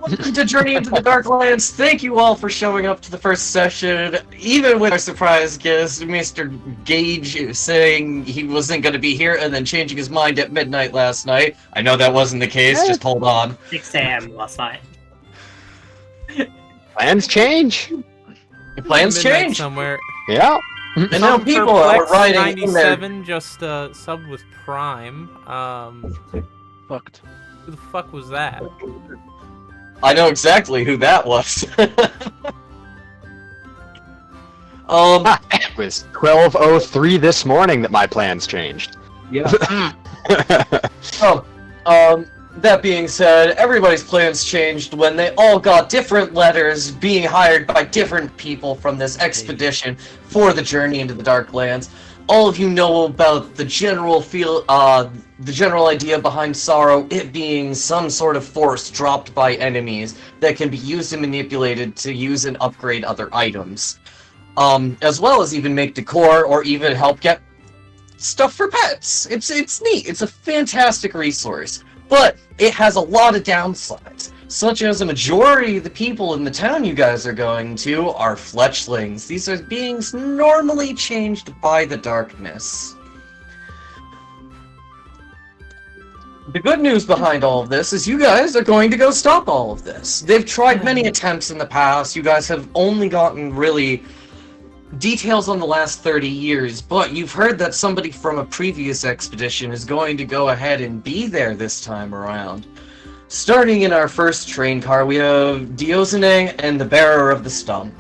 Welcome to Journey into the Darklands. Thank you all for showing up to the first session, even with our surprise guest, Mr. Gage, saying he wasn't going to be here and then changing his mind at midnight last night. I know that wasn't the case, just hold on. 6 a.m. last night. Plans change. Plans change. Somewhere. Yeah. And now people are riding in there. 97 just subbed with Prime. Fucked. Who the fuck was that? I know exactly who that was. It was 12:03 this morning that my plans changed. Yeah. That being said, everybody's plans changed when they all got different letters being hired by different people from this expedition for the journey into the Darklands. All of you know about the general idea behind sorrow, it being some sort of force dropped by enemies that can be used and manipulated to use and upgrade other items. As well as even make decor or even help get stuff for pets. It's neat. It's a fantastic resource. But it has a lot of downsides, such as a majority of the people in the town you guys are going to are fletchlings. These are beings normally changed by the darkness. The good news behind all of this is you guys are going to go stop all of this. They've tried many attempts in the past. You guys have only gotten really details on the last 30 years, but you've heard that somebody from a previous expedition is going to go ahead and be there this time around. Starting in our first train car, we have Diozane and the Bearer of the Stump.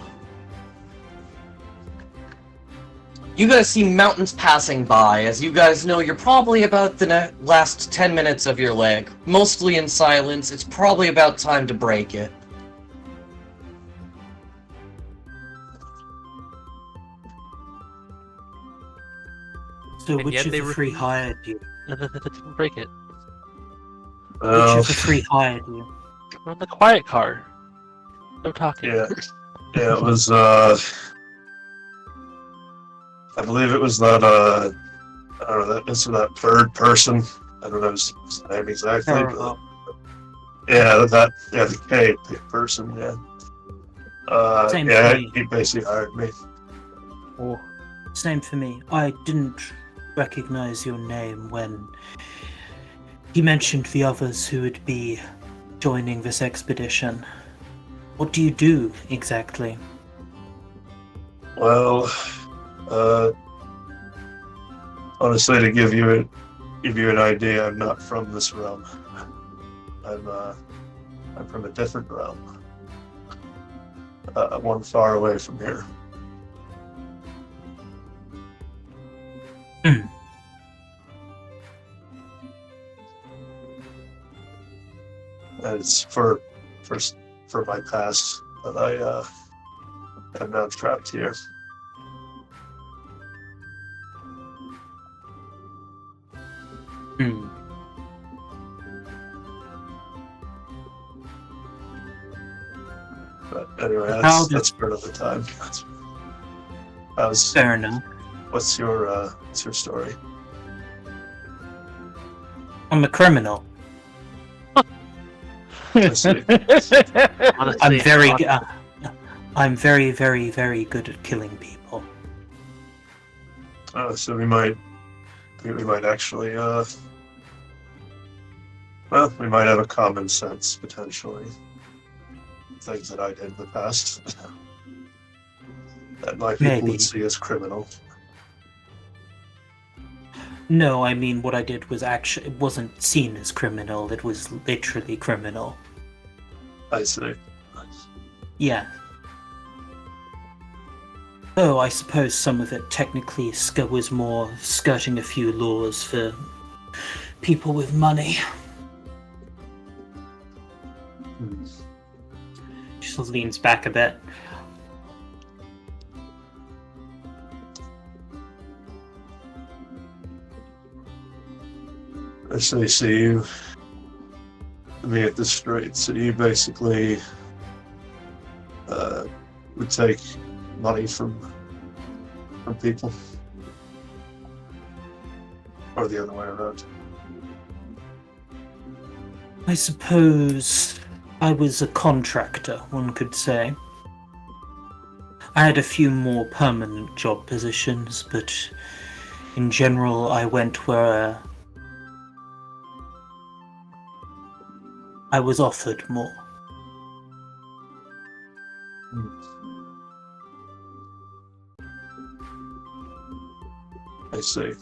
You guys see mountains passing by. As you guys know, you're probably about the last 10 minutes of your leg. Mostly in silence, it's probably about time to break it. So And which yet of they the three hired you? Break it. Which of the three hired you? On the quiet car. No talking. Yeah, it was, I believe it was that, I don't know, that third person. I don't know his name exactly. Parallel. The K person, yeah. Same yeah, for me. he basically hired me. Oh. Same for me. I didn't recognize your name when he mentioned the others who would be joining this expedition. What do you do exactly? Well, honestly, to give you an idea, I'm not from this realm. I'm from a different realm. One far away from here. And it's for my past that I am now trapped here. But anyway, that's for another time. Fair enough. What's your story? I'm a criminal. I see. Honestly, I'm very, very, very good at killing people. So we might actually, we might have a common sense, potentially. Things that I did in the past that my people Maybe. would see as criminal. No, I mean what I did was actually it wasn't seen as criminal. It was literally criminal. I see. Yeah. Oh, I suppose some of it technically was more skirting a few laws for people with money. She sort of leans back a bit. So you see you, let me get this straight. So you basically would take money from people, or the other way around. I suppose I was a contractor, one could say. I had a few more permanent job positions, but in general, I went where I was offered more. I see.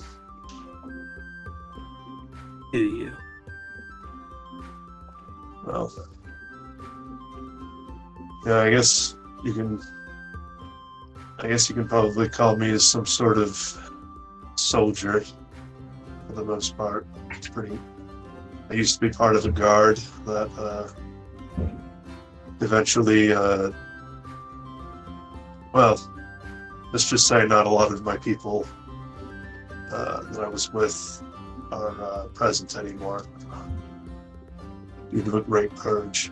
Do you? Well, yeah, I guess you can probably call me as some sort of soldier for the most part. It's pretty. I used to be part of the guard that eventually, well, let's just say not a lot of my people that I was with are present anymore due to a great purge.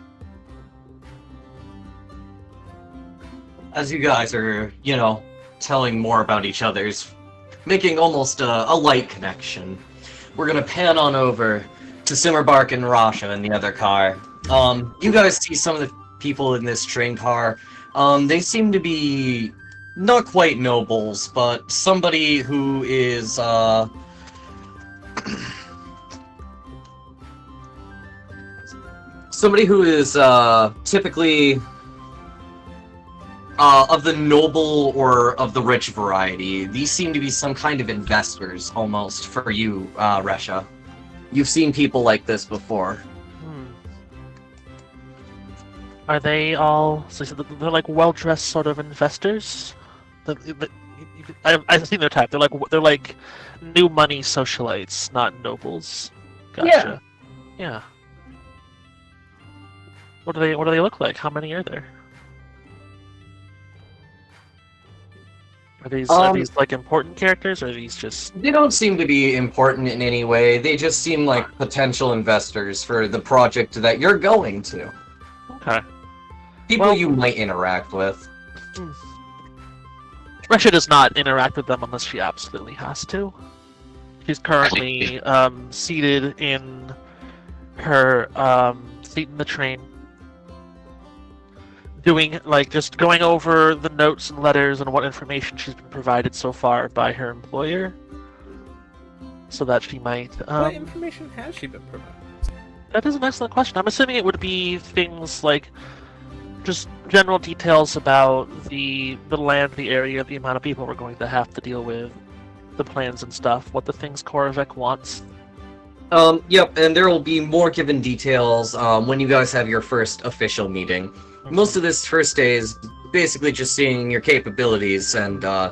As you guys are, telling more about each other's, making almost a light connection, we're gonna pan on over to Simmerbark and Rasha in the other car. You guys see some of the people in this train car. They seem to be not quite nobles, but somebody who is, typically of the noble or of the rich variety. These seem to be some kind of investors, almost, for you, Resha. You've seen people like this before. Are they all? So they're like well-dressed sort of investors. I've seen their type. They're like new money socialites, not nobles. Gotcha. Yeah. What do they look like? How many are there? Are these like important characters, or are these just? They don't seem to be important in any way. They just seem like potential investors for the project that you're going to. Okay. People you might interact with. Resha does not interact with them unless she absolutely has to. She's currently seated in her seat in the train, doing just going over the notes and letters and what information she's been provided so far by her employer, so that she might. What information has she been provided? That is an excellent question. I'm assuming it would be things like just general details about the land, the area, the amount of people we're going to have to deal with, the plans and stuff, what the things Korovec wants. Yep, and there will be more given details when you guys have your first official meeting. Mm-hmm. Most of this first day is basically just seeing your capabilities and, I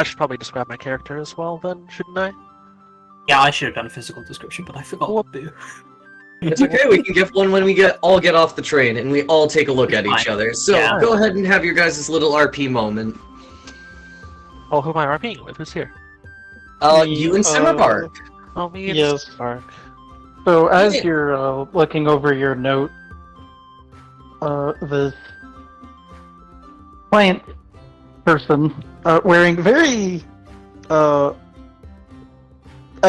should probably describe my character as well then, shouldn't I? Yeah, I should have done a physical description, but I forgot what to do. It's okay, we can get one when we all get off the train and we all take a look at each other. So go ahead and have your guys' little RP moment. Oh, who am I RPing with? Who's here? You and Simmerbark. Oh, me and Yes. Simmerbark. So as you're looking over your note, this plant person wearing very, I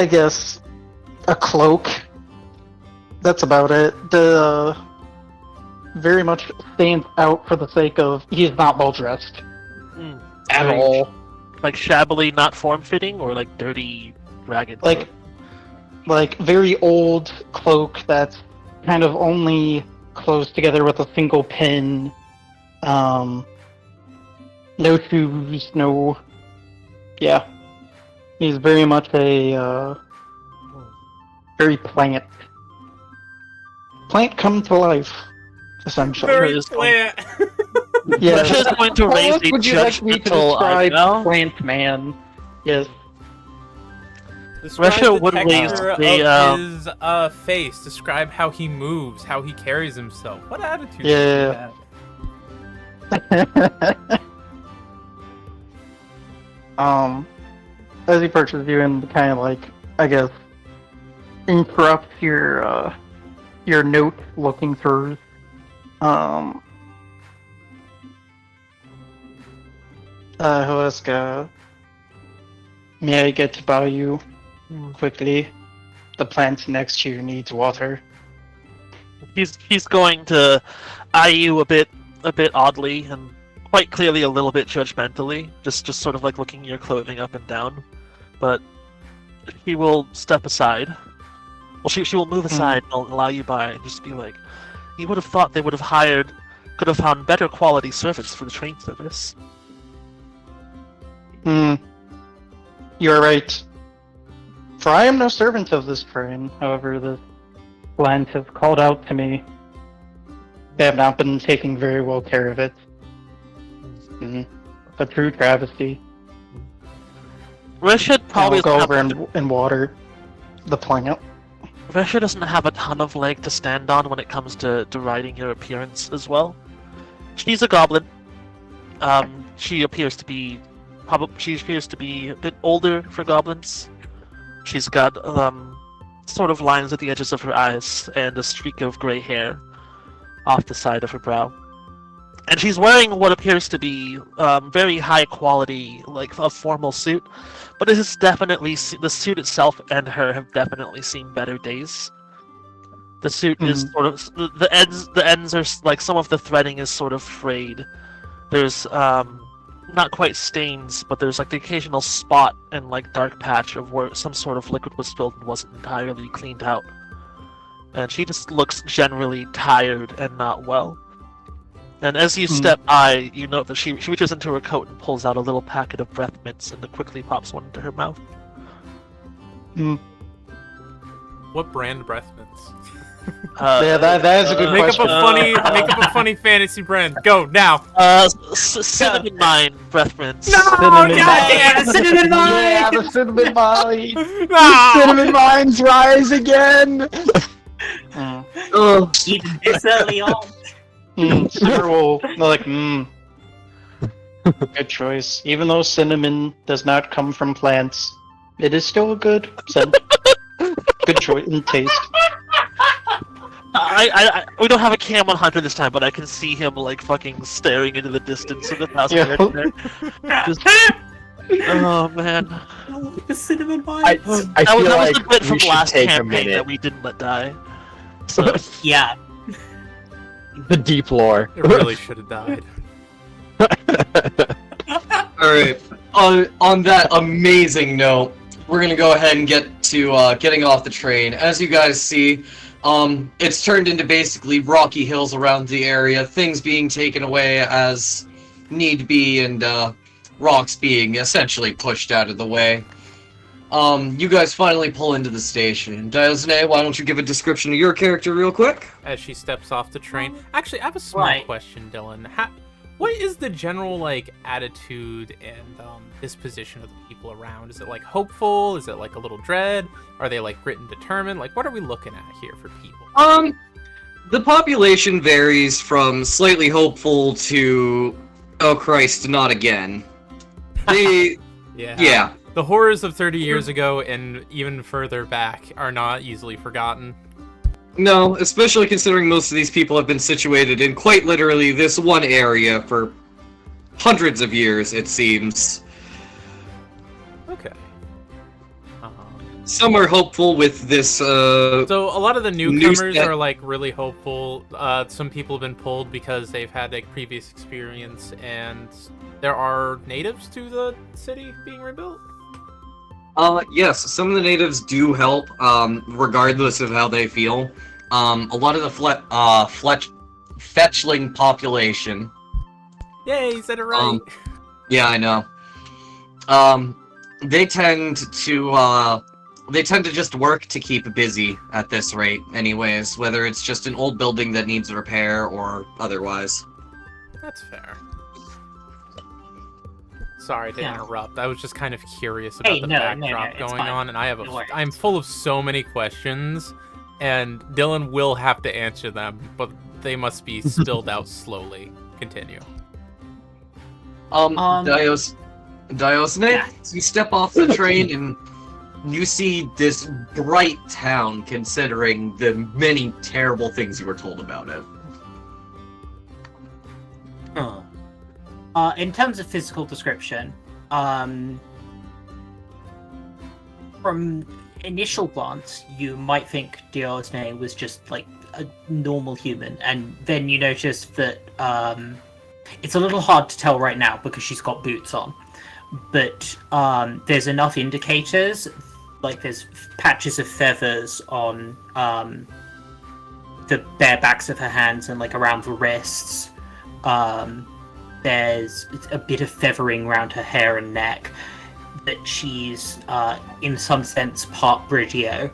guess, a cloak. That's about it. Very much stands out for the sake of he is not well dressed at all. Like shabbily, not form-fitting, or like dirty, ragged. Like very old cloak that's kind of only closed together with a single pin. No shoes, no. Yeah, he's very much a very plant come to life, essentially. Very plant. Yeah. Resha is going to raise a Would you like me to judgmental describe eyebrow. Plant Man? Yes. Describe Resha the would raise texture the, of his face. Describe how he moves, how he carries himself. What attitude Yeah. does he have? As he approaches you and kind of I guess, interrupts your note looking through. He'll ask, may I get by you quickly? The plant next to you needs water. He's going to eye you a bit oddly and quite clearly a little bit judgmentally, just sort of like looking your clothing up and down. But she will step aside. Well, she will move aside and allow you by, and just be like, "You would have thought they could have found better quality servants for the train service." You're right. For I am no servant of this train. However, the lands have called out to me. They have not been taking very well care of it. A true travesty. Rishad probably I'll go doesn't over have- and water the plant. Rishad doesn't have a ton of leg to stand on when it comes to deriding your appearance as well. She's a goblin. She appears to be a bit older for goblins. She's got sort of lines at the edges of her eyes and a streak of gray hair off the side of her brow. And she's wearing what appears to be very high quality, like a formal suit, but it is definitely the suit itself and her have definitely seen better days. The suit is sort of the ends are like some of the threading is sort of frayed. There's not quite stains, but there's like the occasional spot and like dark patch of where some sort of liquid was spilled and wasn't entirely cleaned out. And she just looks generally tired and not well. And as you step by, you note that she reaches into her coat and pulls out a little packet of breath mints and quickly pops one into her mouth. What brand breath mints? Yeah, that is a good Make question. up a funny fantasy brand. Go now. Cinnamon Mine breath mints. No, Cinnamon goddamn, cinnamon Yeah, mine. the cinnamon mine! No! Cinnamon mines rise again! Even this early on. Simmer will like, good choice. Even though cinnamon does not come from plants, it is still a good scent. Good choice in taste. We don't have a cam on Hunter this time, but I can see him like fucking staring into the distance of the house. Yeah. Oh man, The cinnamon I vibes. feel that was like a bit we from should last take a campaign that minute. we didn't let die. So Yeah. The deep lore. It really should have died. Alright, on that amazing note, we're gonna go ahead and get to getting off the train. As you guys see, it's turned into basically rocky hills around the area, things being taken away as need be, and rocks being essentially pushed out of the way. You guys finally pull into the station. Diosne, why don't you give a description of your character real quick? As she steps off the train. Actually, I have a small Right. question, Dylan. What is the general like attitude and disposition of the people around? Is it like hopeful? Is it like a little dread? Are they like grit and determined? Like, what are we looking at here for people? The population varies from slightly hopeful to, oh Christ, not again. They, yeah. The horrors of 30 years ago and even further back are not easily forgotten. No, especially considering most of these people have been situated in quite literally this one area for hundreds of years, it seems. Okay. Some are hopeful with this, So a lot of the newcomers set- are like really hopeful. Some people have been pulled because they've had like previous experience, and there are natives to the city being rebuilt. Yes, some of the natives do help, regardless of how they feel. A lot of the fetchling population. Yay, you said it right. Yeah, I know. They tend to just work to keep busy at this rate, anyways, whether it's just an old building that needs repair or otherwise. That's fair. Sorry to Yeah. interrupt. I was just kind of curious about Hey, the no, backdrop it's going fine. on, and No worries. I'm full of so many questions, and Dylan will have to answer them, but they must be spilled out slowly. Continue. Diosne, Yeah. you step off the train and you see this bright town, considering the many terrible things you were told about it. In terms of physical description, from initial glance, you might think Diosne was just like a normal human, and then you notice that it's a little hard to tell right now because she's got boots on, but there's enough indicators, like there's patches of feathers on the bare backs of her hands and like around the wrists. There's a bit of feathering around her hair and neck, that she's in some sense part Brigio.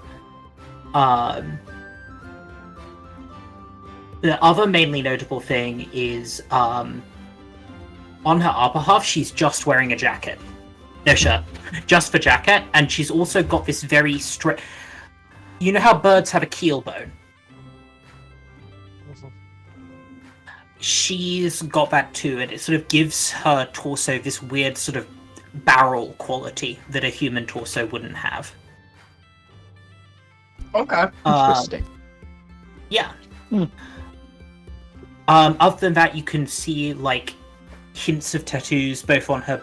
The other mainly notable thing is on her upper half, she's just wearing a jacket. No shirt, just the jacket, and she's also got this very straight. You know how birds have a keel bone? She's got that too, and it sort of gives her torso this weird sort of barrel quality that a human torso wouldn't have. Okay. Interesting. Yeah. Other than that, you can see like hints of tattoos both on her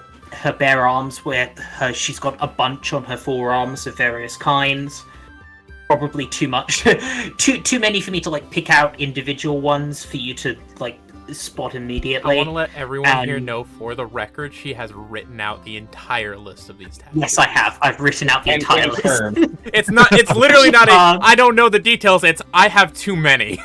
bare arms, where she's got a bunch on her forearms of various kinds. Probably too much, too many for me to like pick out individual ones for you to like spot immediately. I want to let everyone here know, for the record, she has written out the entire list of these tattoos. Yes, I have. I've written out the entire list. It's literally not I don't know the details. It's I have too many.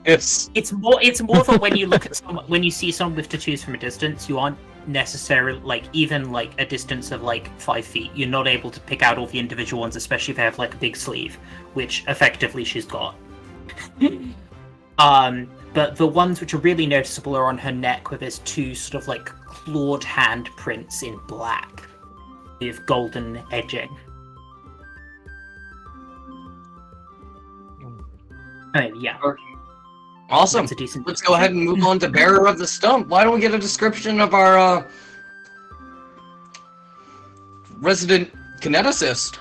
It's more that when you look at when you see someone with tattoos from a distance, you aren't necessarily like even like a distance of like 5 feet. You're not able to pick out all the individual ones, especially if they have like a big sleeve, which effectively she's got. But the ones which are really noticeable are on her neck, where there's two sort of like clawed handprints in black with golden edging. I mean, yeah. awesome. That's a decent. Let's go ahead and move on to Bearer of the Stump. Why don't we get a description of our resident kineticist?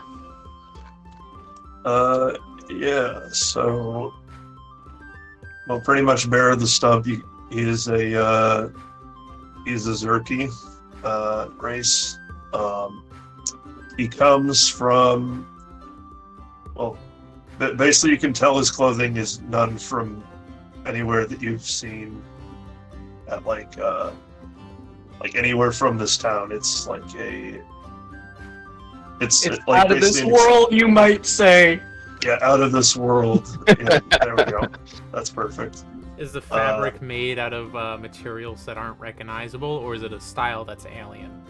Yeah, so... Well, pretty much Bearer of the Stump, he is a Zerky race. He comes from... Well, basically you can tell his clothing is none from anywhere that you've seen at like anywhere from this town. It's like it's like out of this basically world, you might say. Yeah, out of this world. Yeah, there we go. That's perfect. Is the fabric made out of materials that aren't recognizable, or is it a style that's alien?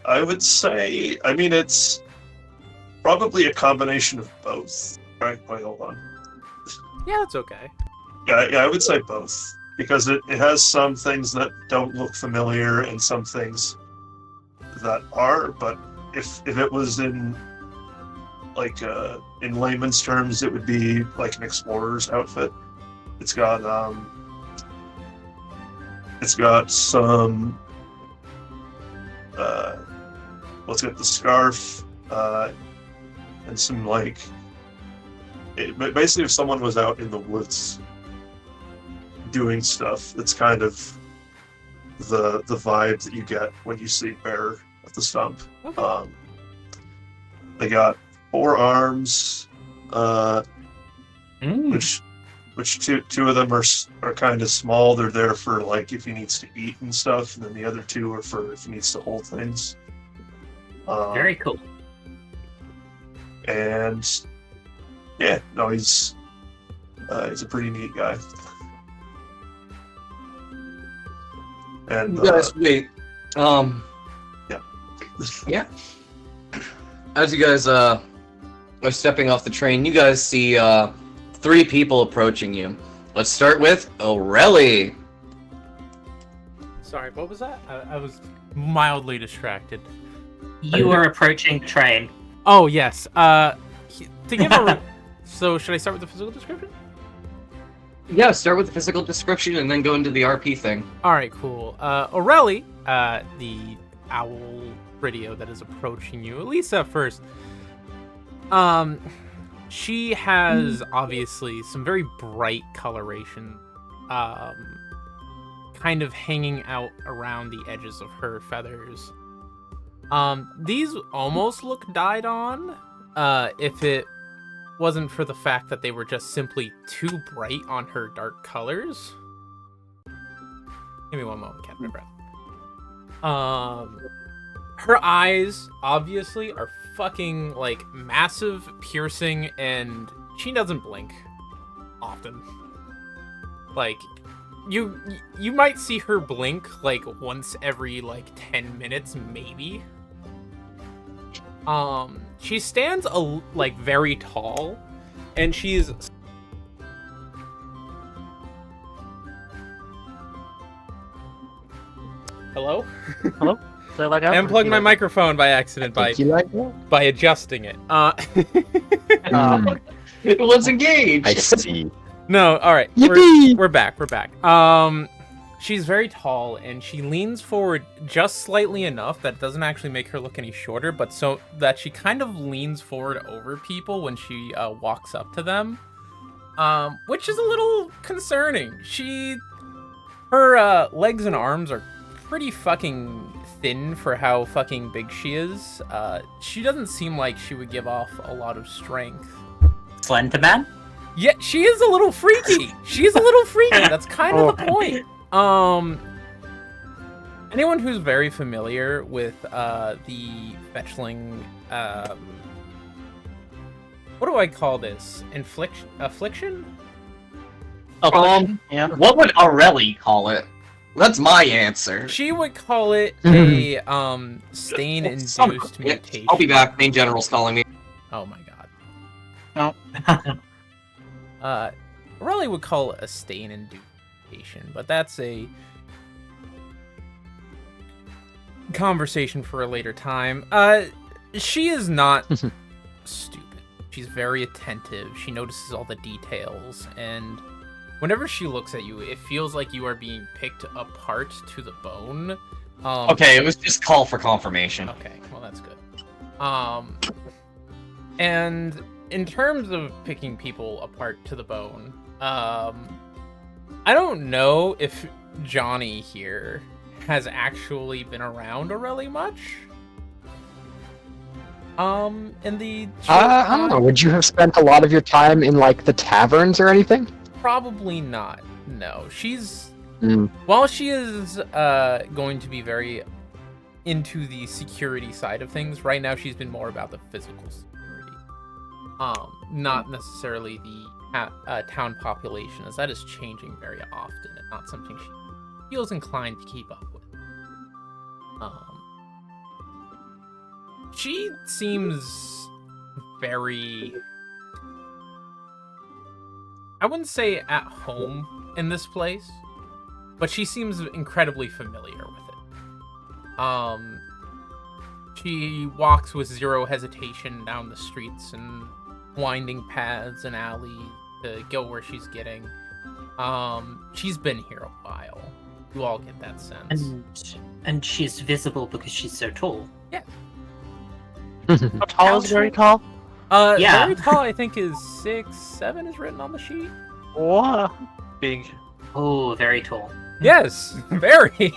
I would say, I mean, it's probably a combination of both. Right, wait, hold on. Yeah, that's okay. Yeah, I would say both. Because it has some things that don't look familiar and some things that are, but if it was in like in layman's terms, it would be like an explorer's outfit. It's got some let's get the scarf and some like basically if someone was out in the woods doing stuff, it's kind of the vibe that you get when you see Bear at the Stump. Okay. They got 4 arms, which two of them are kind of small. They're there for like if he needs to eat and stuff, and then the other 2 are for if he needs to hold things. Very cool. And yeah, no, he's a pretty neat guy. And You guys, wait. yeah. Yeah. As you guys are stepping off the train, you guys see 3 people approaching you. Let's start with O'Reilly. Sorry, what was that? I was mildly distracted. You are approaching the train. Oh, yes. To give a... So, should I start with the physical description? Yeah, start with the physical description and then go into the RP thing. Alright, cool. O'Reilly, the owl radio that is approaching you, at least at first, she has obviously some very bright coloration, kind of hanging out around the edges of her feathers. These almost look dyed on, if it wasn't for the fact that they were just simply too bright on her dark colors. Give me one moment, catch my breath. Her eyes, obviously, are fucking, like, massive, piercing, and she doesn't blink often. Like, you might see her blink, like, once every, like, 10 minutes, maybe. She stands, like, very tall, and she's... Hello? Hello? Did I lag out? I unplugged my microphone by accident by adjusting it. It was engaged. I see. No, all right. Yippee! We're back. She's very tall and she leans forward just slightly enough that doesn't actually make her look any shorter, but so that she kind of leans forward over people when she walks up to them, which is a little concerning. Her legs and arms are pretty fucking thin for how fucking big she is. She doesn't seem like she would give off a lot of strength. Slenderman? Yeah, she is a little freaky. She's a little freaky. That's kind of the point. Anyone who's very familiar with the fetchling, what do I call this? Affliction? Yeah. What would Aurelie call it? That's my answer. She would call it a stain-induced mutation. I'll be back. Main General's calling me. Oh my No. god. Aurelie would call it a stain-induced mutation, but that's a conversation for a later time. She is not stupid. She's very attentive. She notices all the details, and whenever she looks at you, it feels like you are being picked apart to the bone. Okay, it was just call for confirmation. Okay, well that's good. And in terms of picking people apart to the bone, I don't know if Johnny here has actually been around Aurelie much. In the I don't know. Would you have spent a lot of your time in like the taverns or anything? Probably not. No, she's Mm. while she is going to be very into the security side of things. Right now, she's been more about the physical security, not necessarily the town population, as that is changing very often and not something she feels inclined to keep up with. She seems very, I wouldn't say at home in this place, but she seems incredibly familiar with it. She walks with zero hesitation down the streets and winding paths and alleys to go where she's getting. She's been here a while. You all get that sense. And she's visible because she's so tall. Yeah. How tall is very tall? Yeah. Very tall, I think, is 6'7" is written on the sheet. What? Big. Oh, very tall. Yes, very.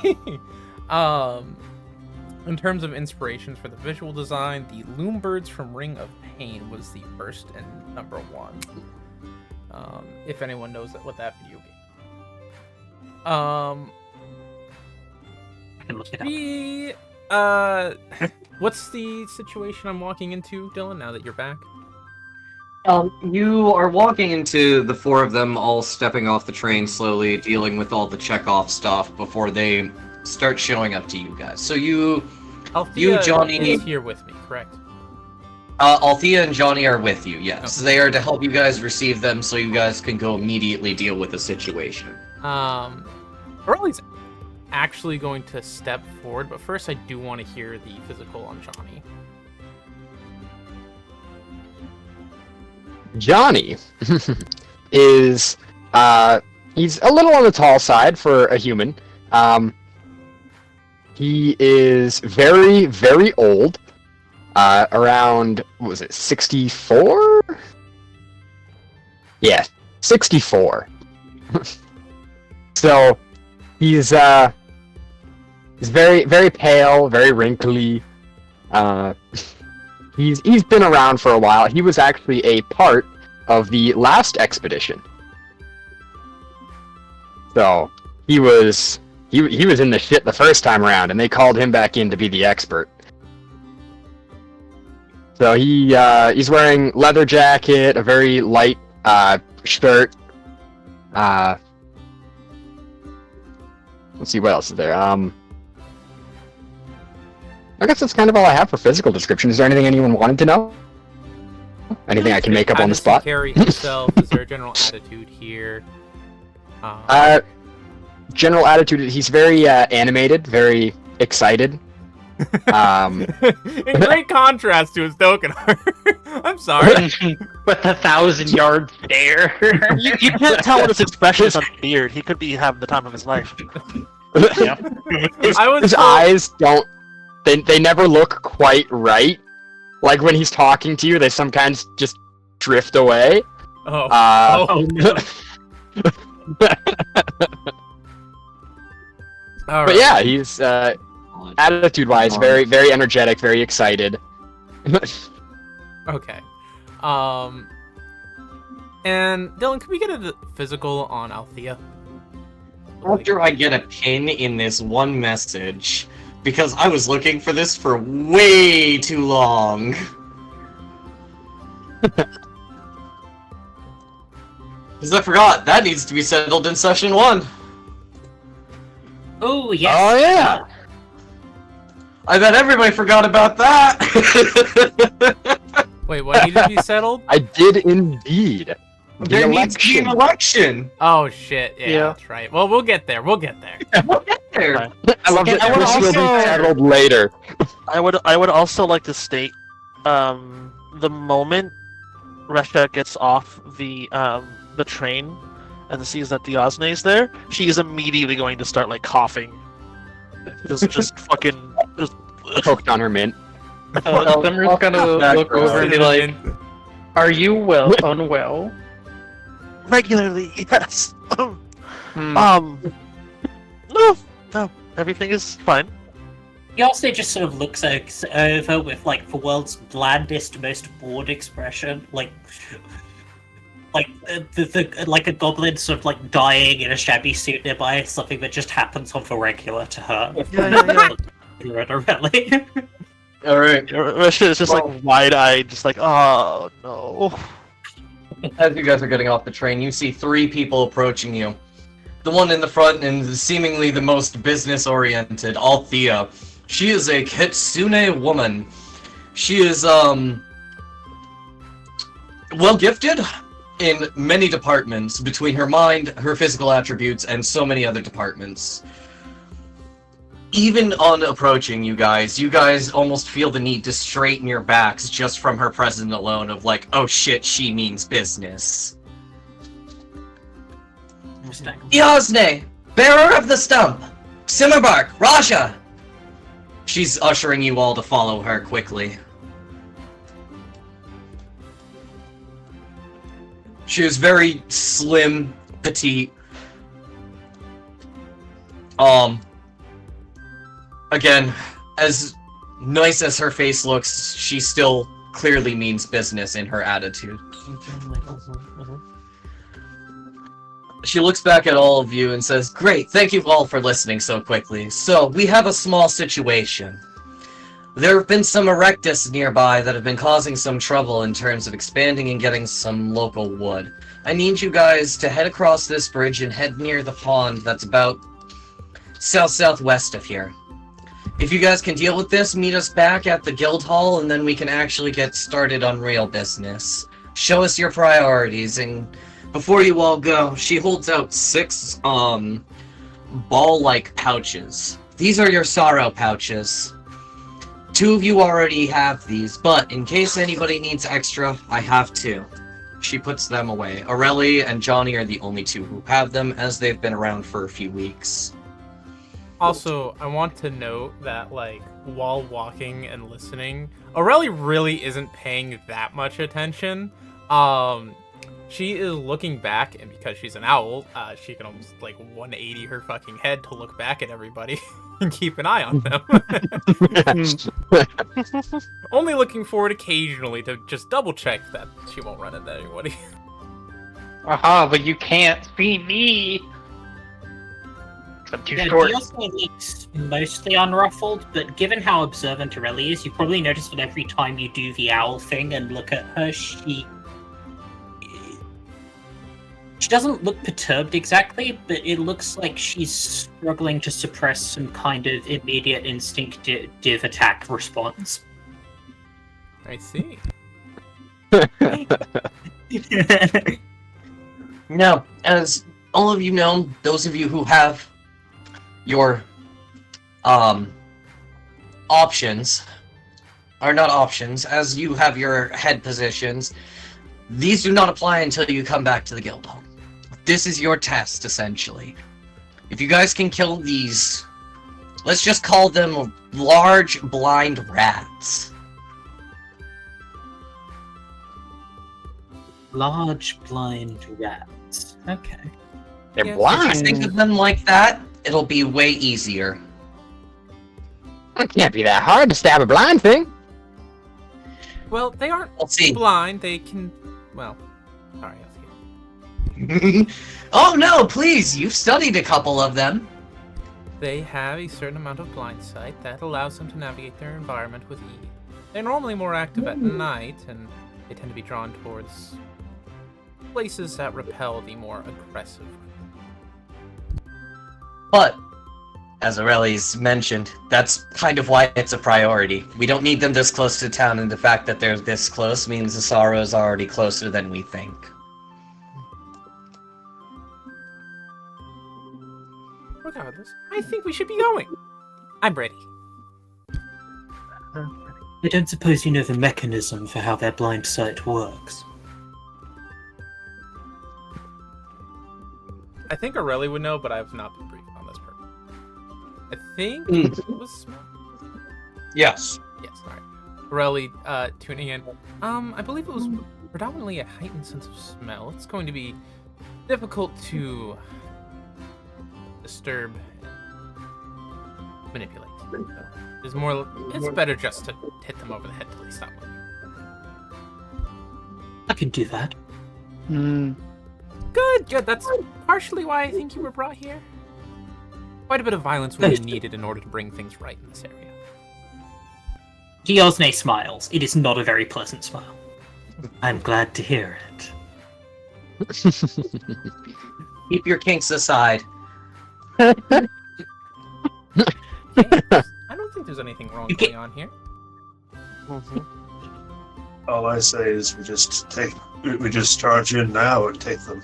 In terms of inspirations for the visual design, the loom birds from Ring of Pain was the first and number one. If anyone knows what that video game. I can look it up. What's the situation I'm walking into, Dylan, now that you're back? You are walking into the four of them all stepping off the train slowly, dealing with all the checkoff stuff before they start showing up to you guys. So Althea Johnny, is here with me, correct? Althea and Johnny are with you, yes. Okay. They are to help you guys receive them so you guys can go immediately deal with the situation. Early's actually going to step forward, but first I do want to hear the physical on Johnny. Johnny is he's a little on the tall side for a human. He is very, very old. Around, what was it, 64? Yeah, 64. So he's very, very pale, very wrinkly. he's been around for a while. He was actually a part of the last expedition. So he was in the shit the first time around, and they called him back in to be the expert. So he's wearing leather jacket, a very light shirt. Let's see what else is there. I guess that's kind of all I have for physical description. Is there anything anyone wanted to know? Anything I can make up on the spot? Carry himself. Is there a general attitude here? General attitude. He's very animated, very excited. In great contrast to his token art. I'm sorry. With a 1,000-yard stare. You can't tell what his expression is on the beard. He could be having the time of his life. Yeah. His eyes don't. They never look quite right. Like when he's talking to you, they sometimes just drift away. Oh. Oh no. All But right. yeah, he's attitude-wise very, very energetic, very excited. Okay. And Dylan, can we get a physical on Althea? After I get a pin in this one message, because I was looking for this for way too long. Because I forgot, that needs to be settled in session 1. Oh yes. Oh yeah. I bet everybody forgot about that. Wait, what needed to be settled? I did indeed. The There needs to be an election. Oh shit! Yeah, Yeah. that's right. Well, we'll get there. We'll get there. We'll get there. Right. I love that I would this will be also- settled later. I would also like to state, the moment Resha gets off the train and sees that Diosne is there, she is immediately going to start like coughing. Just fucking just. Poked on her mint. Summer's gonna look over and be like, "Are you unwell?" Regularly, yes. Hmm. No, everything is fine. He also just sort of looks over with like the world's blandest, most bored expression, like like a goblin sort of like dying in a shabby suit nearby, something that just happens on the regular to her. Yeah. Really. Alright. Resha is just like wide-eyed, just like, oh no. As you guys are getting off the train, you see 3 people approaching you. The one in the front and seemingly the most business-oriented, Althea. She is a kitsune woman. She is, well-gifted in many departments, between her mind, her physical attributes, and so many other departments. Even on approaching you guys almost feel the need to straighten your backs just from her presence alone of like, oh shit, she means business. Diosne, bearer of the stump! Simmerbark, Raja! She's ushering you all to follow her quickly. She is very slim, petite. Again, as nice as her face looks, she still clearly means business in her attitude. She looks back at all of you and says, "Great, thank you all for listening so quickly. So, we have a small situation. There have been some erectus nearby that have been causing some trouble in terms of expanding and getting some local wood. I need you guys to head across this bridge and head near the pond that's about south-southwest of here. If you guys can deal with this, meet us back at the guild hall, and then we can actually get started on real business. Show us your priorities, and before you all go," she holds out 6, ball-like pouches. "These are your sorrow pouches. 2 of you already have these, but in case anybody needs extra, I have 2. She puts them away. Aurelie and Johnny are the only 2 who have them, as they've been around for a few weeks. Also, I want to note that, like, while walking and listening, Aurelie really isn't paying that much attention. she is looking back, and because she's an owl, she can almost like 180 her fucking head to look back at everybody and keep an eye on them. Only looking forward occasionally to just double check that she won't run into anybody. Aha, but you can't see me! I'm too short. Diosne looks mostly unruffled, but given how observant Aurelie is, you probably notice that every time you do the owl thing and look at her, she doesn't look perturbed exactly, but it looks like she's struggling to suppress some kind of immediate instinctive attack response. I see. Now, as all of you know, those of you who have your options, are not options, as you have your head positions, these do not apply until you come back to the guild hall. This is your test, essentially. If you guys can kill these, let's just call them large blind rats. Large blind rats. Okay. They're Yeah, If you blind. think of them like that, it'll be way easier. It can't be that hard to stab a blind thing. Well, they aren't Let's see. blind. They can. Well, sorry. I'll see. Oh no, please! You've studied a couple of them. They have a certain amount of blind sight that allows them to navigate their environment with ease. They're normally more active at night, and they tend to be drawn towards places that repel the more aggressive. But, as Aurelius mentioned, that's kind of why it's a priority. We don't need them this close to town, and the fact that they're this close means the sorrow is already closer than we think. Regardless, I think we should be going. I'm ready. I don't suppose you know the mechanism for how their blind sight works. I think Aurelie would know, but I've not been briefed on this part. I think Mm. it was smell. Yes. Yes, alright. Aurelie, tuning in. I believe it was predominantly a heightened sense of smell. It's going to be difficult to disturb and manipulate. So it's better just to hit them over the head till they stop moving. I can do that. Good. That's partially why I think you were brought here. Quite a bit of violence would be needed in order to bring things right in this area. Diosne smiles. It is not a very pleasant smile. I'm glad to hear it. Keep your kinks aside. I don't think there's anything wrong going on here. All I say is we just charge in now and take them.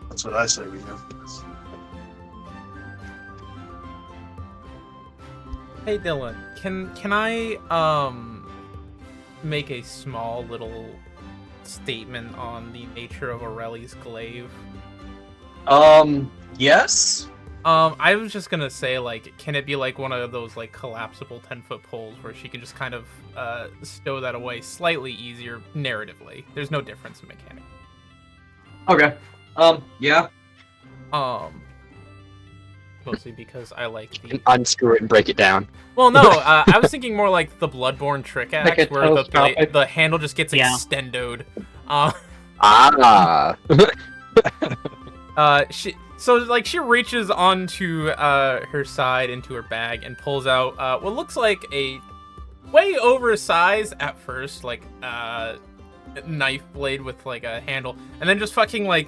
That's what I say we do. Hey Dylan, can I make a small little statement on the nature of Aurelie's glaive? Yes? I was just gonna say, like, can it be like one of those like collapsible 10-foot poles where she can just kind of stow that away slightly easier narratively? There's no difference in mechanic. Okay. Yeah. Mostly because I like the. And unscrew it and break it down. Well, no, I was thinking more like the Bloodborne trick axe, Like a where telescopic. the handle just gets Yeah. extended. She reaches onto her side into her bag and pulls out what looks like a way oversized at first, like knife blade with like a handle, and then just fucking like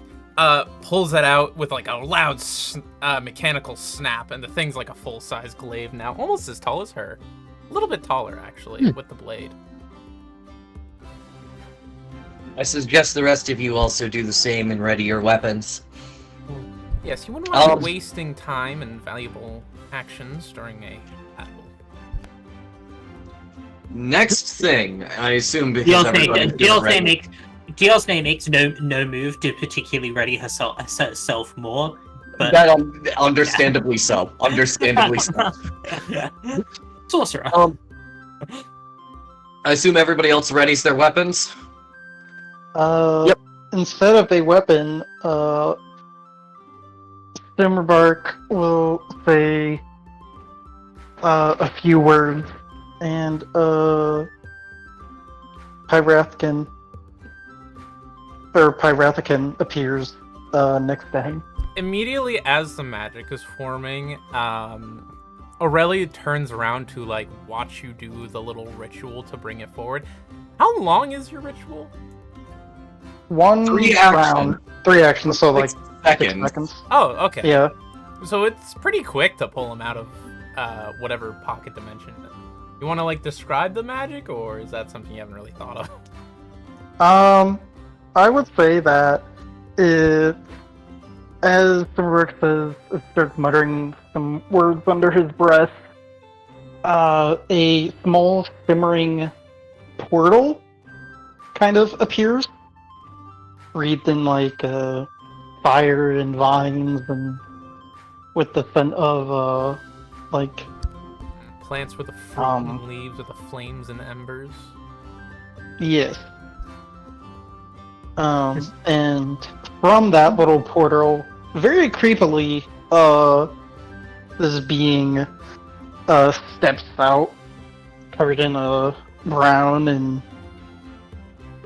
pulls that out with like a loud mechanical snap, and the thing's like a full-size glaive now, almost as tall as her, a little bit taller actually with the blade. I suggest the rest of you also do the same and ready your weapons. Yes, you wouldn't want to be wasting time and valuable actions during a battle. Next thing, I assume because everybody's getting ready. Diosne makes no move to particularly ready herself more. But That understandably so. Understandably so. Sorcerer. I assume everybody else readies their weapons. Yep. Instead of a weapon, Simmerbark will say a few words, and Pyrathican appears next to him. Immediately as the magic is forming, Aurelia turns around to like watch you do the little ritual to bring it forward. How long is your ritual? One 3 round, actions. 3 actions, so like 6 6 seconds. seconds. Oh, okay. Yeah. So it's pretty quick to pull him out of whatever pocket dimension. You want to like describe the magic, or is that something you haven't really thought of? I would say that it, as Simmerbark says, starts muttering some words under his breath. A small simmering portal kind of appears, wreathed in like fire and vines, and with the scent of like Plants with the fruit and leaves with the flames and embers. yes. And from that little portal, very creepily, this being steps out, covered in a brown and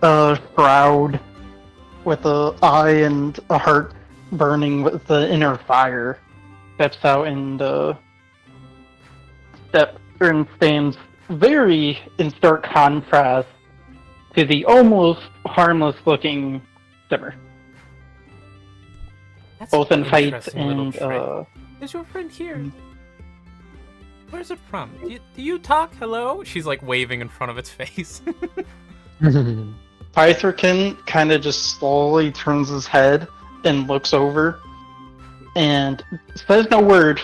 shroud, with a eye and a heart burning with the inner fire. Steps out and stands very in stark contrast to the almost harmless-looking Simmer. That's Both in an fight interesting little and trick. Is your friend here? Where's it from? Do you talk? Hello? She's like waving in front of its face. Pytherkin kind of just slowly turns his head and looks over and says no words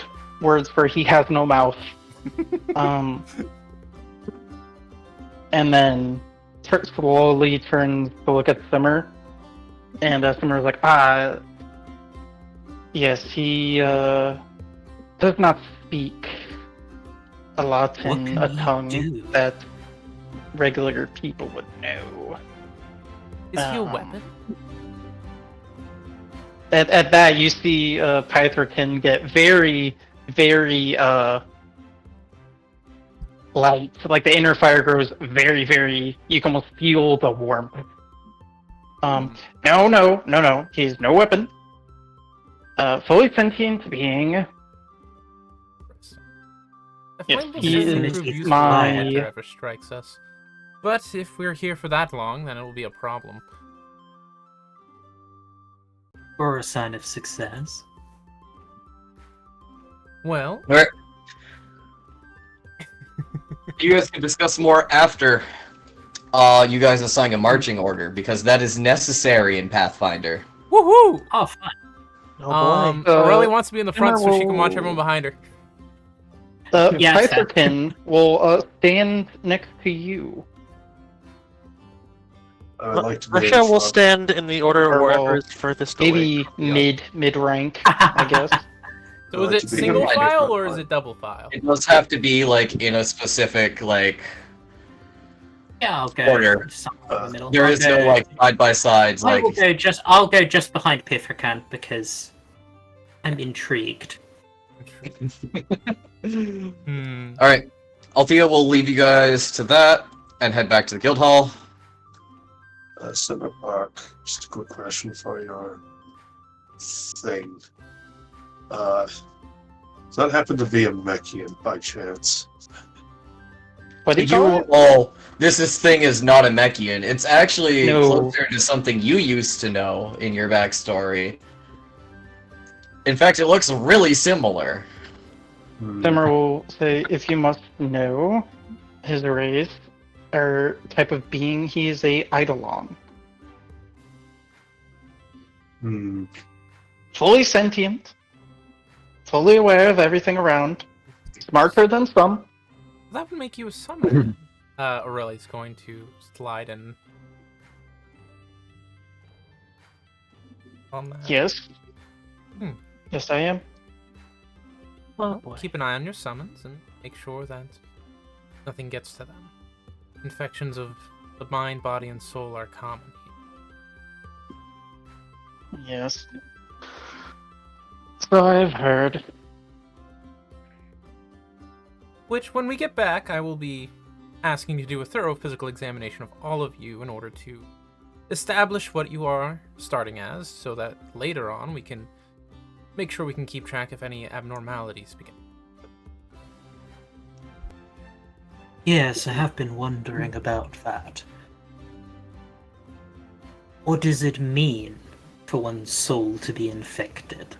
for he has no mouth. And then slowly turns to look at Simmer, and Simmer's like, yes, he does not speak a lot What in can a he tongue do? that regular people would know. Is he a Um, weapon? At that, you see Pytherkin get very, very light. Like the inner fire grows very, very. You can almost feel the warmth. No. He's no weapon. Fully sentient being. A Yes, flame will he certainly is prove useful my- if Arthur ever strikes us. But if we're here for that long, then it will be a problem. Or a sign of success. Well, Alright. You guys can discuss more after you guys assign a marching order, because that is necessary in Pathfinder. woohoo! Oh, fun. Oh boy. Aurelia wants to be in the front so she can watch will- everyone behind her. Yeah, it's fair. Pytherkin will stand next to you. I would like to be Russia in will front. stand in the order Or wherever will- is furthest away. Maybe from the other. mid rank, I guess. So I'd is like it to be single in the file front or is line. it double file? It does have to be like in a specific like Yeah, I'll go Order. somewhere in the middle. there I'll is no go- like side by sides I like will go just. I'll go just behind Pithrakan because I'm intrigued. Hmm. Alright. Althea will leave you guys to that and head back to the guild hall. Simmerbark, just a quick question for your thing. Does that happen to be a Mechian by chance? What do you call it? This thing is not a Mechian. It's actually No. closer to something you used to know in your backstory. In fact, it looks really similar. Simmer will say, if you must know his race or type of being, he is a Eidolon. Hmm. Fully sentient, fully aware of everything around, smarter than some. That would make you a summoner. Aurelia's going to slide in on that. Yes. Hmm. Yes, I am. Oh boy. Keep an eye on your summons and make sure that nothing gets to them. Infections of the mind, body, and soul are common here. Yes. So I've heard. Which, when we get back, I will be asking you to do a thorough physical examination of all of you in order to establish what you are starting as, so that later on we can make sure we can keep track if any abnormalities begin. Yes, I have been wondering about that. What does it mean for one's soul to be infected?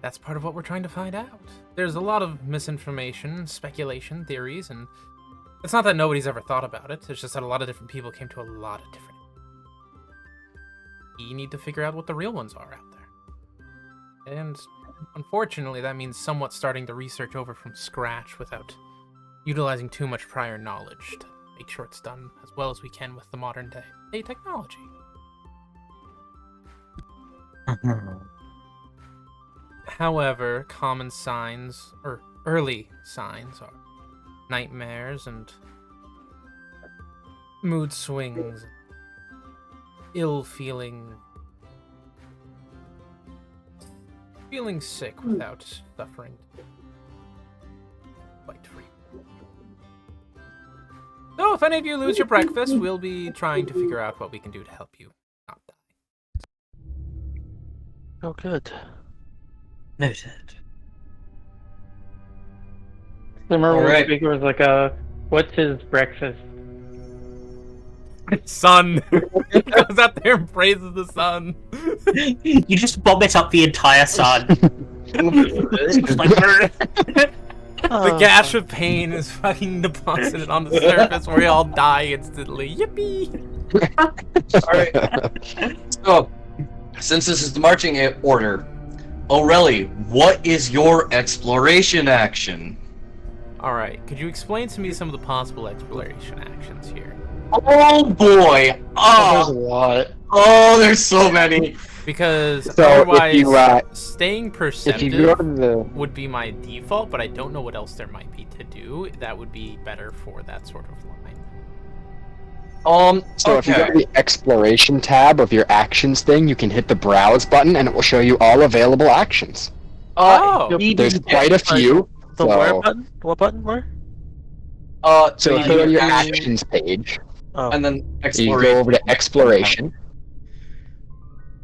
That's part of what we're trying to find out. There's a lot of misinformation, speculation, theories, and it's not that nobody's ever thought about it. It's just that a lot of different people came to a lot of different... You need to figure out what the real ones are out there. And unfortunately, that means somewhat starting the research over from scratch without utilizing too much prior knowledge to make sure it's done as well as we can with the modern day technology. However, common signs, or early signs, are nightmares and mood swings, ill feeling, feeling sick without suffering quite free. So if any of you lose your breakfast, we'll be trying to figure out what we can do to help you not die. Oh, good. Noted. Remember Alright. speaker was like, what's his breakfast? Sun! Goes out there and praises the sun. You just vomit up the entire sun. The gash of pain is fucking deposited on the surface where we all die instantly. Yippee! Alright. So, since this is the marching order, O'Reilly, what is your exploration action? Alright, could you explain to me some of the possible exploration actions here? Oh boy! There's a Oh, lot. there's so many. Because So, otherwise, if you, staying if you perceptive go to the... would be my default, but I don't know what else there might be to do. That would be better for that sort of line. So if you go to the exploration tab of your actions thing, you can hit the browse button and it will show you all available actions. There's quite a few. The So- where button? What button? Where? So if you go to your actions page, Oh. And then you exploration. go over to exploration,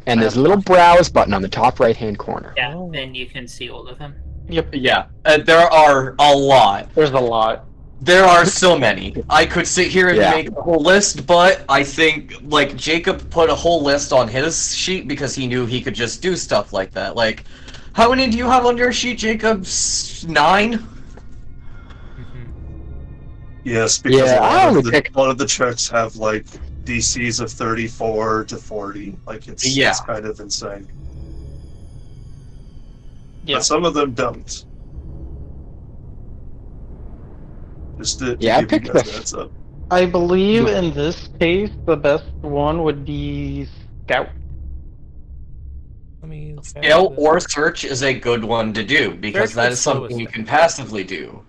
and there's a little browse button on the top right-hand corner. Yeah, then you can see all of them. Yep, Yeah, there are a lot. there's a lot. There are so many. I could sit here and Yeah. make a whole list, but I think, like, Jacob put a whole list on his sheet because he knew he could just do stuff like that. Like, how many do you have on your sheet, Jacob? 9? Yes, because Yeah, I only a lot of the checks have like DCs of 34 to 40. Like it's kind of insane. Yeah. But some of them don't. Just to Yeah, I give you picked guys the- a heads up. I believe in this case, the best one would be Scout. Let me Scout or search is a good one to do, because Search that was is something slowest you thing. can passively do.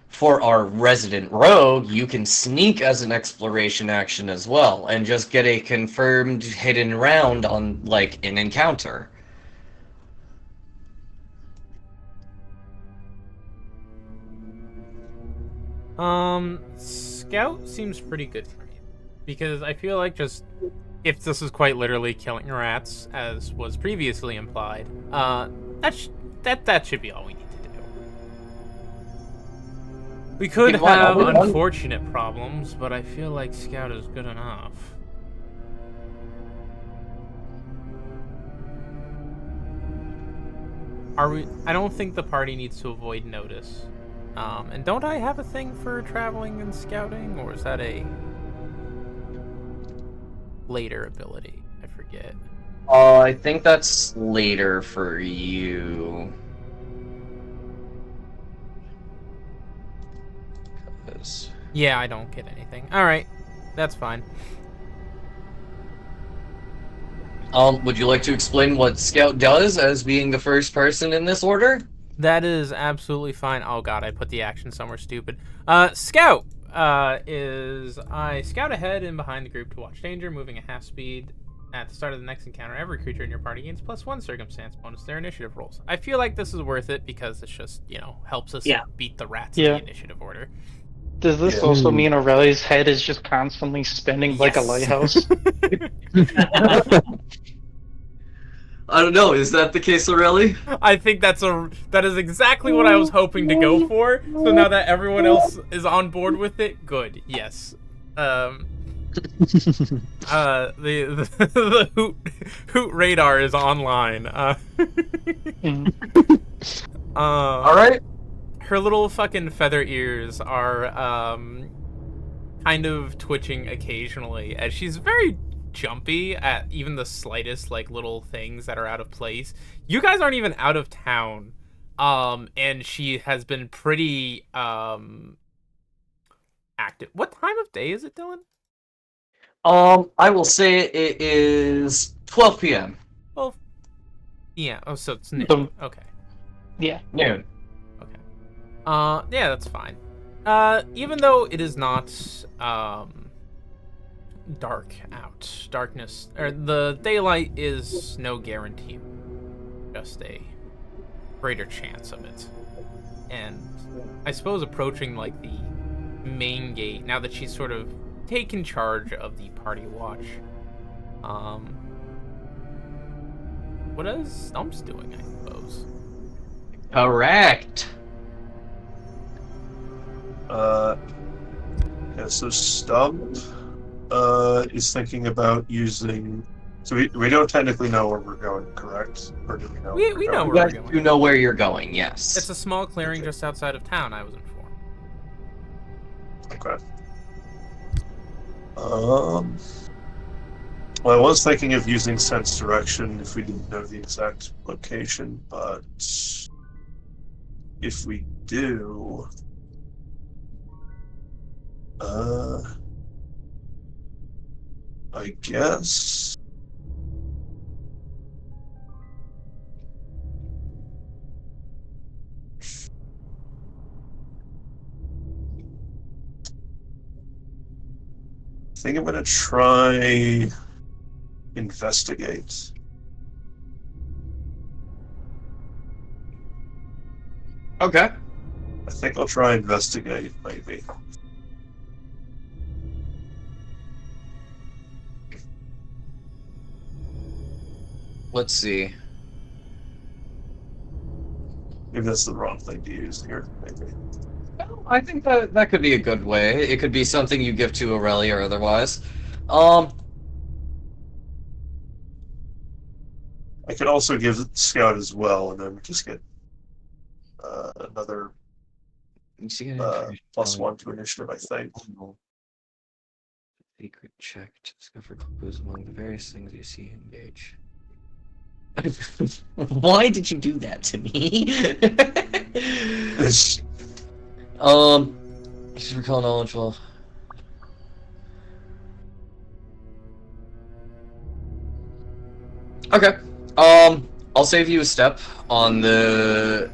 For our resident rogue, you can sneak as an exploration action as well, and just get a confirmed hidden round on, like, an encounter. Scout seems pretty good for me. Because I feel like just, if this is quite literally killing rats, as was previously implied, that should be all we need to do. We could You know what, have one- unfortunate problems, but I feel like Scout is good enough. I don't think the party needs to avoid notice. And don't I have a thing for traveling and scouting, or is that a later ability? I forget. I think that's later for you. 'Cause- Yeah, I don't get anything. Alright, that's fine. Would you like to explain what Scout does as being the first person in this order? That is absolutely fine. Oh god, I put the action somewhere stupid. Scout is I scout ahead and behind the group to watch danger, moving at half speed At the start of the next encounter, every creature in your party gains +1 circumstance bonus to their initiative rolls. I feel like this is worth it because it's just, helps us beat the rats in Yeah. the initiative order. Does this Yeah. also mean Aurelia's head is just constantly spinning like a Yes. lighthouse? I don't know. Is that the case, Aurelie? I think that is exactly what I was hoping to go for. So now that everyone else is on board with it, good. Yes. The hoot radar is online. All right. Her little fucking feather ears are kind of twitching occasionally as she's very jumpy at even the slightest little things that are out of place. You guys aren't even out of town, and she has been pretty active. What time of day is it, Dylan? I will say it is 12 p.m. Well, yeah. Oh, so it's noon. Okay. Yeah. Noon. Okay. Yeah, that's fine. Even though it is not dark out, darkness or the daylight is no guarantee, just a greater chance of it. And I suppose approaching the main gate now that she's sort of taken charge of the party watch. What is Stump's doing, I suppose? Correct. Yeah, so Stump is thinking about using. So we don't technically know where we're going, correct? Or do we know? We know You where guys we're going. do know where you're going, yes. It's a small clearing just outside of town, I was informed. Okay. Well, I was thinking of using sense direction if we didn't know the exact location, but if we do, I guess. I think I'm gonna try investigate. Okay. I think I'll try investigate, maybe. Let's see. Maybe that's the wrong thing to use here, maybe. Well, I think that could be a good way. It could be something you give to Aurelia or otherwise. I could also give Scout as well, and then just get another +1 to initiative, I think. Secret check to discover clues among the various things you see. Engage. Why did you do that to me? Just recall knowledge. Well, okay. I'll save you a step on this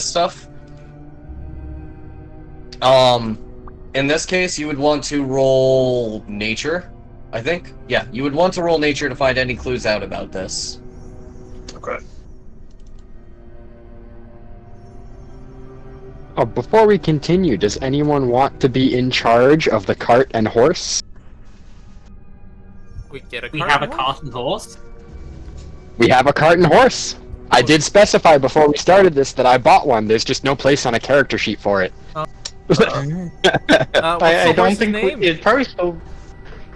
stuff. In this case, you would want to roll nature, I think. Yeah, you would want to roll nature to find any clues out about this. Okay. Oh, before we continue, does anyone want to be in charge of the cart and horse? We get a We cart have a and cart and horse. We have a cart and horse. I did specify before we started this that I bought one. There's just no place on a character sheet for it. What's I the don't horse's think name? it'd probably still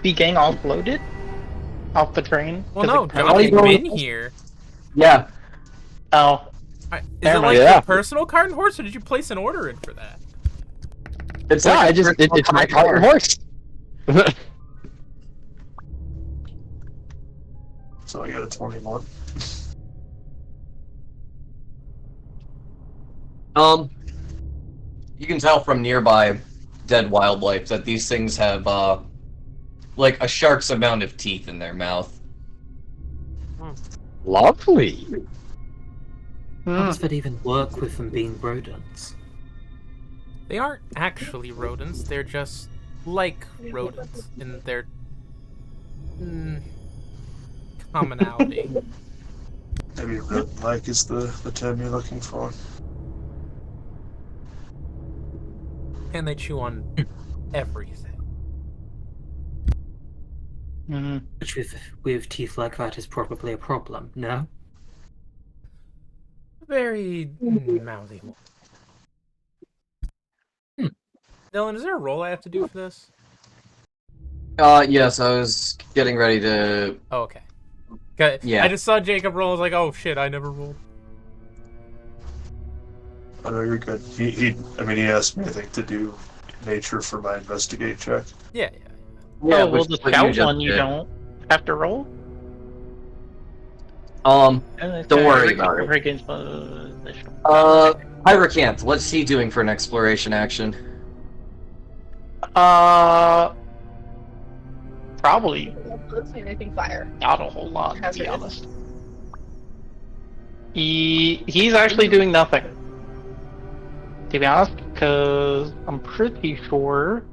be getting offloaded off the train. Well, 'cause no, it John probably- came in here. Yeah. Oh, Is it Never like mind. Yeah. your personal cart and horse, or did you place an order in for that? It's No, like it's my cart and horse. So I got a 21. You can tell from nearby dead wildlife that these things have, like a shark's amount of teeth in their mouth. Lovely. How does that even work with them being rodents? They aren't actually rodents. They're just like rodents in their commonality. Maybe roguelike is the term you're looking for. And they chew on everything. Mm, Which with teeth like that is probably a problem, no? Very mouthy. Dylan, is there a roll I have to do for this? Yes, I was getting ready to. Oh, okay. 'Kay, Yeah. I just saw Jacob roll. I was like, oh shit, I never rolled. I know you're good. He asked me, I think, to do nature for my investigate check. Yeah. Yeah, oh, well, which the is what scout just one you did. don't have to roll? Don't worry about it. Against, Pyrocanth, what's he doing for an exploration action? Probably Anything fire. not a whole lot, to be Hazardous. honest. He's actually doing nothing. To be honest, because I'm pretty sure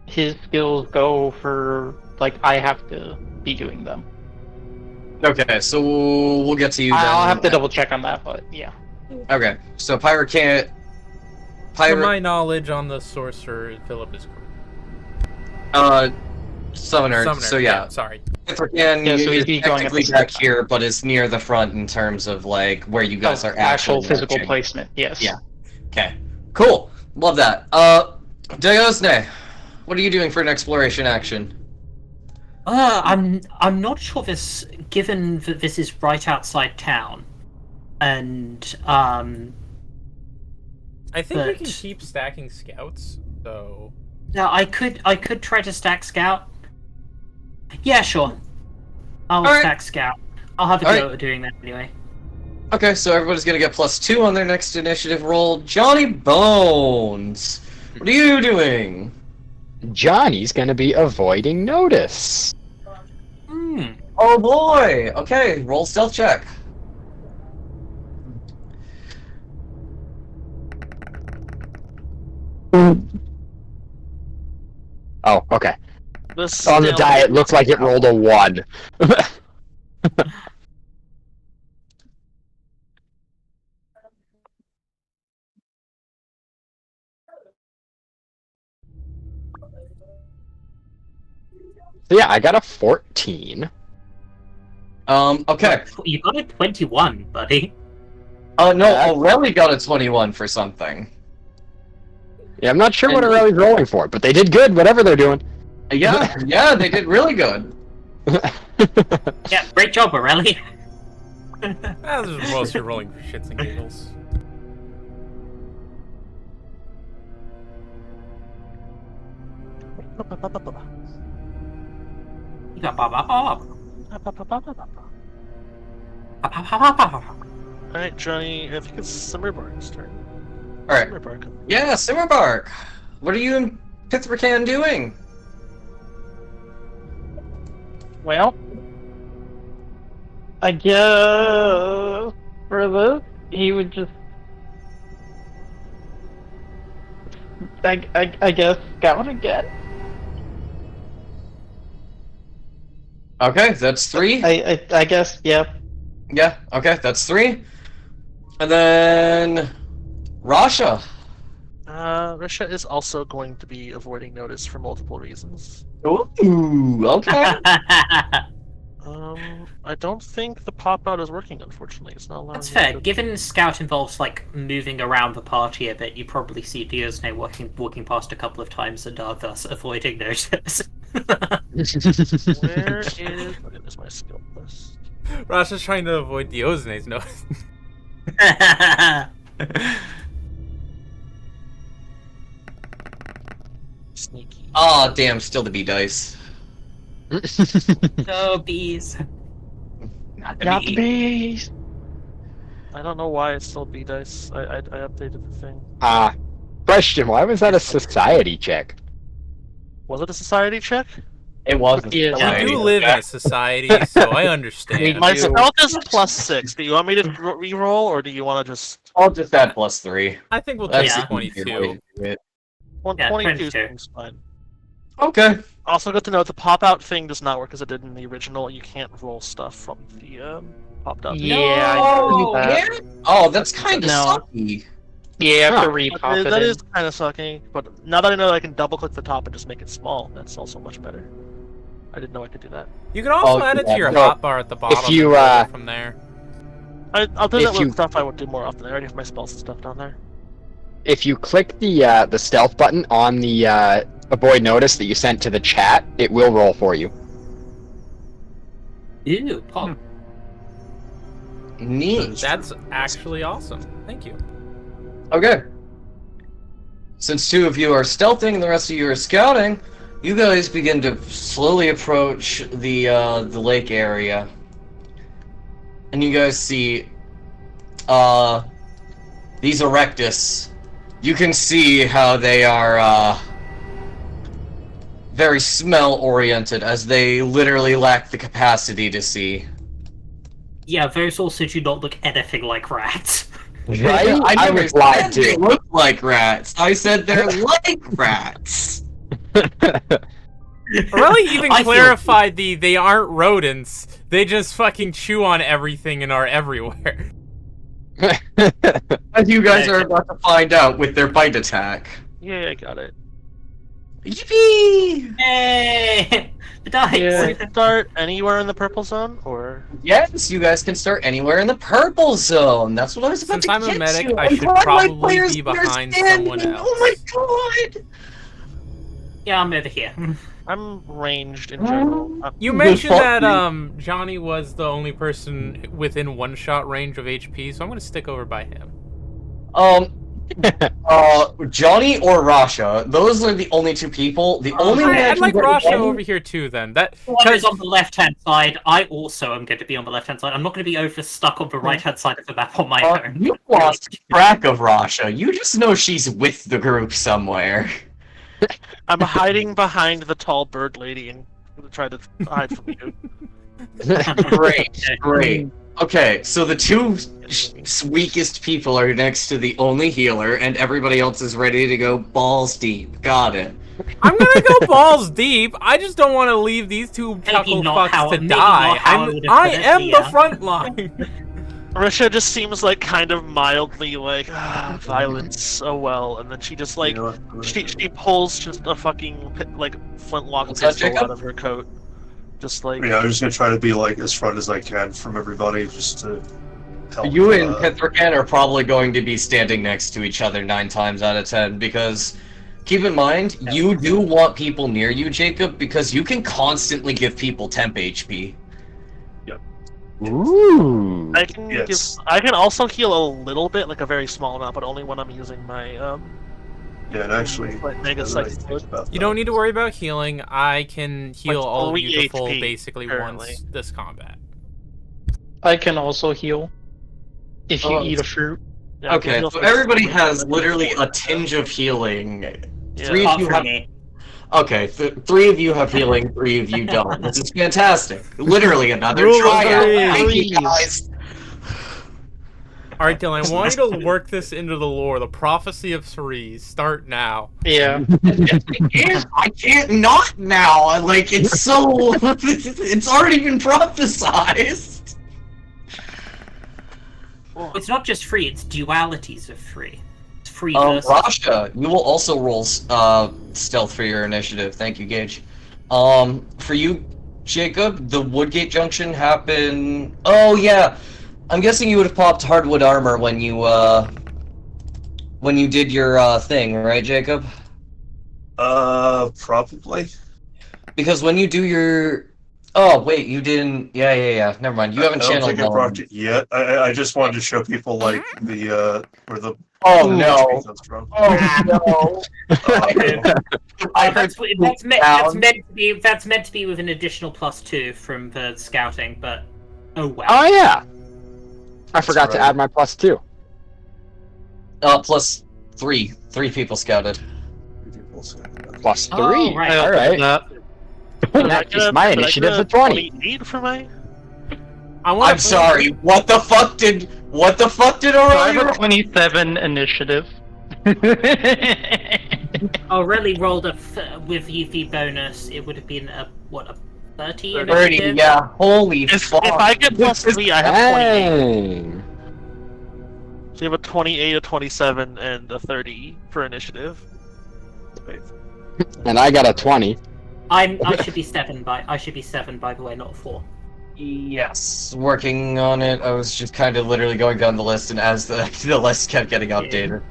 his skills go for, like, I have to be doing them. Okay, so we'll get to you then. I'll have to double check on that, but yeah. Okay, so Pyrocanth. From my knowledge on the sorcerer, Philip is correct. Summoner. So yeah, sorry. Pyrocanth Yeah, so is he's going at the technically same back time. here, but is near the front in terms of like where you guys are actual actually physical marching. placement, yes. Yeah. Okay, cool. Love that. Diosne, what are you doing for an exploration action? I'm not sure this, given that this is right outside town, and I think we But- can keep stacking scouts, so... no, I could try to stack scout. Yeah, sure. I'll Alright. stack scout. I'll have a Alright. go at doing that anyway. Okay, so everybody's gonna get +2 on their next initiative roll. Johnny Bones, what are you doing? Johnny's gonna be avoiding notice. Oh boy. Okay, roll stealth check. Oh, okay. This On the still- die, it looks like it rolled a 1. So yeah, I got a 14. Okay. You got a 21, buddy. No, Aurelie got a 21 for something. Yeah, I'm not sure what Aurelie's rolling for, but they did good, whatever they're doing. Yeah, yeah, they did really good. Yeah, great job, Aurelie. This is mostly rolling for shits and giggles. You got ba-ba-ba. Alright, Johnny, I think it's Simmerbark's turn. Alright. Simmerbark. Yeah, Simmerbark. What are you and Pithracan doing? Well, I guess for this, he would just. I guess scout again. Okay, that's 3. I guess, yeah. Yeah, okay, that's 3. And then Rasha. Risha is also going to be avoiding notice for multiple reasons. Ooh, okay. I don't think the pop out is working, unfortunately. It's not allowing That's me fair. to- Given Scout involves like moving around the party a bit, you probably see Diosne walking past a couple of times and are thus avoiding notice. Where is my skill list? Rasha's trying to avoid Diosne's notice. Sneaky. Oh, damn, still the B dice. Go bees. Not the Not bee. the bees. I don't know why it's still B dice. I updated the thing. Question, why was that a society check? Was it a society check? It was. Yeah. I do live in a society, so I understand. My do. stealth is +6. Do you want me to re-roll, or do you want to just... I'll just add +3. I think we'll That's take Yeah. the easier way 22. to do it. 22 22. seems fine. Okay. Also, good to know the pop-out thing does not work as it did in the original. You can't roll stuff from the popped-out. Yeah, I No, heard that. yeah? Oh, that's kind of No. sucky. Yeah, you have to Huh. repop it. That in. is kind of sucky, but now that I know that I can double-click the top and just make it small, that's also much better. I didn't know I could do that. You can also Oh, add it yeah, to your no. hotbar at the bottom. you, and build uh, it from there. I'll do If that with you- stuff I would do more often. I already have my spells and stuff down there. If you click the stealth button on the avoid notice that you sent to the chat, it will roll for you. Ew, pop. Neat. That's actually awesome. Thank you. Okay. Since 2 of you are stealthing and the rest of you are scouting, you guys begin to slowly approach the lake area. And you guys see these Erectus. You can see how they are very smell-oriented, as they literally lack the capacity to see. Yeah, those also do not look anything like rats. Right? I I never was lied said they to. look like rats. I said they're like rats. Really even I feel- clarified they aren't rodents. They just fucking chew on everything and are everywhere. As you guys are about to find out with their bite attack. Yeah, I got it. Yippee! Hey, the dice. Yeah. We can start anywhere in the purple zone, or Yes, you guys can start anywhere in the purple zone. That's what I was about Since to I'm a get medic, to. I I'm should glad my probably players be behind understand someone me. else. Oh my god! Yeah, I'm over here. I'm ranged in general. You Good mentioned fuck that you. Johnny was the only person within one-shot range of HP, so I'm gonna stick over by him. Johnny or Rasha, those are the only 2 people. The only one I'd like that Rasha can- over here too. Then that One is on the left-hand side. I also am going to be on the left-hand side. I'm not going to be over stuck on the right-hand side of the map on my own. You lost track of Rasha. You just know she's with the group somewhere. I'm hiding behind the tall bird lady and gonna try to hide from you. Great, great. Okay, so the 2 weakest people are next to the only healer, and everybody else is ready to go balls deep. Got it. I'm gonna go balls deep. I just don't want to leave these 2 chuckle not how- fucks to maybe die. not how I would've I put it, am the yeah. front line. Risha just seems like kind of mildly like violence. Oh well, and then she just like You know what? she pulls just a fucking like flintlock What's that, pistol Jacob? out of her coat, just like Yeah, I'm just gonna try to be like as front as I can from everybody, just to help. You and Pithrican are probably going to be standing next to each other 9 times out of 10, because keep in mind, you do want people near you, Jacob, because you can constantly give people temp HP. Ooh. I can Yes. I can also heal a little bit, like a very small amount, but only when I'm using my Yeah, and actually, like mega now that I psychic think mode. about You that, don't need to worry about healing. I can heal Like all of 3 you to full HP, basically apparently. once this combat. I can also heal if you Oh, eat a fruit. Yeah, I can Okay, heal so for everybody 3 has minutes. literally a tinge of healing. Yeah. 3 of Apart you from have. me. Okay, 3 of you have healing, 3 of you don't. This is fantastic. Literally another Rule of triad. threes. Thank you guys. All right, Dylan. I want you to work this into the lore. The prophecy of Cerise. Start now. Yeah. I can't not now. Like, it's so. It's already been prophesized. It's not just free, it's dualities of free. It's free versus... Rasha, you will also roll stealth for your initiative. Thank you, Gage. For you, Jacob, the Woodgate Junction happened. Oh yeah, I'm guessing you would have popped hardwood armor when you did your thing, right, Jacob? probably. Because when you do your. Oh wait, you didn't. Yeah. Never mind. You haven't I don't channeled. think I brought it yet. I just wanted to show people like the where the Oh HP no. comes from. Oh no. I heard That's meant to be with an additional +2 from the scouting, but oh well. Oh yeah. I forgot right. to add my +2. plus 3. 3 people scouted. +3. Oh, right. All right. In that case, my initiative's a 20. 28 for my. I want. I'm sorry. What the fuck did So I have a Aurora? 27 initiative. Aurelie rolled with UV bonus. It would have been a 30 30, 30, initiative? yeah. Holy If fuck. I get plus 3, I have 28. Dang. So you have a 28, a 27, and a 30 for initiative. And I got a 20. I should be 7 by the way, not 4. Yes, working on it. I was just kind of literally going down the list, and as the list kept getting updated.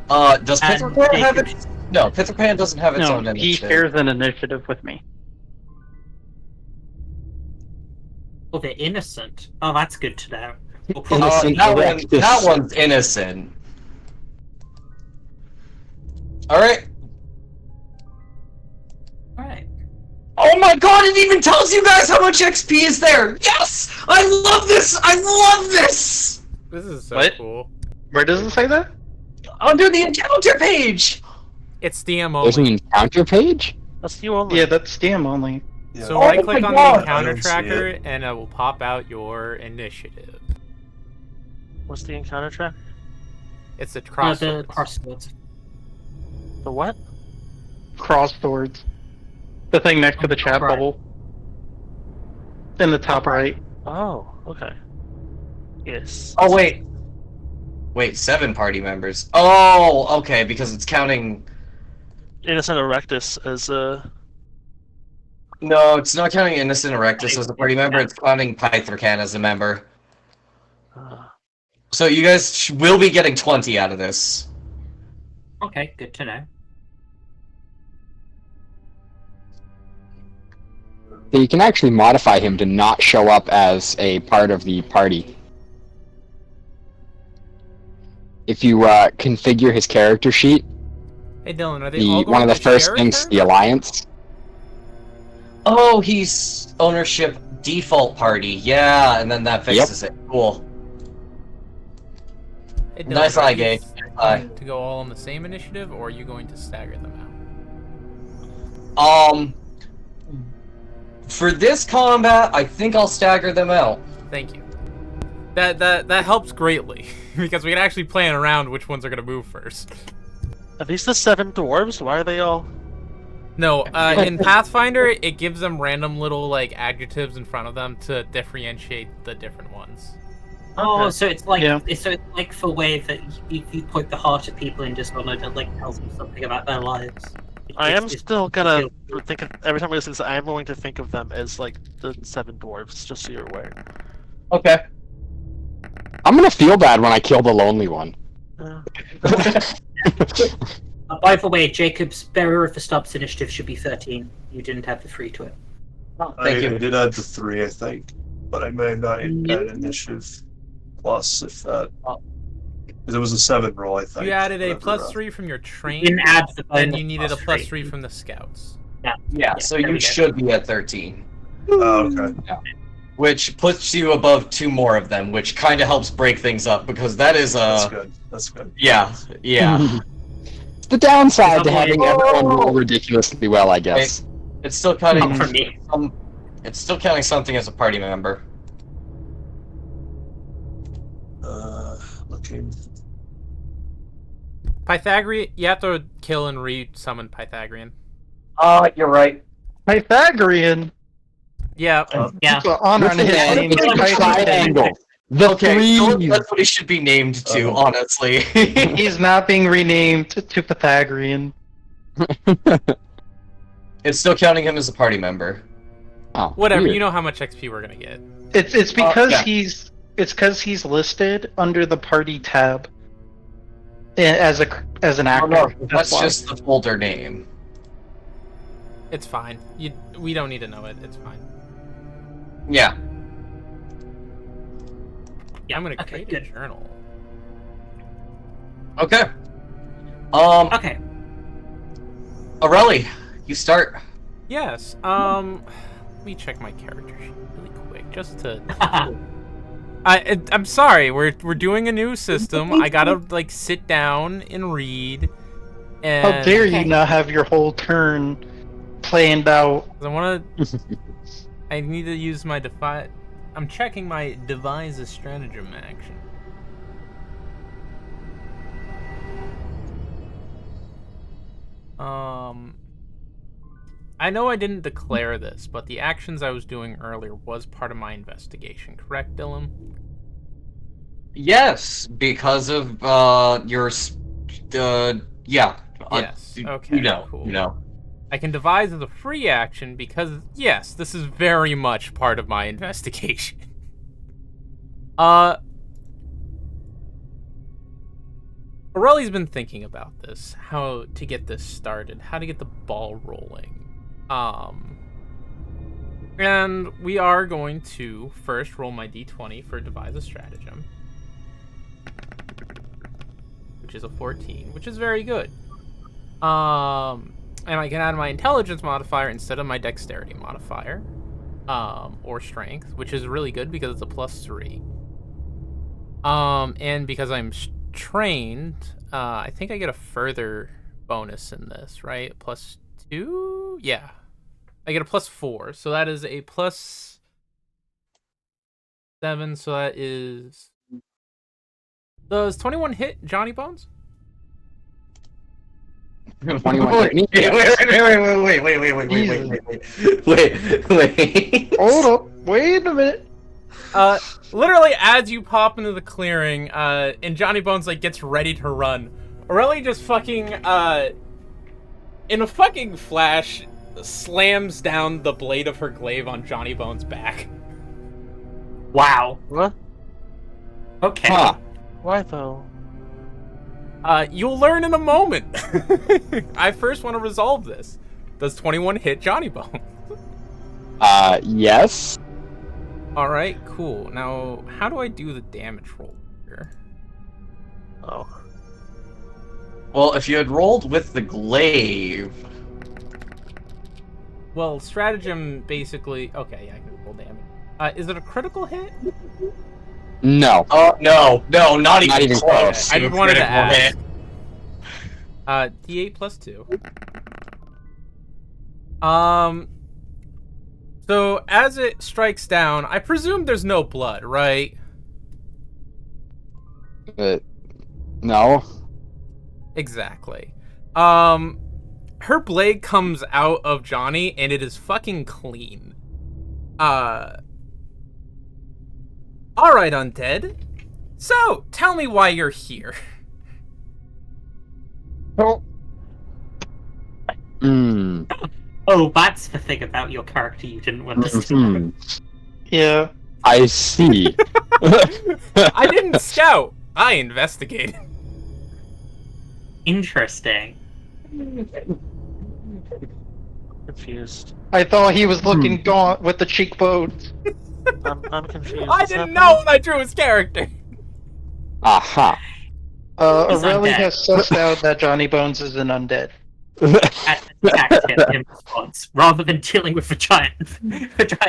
Does And Pither Pan have Jacob- it? No, Pither Pan doesn't have its own No, he initiative. shares an initiative with me. Oh, they're innocent. Oh, that's good to know. We'll Innocent that one's innocent. Alright. Alright. Oh my god, it even tells you guys how much XP is there! Yes! I love this! I love this! This is so What? cool. Where does it say that? Under the encounter page! It's DM There's an only. encounter page? That's you only. Yeah, that's DM only. Yeah. So Oh right my click on God! the encounter I don't see tracker it. and it will pop out your initiative. What's the encounter track? It's a The crossroads. crosswords. The what? Cross swords. The thing next to the Top chat right. bubble. In the top right. Oh, okay. Yes. Oh, wait. Wait, 7 party members. Oh, okay, because it's counting... Innocent Erectus as a. No, it's not counting Innocent Erectus as a party member, it's counting Pythercan as a member. So you guys will be getting 20 out of this. Okay, good to know. So you can actually modify him to not show up as a part of the party. If you configure his character sheet, Hey Dylan, are they all going one of the to first share a things, the turn? alliance. Oh, he's ownership default party. Yeah, and then that fixes it. Cool. Hey, Dylan, Nice are eye, these Gage. Eye. going to go all on the same initiative, or are you going to stagger them out? For this combat, I think I'll stagger them out. Thank you. That helps greatly because we can actually plan around which ones are going to move first. Are these the 7 dwarves? Why are they all? No, in Pathfinder, it gives them random little like adjectives in front of them to differentiate the different ones. Oh, Okay. so it's like Yeah. so it's like for way that you point the heart at people in Dishonored, it like tells them something about their lives. I am It's- still gonna think of, every time I listen to this, I am going to think of them as like the 7 dwarves, just so you're aware. Okay. I'm gonna feel bad when I kill the lonely one. By the way, Jacob's Bearer of the Stubs initiative should be 13. You didn't have the 3 to it. Oh, I thank you. did add the 3, I think, but I may not add Nope. initiative plus if that. Because it was a 7 roll, I think. You added a whatever, plus 3 from your You train, didn't add the then bonus you needed a plus plus 3. 3 from the scouts. Yeah, so there we you go. should be at 13. Oh, okay. Which puts you above 2 more of them, which kind of helps break things up, because that is That's good. That's good. Yeah, yeah. It's the downside to Something- having everyone roll ridiculously well, I guess. It's still counting Not for me. it's still counting something as a party member. Looking. Pythagorean, you have to kill and re-summon Pythagorean. You're right. Pythagorean. Yeah, Yeah. Put honor on This his is name. a triangle. The Okay, so three. that's what he should be named to, honestly. He's not being renamed to Pythagorean. It's still counting him as a party member. Oh, whatever. weird. You know how much XP we're gonna get. It's because yeah. he's listed under the party tab as an Oh, actor. no, that's why. just the folder name. It's fine. We don't need to know it. It's fine. Yeah. Yeah, I'm gonna okay, create good. a journal. Okay. Okay. Aurelie, you start. Yes. Let me check my character sheet really quick, just to. I'm sorry. We're doing a new system. I gotta like sit down and read. And How dare you not have your whole turn planned out? I wanna. I need to use my I'm checking my devise a stratagem action. I know I didn't declare this, but the actions I was doing earlier was part of my investigation, correct, Dylan? Yes, because of your yeah. Yes. Okay. You know, cool. you know. I can devise as a free action because, yes, this is very much part of my investigation. Aureli's been thinking about this, how to get this started, how to get the ball rolling. And we are going to first roll my d20 for devise a stratagem, which is a 14, which is very good. And I can add my intelligence modifier instead of my dexterity modifier, or strength, which is really good because it's a +3. And because I'm trained, I think I get a further bonus in this, right? +2? Yeah. I get a +4, so that is a +7, so that is... Does 21 hit Johnny Bones? 21 hit. Wait. Hold up. Wait a minute. Literally, as you pop into the clearing, and Johnny Bones, like, gets ready to run, Aurelie just fucking, in a fucking flash, slams down the blade of her glaive on Johnny Bones' back. Wow. What? Okay. Huh. Why though? You'll learn in a moment. I first want to resolve this. Does 21 hit Johnny Bones? Yes. Alright, cool. Now, how do I do the damage roll here? Oh. Well, if you had rolled with the glaive. Well, stratagem basically... Okay, yeah, I can roll damage. Is it a critical hit? No. Oh, no, not even close. I just wanted to Critical ask. D8 plus 2. So, as it strikes down, I presume there's no blood, right? No. Exactly. Her blade comes out of Johnny, and it is fucking clean. Alright, undead. So, tell me why you're here. Oh. Oh, that's the thing about your character you didn't want us to know. Yeah. I see. I didn't scout. I investigated. Interesting. Confused. I thought he was looking gaunt with the cheekbones. I'm confused. I Is that didn't know when I drew his character. Aha. He's Aurelie undead. has sussed out that Johnny Bones is an undead. And attacked him in response, rather than dealing with a giant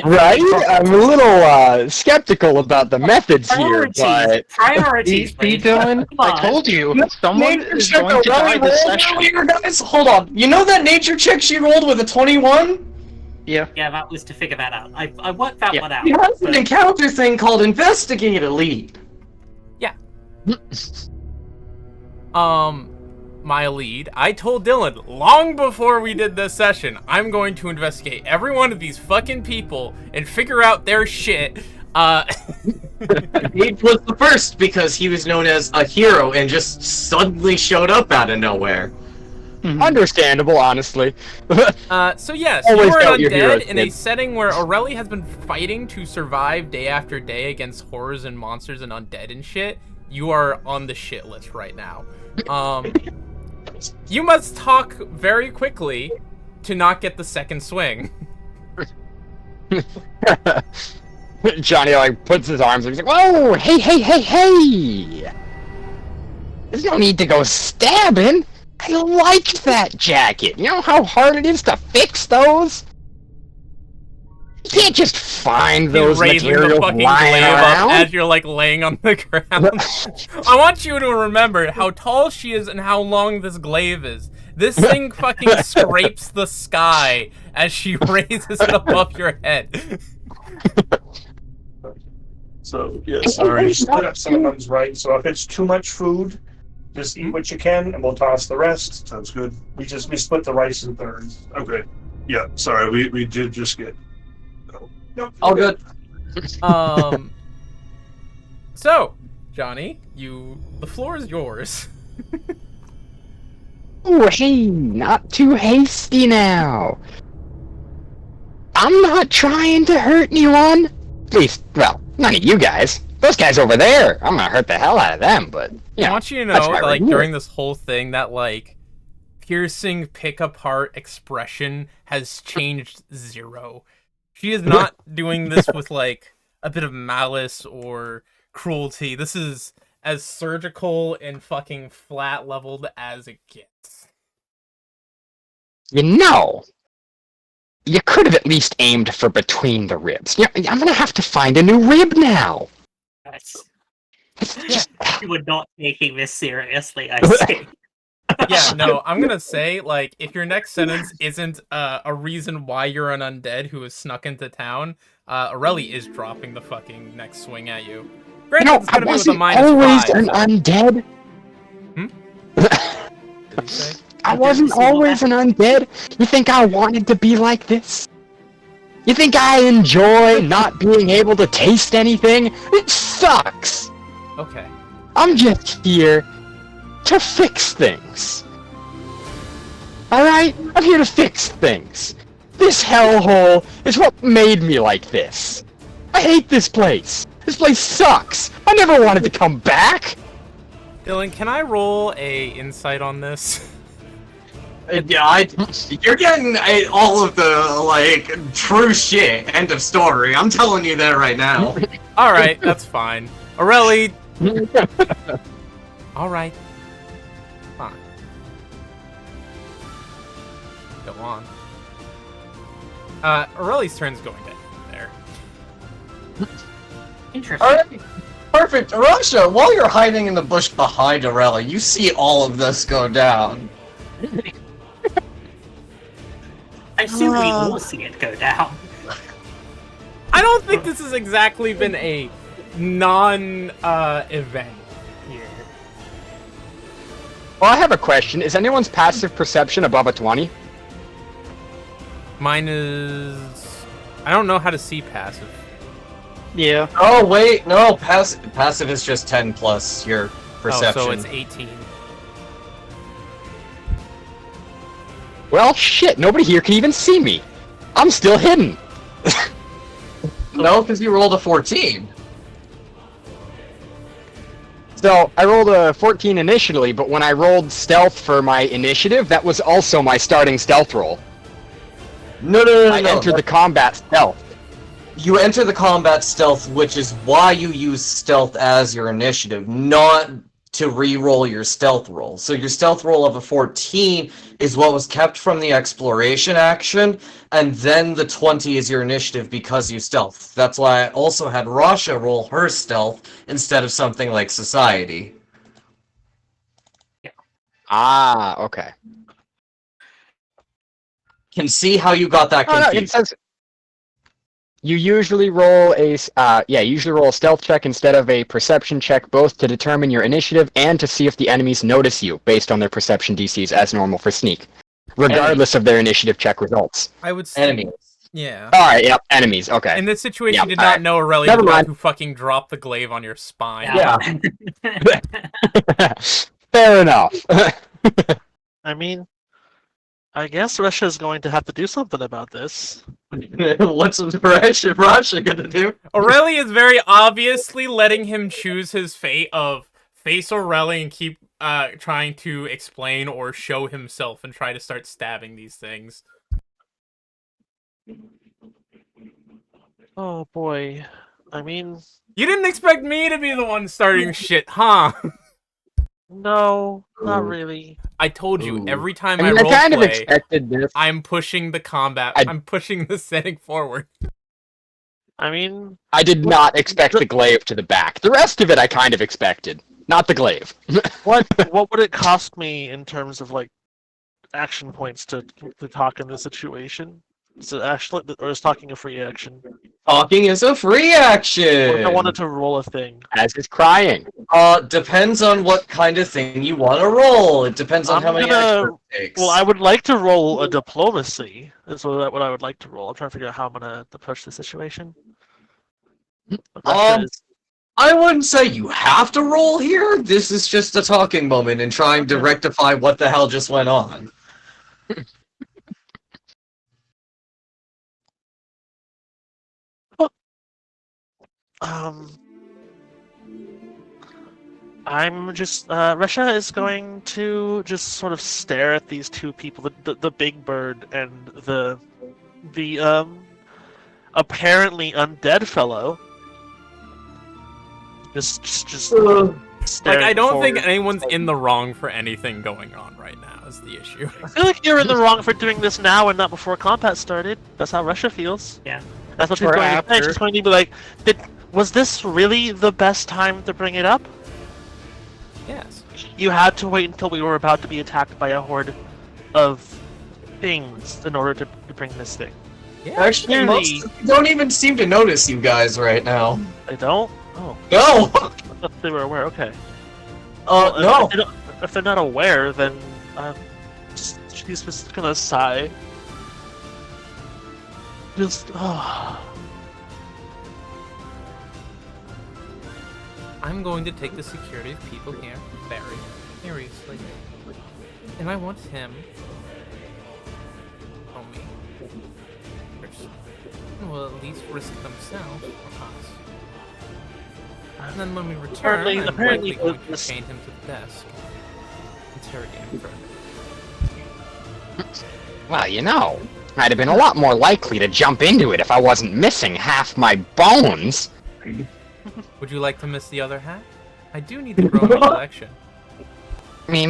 Right? I'm a little skeptical about the methods here, but Priorities. Dylan, I told you, someone Nature is check going to die Aurelie this rolled session. earlier, guys. Hold on. You know that nature check she rolled with a 21? Yeah. Yeah, that was to figure that out. I worked that one out. She has an but- encounter thing called Investigate Elite. My lead, I told Dylan long before we did this session, I'm going to investigate every one of these fucking people and figure out their shit. He was the first because he was known as a hero and just suddenly showed up out of nowhere. understandable, honestly. So yes, Always you are doubt an your heroes, undead in a kid. setting where Aurelie has been fighting to survive day after day against horrors and monsters and undead and shit. You are on the shit list right now. You must talk very quickly to not get the second swing. Johnny like puts his arms up. He's like, "Whoa, hey! There's no need to go stabbing. I liked that jacket. You know how hard it is to fix those? You can't just find He's those raising the materials fucking lying glaive up around." as you're like laying on the ground. I want you to remember how tall she is and how long this glaive is. This thing fucking scrapes the sky as she raises it above your head. So, yes, I already set up someone's right. So if it's too much food, Just eat what you can, and we'll toss the rest. Sounds good. We split the rice in thirds. Okay. Yeah, sorry, we did just get... Nope. All good. So, Johnny, the floor is yours. Oh, hey, not too hasty now. I'm not trying to hurt anyone. At least, well, none of you guys. Those guys over there, I'm gonna hurt the hell out of them, but, you I know, want you to that's know, my like, review. during this whole thing, that, like, piercing pick-apart expression has changed zero. She is not doing this with, like, a bit of malice or cruelty. This is as surgical and fucking flat-leveled as it gets. You know, you could have at least aimed for between the ribs. Yeah, I'm gonna have to find a new rib now. You were not taking this seriously, I see. Yeah, no, I'm gonna say, like, if your next sentence isn't a reason why you're an undead who has snuck into town, Aurelie is dropping the fucking next swing at you. Granted, No, it's I gonna be with a wasn't minus always 5. an undead. Did you say? I wasn't always an undead. You think I wanted to be like this? You think I enjoy not being able to taste anything? It sucks. Okay. I'm just here to fix things. Alright? I'm here to fix things. This hellhole is what made me like this. I hate this place. This place sucks. I never wanted to come back. Dylan, can I roll a insight on this? Yeah, you're getting all of the, like, true shit. End of story. I'm telling you that right now. Alright, that's fine. Aurelie! Alright. Fine. Go on. Aurelie's turn's going to end there. Interesting. Alright, perfect. Rasha, while you're hiding in the bush behind Aurelie, you see all of this go down. I assume we all see it go down. I don't think this has exactly been a non-event here. Well, I have a question. Is anyone's passive perception above a 20? Mine is... I don't know how to see passive. Yeah. Oh, wait, no, passive is just 10 plus your perception. Oh, so it's 18. Well, shit, nobody here can even see me. I'm still hidden. No, because you rolled a 14. So, I rolled a 14 initially, but when I rolled stealth for my initiative, that was also my starting stealth roll. No, I entered the combat stealth. You enter the combat stealth, which is why you use stealth as your initiative, not to re-roll your stealth roll. So your stealth roll of a 14 is what was kept from the exploration action, and then the 20 is your initiative because you stealth. That's why I also had Rasha roll her stealth instead of something like society. Ah, okay. Can see how you got that Oh, no, confused. it says you usually roll a stealth check instead of a perception check, both to determine your initiative and to see if the enemies notice you based on their perception DCs as normal for sneak, regardless of their initiative check results. I would say... Enemies. Yeah. Alright, yep, enemies, okay. In this situation, Yeah, you did not alright. know Aurelie Never was about mind. to fucking drop the glaive on your spine. Yeah. Fair enough. I mean, I guess Russia's going to have to do something about this. What's Rasha gonna do? Aurelie is very obviously letting him choose his fate of face Aurelie and keep trying to explain or show himself and try to start stabbing these things. Oh boy. I mean, You didn't expect me to be the one starting shit, huh? no, not Ooh. really. I told you, Ooh. every time I I, mean, I kind of roleplay, expected this. I'm pushing the combat. I- I'm pushing the setting forward. I mean, I did not expect the glaive to the back. The rest of it I kind of expected. Not the glaive. what would it cost me in terms of like action points to talk in this situation? Is it actually, or is talking a free action? Talking is a free What action! if I wanted to roll a thing? As is crying. Depends on what kind of thing you want to roll. It depends on how many extra it takes. Well, I would like to roll a diplomacy. Is what I would like to roll. I'm trying to figure out how I'm gonna approach the situation. But that is- I wouldn't say you have to roll here. This is just a talking moment and trying to rectify what the hell just went on. I'm just Resha is going to just sort of stare at these two people, the big bird and the apparently undead fellow. Just Like, staring I don't think forward. anyone's in the wrong for anything going on right now, is the issue. I feel like you're in the wrong for doing this now and not before combat started. That's how Resha feels. Yeah. That's what she's Or going to say. after. She's going to be like, was this really the best time to bring it up? Yes. You had to wait until we were about to be attacked by a horde of things in order to bring this thing. Yeah. Actually, Clearly- most of them don't even seem to notice you guys right now. They don't? Oh, No! I thought they were aware. Okay. No. If they're not aware, then she's just gonna sigh. Just, I'm going to take the security of people here very seriously. And I want him to tell me first. Will at least risk themselves for us. And then when we return, I'm Apparently likely going to this- chain him to the desk. Interrogate him further. Well, you know, I'd have been a lot more likely to jump into it if I wasn't missing half my bones. Would you like to miss the other half? I do need to grow my collection. Me.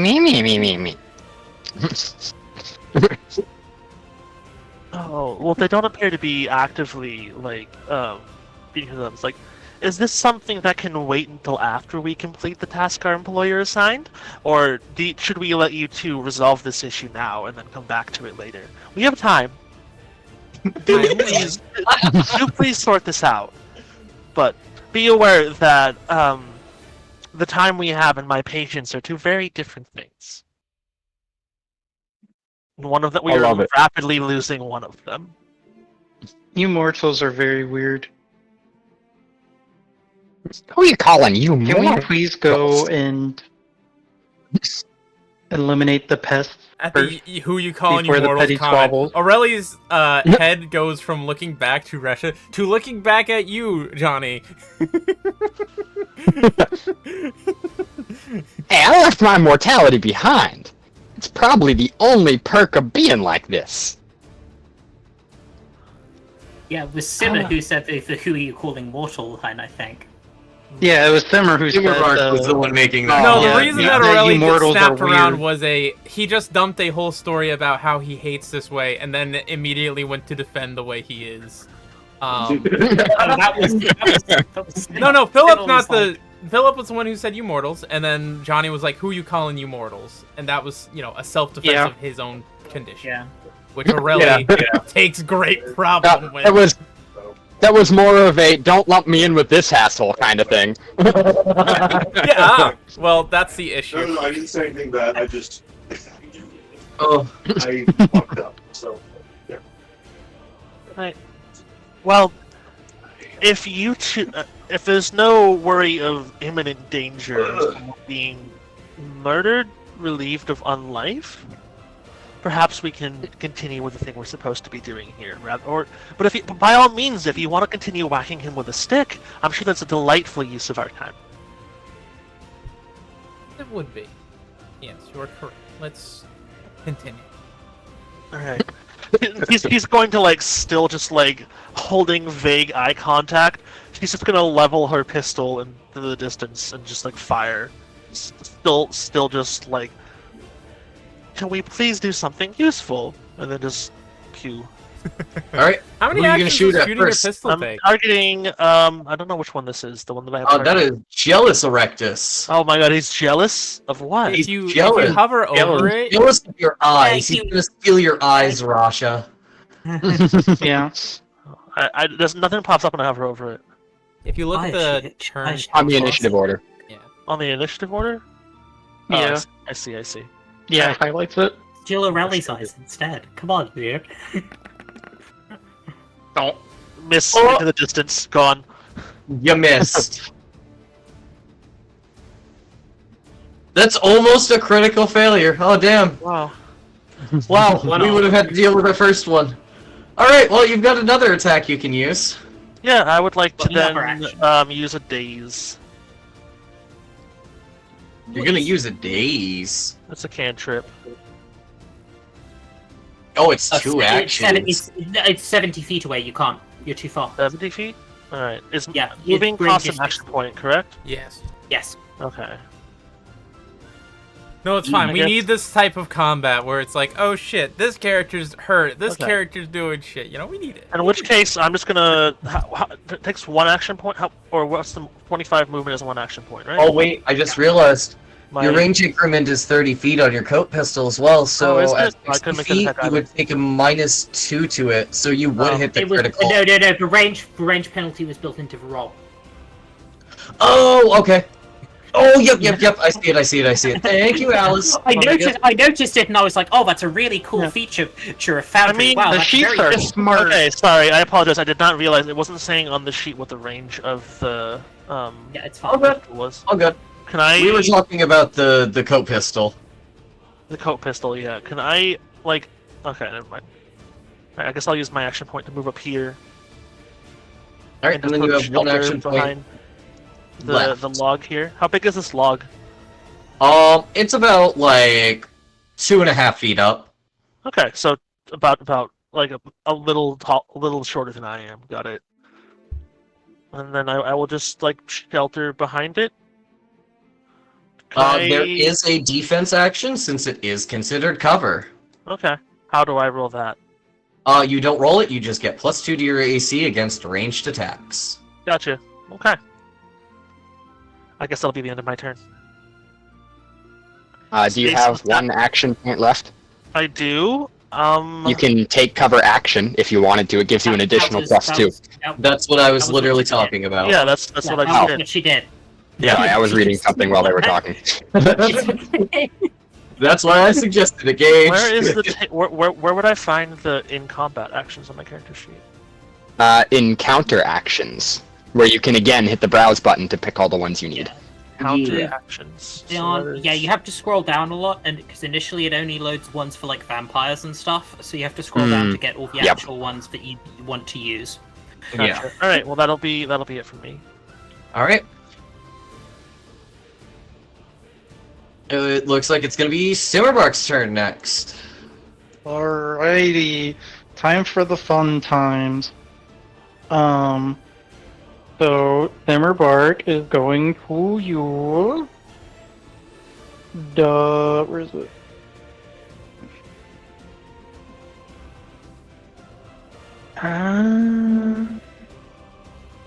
Oh, well, they don't appear to be actively, beating them. It's like, is this something that can wait until after we complete the task our employer assigned? Or should we let you two resolve this issue now and then come back to it later? We have time. Do please sort this out. But be aware that the time we have and my patience are two very different things. One of them, we I are love it. rapidly losing one of them. You mortals are very weird. Who are you calling you Can we more? please go and eliminate the pests At first? the who you calling before you the mortals petty comment, squabbles. Aureli's head goes from looking back to Resha to looking back at you, Johnny. Hey, I left my mortality behind. It's probably the only perk of being like this. Yeah, it was Simmer who said the who are you calling mortal line, I think. Yeah, it was Simmer who said Timberbark was the one making that. No, yeah, the reason yeah, that that Aureli you just mortals snapped are around weird. was he just dumped a whole story about how he hates this way and then immediately went to defend the way he is. Oh, that was No, Philip's Simmer not was the. like- Philip was the one who said you mortals, and then Johnny was like, "Who you calling you mortals?" And that was, a self-defense Yeah. of his own condition, Yeah. which Aureli takes great problem with. That was more of a don't lump me in with this asshole kind of thing. Yeah. Well, that's the issue. No, I didn't say anything bad. I just Oh, I fucked up. So yeah. Right. Well, if you two, if there's no worry of imminent danger of being murdered, relieved of unlife, perhaps we can continue with the thing we're supposed to be doing here. But by all means, if you want to continue whacking him with a stick, I'm sure that's a delightful use of our time. It would be. Yes, you are correct. Let's continue. All right. he's going to still just holding vague eye contact. She's just gonna level her pistol into the distance and just fire. Still just can we please do something useful? And then just pew. all right. How many Who are you gonna actions shoot does at shooting your first? pistol I'm take? targeting. I don't know which one this is. The one that I have. Oh, that targeted. is jealous Erectus. Oh my god, he's jealous of what? He's If you jealous. hover over Jealous. it, Jealous of your eyes. Yeah, He's gonna steal your eyes, Rasha. Yeah. There's nothing pops up when I hover over it. if you look I at the should- turn, I should- On the initiative order. Oh, On the initiative order? Oh, Yeah. I see. Yeah, it highlights it. Jill O'Reilly's eyes instead. Come on, dude. Don't. Miss Oh! into the distance. Gone. You missed. That's almost a critical failure. Oh, damn. Wow. Wow, One we off. would have had to deal with the first one. Alright, well, you've got another attack you can use. Yeah, I would like to But another then action. use a daze. You're gonna use a daze. That's a cantrip. Oh, it's two It's actions. 70 feet away. You can't. You're too far. 70 feet? Alright. Is Yeah, moving it's costs an range action point, correct? Yes. Yes. Okay. No, it's fine. I We guess- need this type of combat where it's like, oh shit, this character's hurt, this Okay. character's doing shit. You know, we need it. In which case, I'm just gonna. It takes one action point? Or what's the 25 movement is one action point, right? Oh, wait, I just realized. My- Your range increment is 30 feet on your coat pistol as well, so is at it? I 60 couldn't make an feet, attack you would take a -2 to it, so you would Oh. hit the It was critical. no. The range penalty was built into the roll. Oh, okay. Oh, yep. I see it. Thank you, Alice. I noticed it, and I was like, "Oh, that's a really cool feature of Foundry." I mean, wow, the that's sheets very are cool. smart. Okay, sorry, I apologize. I did not realize it wasn't saying on the sheet what the range of the Yeah, it's fine. Okay. was. Oh, good. Can I? We were talking about the coat pistol. The coat pistol, yeah. Can I like? Okay, never mind. Alright, I guess I'll use my action point to move up here. Alright, and just then put you have one shelter action point. behind the left. log here. How big is this log? It's about like 2.5 feet up. Okay, so about like a little tall, a little shorter than I am. Got it. And then I will just like shelter behind it. Can There I- is a defense action since it is considered cover. Okay. How do I roll that? You don't roll it, you just get +2 to your AC against ranged attacks. Gotcha. Okay. I guess that'll be the end of my turn. Do you Space have was one action point left? I do. You can take cover action if you wanted to. It gives you an additional +2. That's what I was That was literally what she did. talking about. Yeah, that's what I That just was did. what she did. Yeah, I was reading something while they were talking. That's why I suggested it, Gage. Where is the where would I find the in combat actions on my character sheet? Encounter actions, where you can again hit the browse button to pick all the ones you need. Counter Yeah. actions. They So aren't- that is- yeah, you have to scroll down a lot, and because initially it only loads ones for like vampires and stuff, so you have to scroll down to get all the Yep. actual ones that you want to use. Yeah. Gotcha. All right. Well, that'll be it for me. Alright. It looks like it's gonna be Simmerbark's turn next. Alrighty, time for the fun times. So Simmerbark is going to use where is it?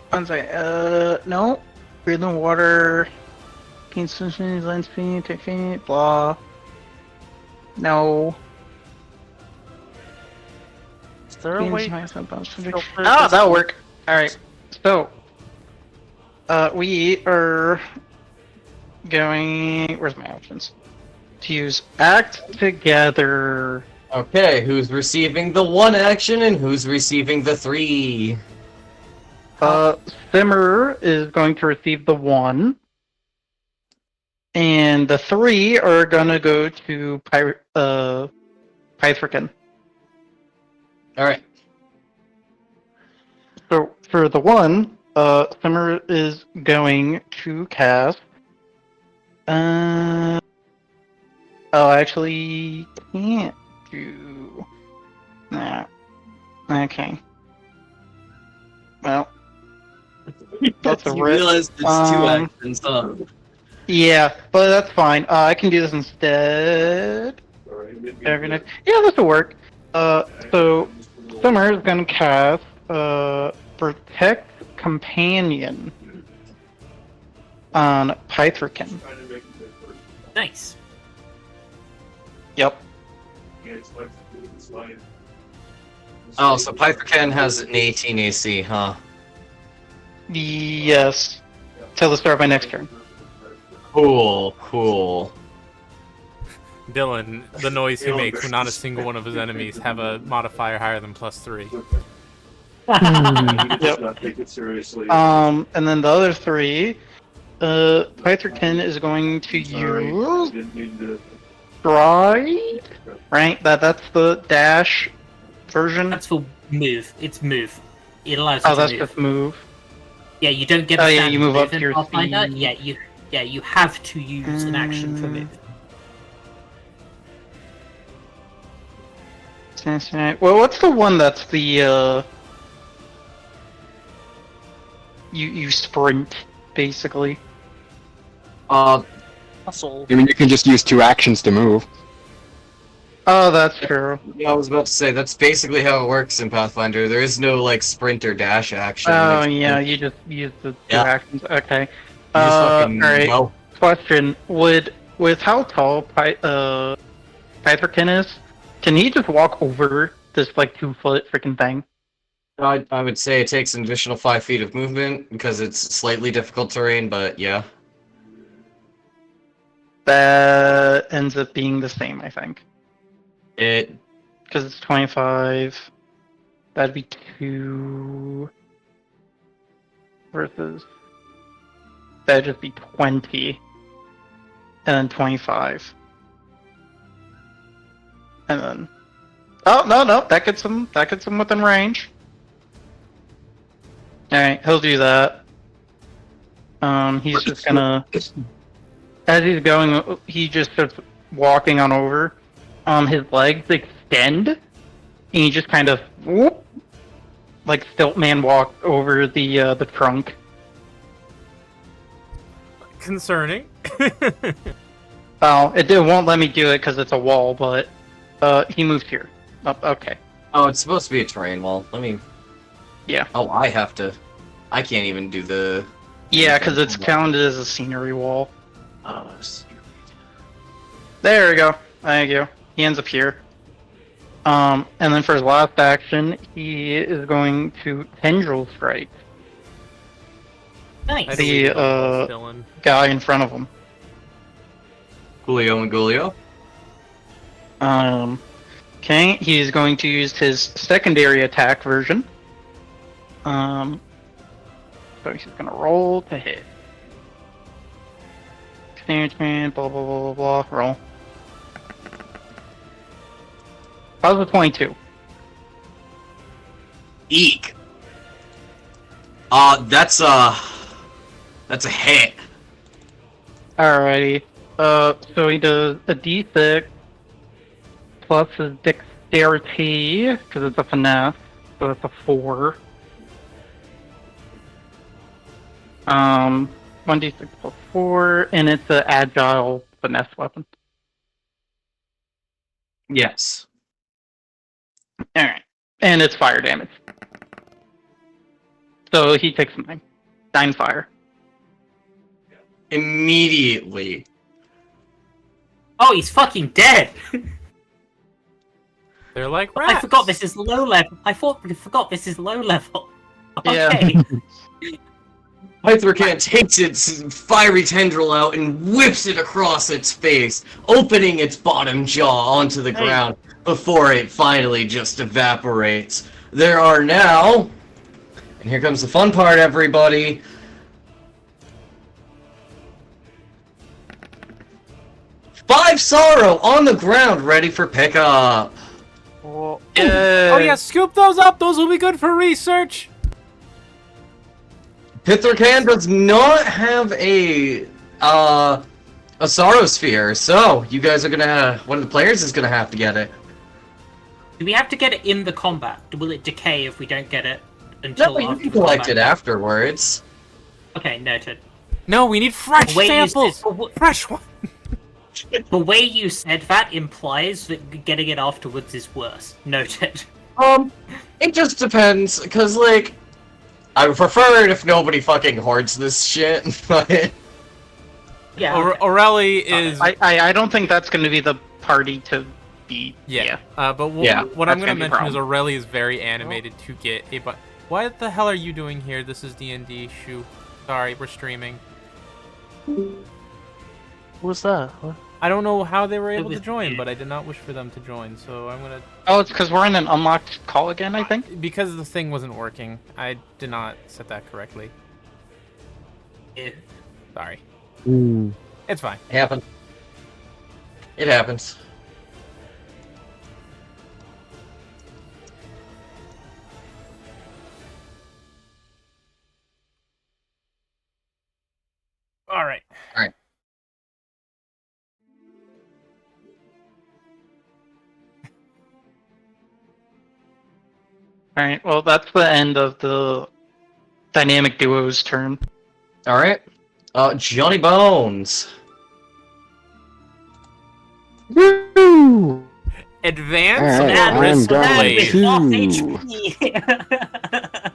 One second. No. Breathe in water. Gain sunshine, land speed, take feet, blah. No. Is there a way? Ah, filter that'll work. Alright. So, we are going. Where's my options? To use Act Together. Okay, who's receiving the 1 action and who's receiving the 3? Simmer is going to receive the 1. And the 3 are gonna go to Pythrican. Alright. So, for the 1, Simmer is going to cast. Oh, I actually can't do that. Okay. Well, that's a You risk. realized it's 2 actions, huh? Yeah, but that's fine. I can do this instead. Yeah, this will work. So Summer is gonna cast Protect Companion on Pythrican. Nice. Yep. Oh, so Pythrican has an 18 AC, huh? Yes. Till the start of my next turn. Cool. Dylan, the noise he makes when not a single one of his enemies have a modifier higher than +3. You just not take it seriously. And then the other three, Pytherkin is going to Sorry, use didn't mean to. stride. Right, that's the dash version. That's for move. It's move. It allows you Oh, to that's move. just move. Yeah, you don't get. Oh, a yeah, standard you move up in to your Pathfinder. speed. Yeah, you have to use an action for move. Well, what's the one that's the you sprint basically? Muscle. I mean, you can just use 2 actions to move. Oh, that's true. Yeah, I was about to say that's basically how it works in Pathfinder. There is no like sprint or dash action. Oh It's- yeah, you just use the 2 Yeah. actions. Okay. You just fucking alright. go. Question: with how tall Pytherkin is, can he just walk over this like 2-foot freaking thing? I would say it takes an additional 5 feet of movement because it's slightly difficult terrain, but yeah. That ends up being the same, I think, It because it's 25. That'd be 2 versus. That'd just be 20, and then 25, and then. Oh no, that gets him within range. All right, he'll do that. He's just gonna. As he's going, he just starts walking on over. His legs extend, and he just kind of whoop, like Stiltman walked over the trunk. Concerning. Oh, it won't let me do it because it's a wall, but he moves here. Oh, okay. oh, it's supposed to be a terrain wall. Let me. Yeah. Oh, I have to. I can't even do the. Yeah, because it's counted as a scenery wall. Oh, s- There we go. Thank you. He ends up here. And then for his last action, he is going to tendril strike Nice. I The, believe it, Dylan. guy in front of him. Julio and Gulio. Okay, he's going to use his secondary attack version. So he's gonna roll to hit. Expansion, blah blah blah blah blah. Roll. How's the 22? Eek. That's a hit. Alrighty. So he does a d6 plus his dexterity, because it's a finesse, so it's a 4. 1d6 plus 4, and it's an agile finesse weapon. Yes. Alright. And it's fire damage. So he takes 9 fire. Immediately. Oh, he's fucking dead. They're like rats. I forgot this is low level. Forgot this is low level. Yeah. Okay. Pythercan takes its fiery tendril out and whips it across its face, opening its bottom jaw onto the ground before it finally just evaporates. There are now, and here comes the fun part, everybody. Five Sorrow on the ground, ready for pickup. Well, Oh yeah, scoop those up. Those will be good for research. Pythercan does not have a Sorrow Sphere, so you guys are gonna. One of the players is gonna have to get it. Do we have to get it in the combat? Will it decay if we don't get it until No, you after can the collect combat? it afterwards. Okay, noted. No, we need fresh The way you samples. said- Fresh one. The way you said that implies that getting it afterwards is worse. Noted. It just depends, cause like, I would prefer it if nobody fucking hoards this shit, but Yeah. okay. Orelli is I don't think that's going to be the party to be. yeah. But Yeah, what I'm that's gonna gonna be a mention is problem. Orelli is very animated to get a. But what the hell are you doing here? This is D&D. Shoot. Sorry, we're streaming. What was that? What? I don't know how they were able to was join, you. but I did not wish for them to join, so I'm gonna... Oh, it's because we're in an unlocked call again, I think? Because the thing wasn't working. I did not set that correctly. Yeah. Sorry. Hmm. It's fine. It happens. It happens. Alright. Alright, well, that's the end of the dynamic duo's turn. All right. Johnny Bones. Woo! Advance Alright, and I'm risk going blade. with to- half HP.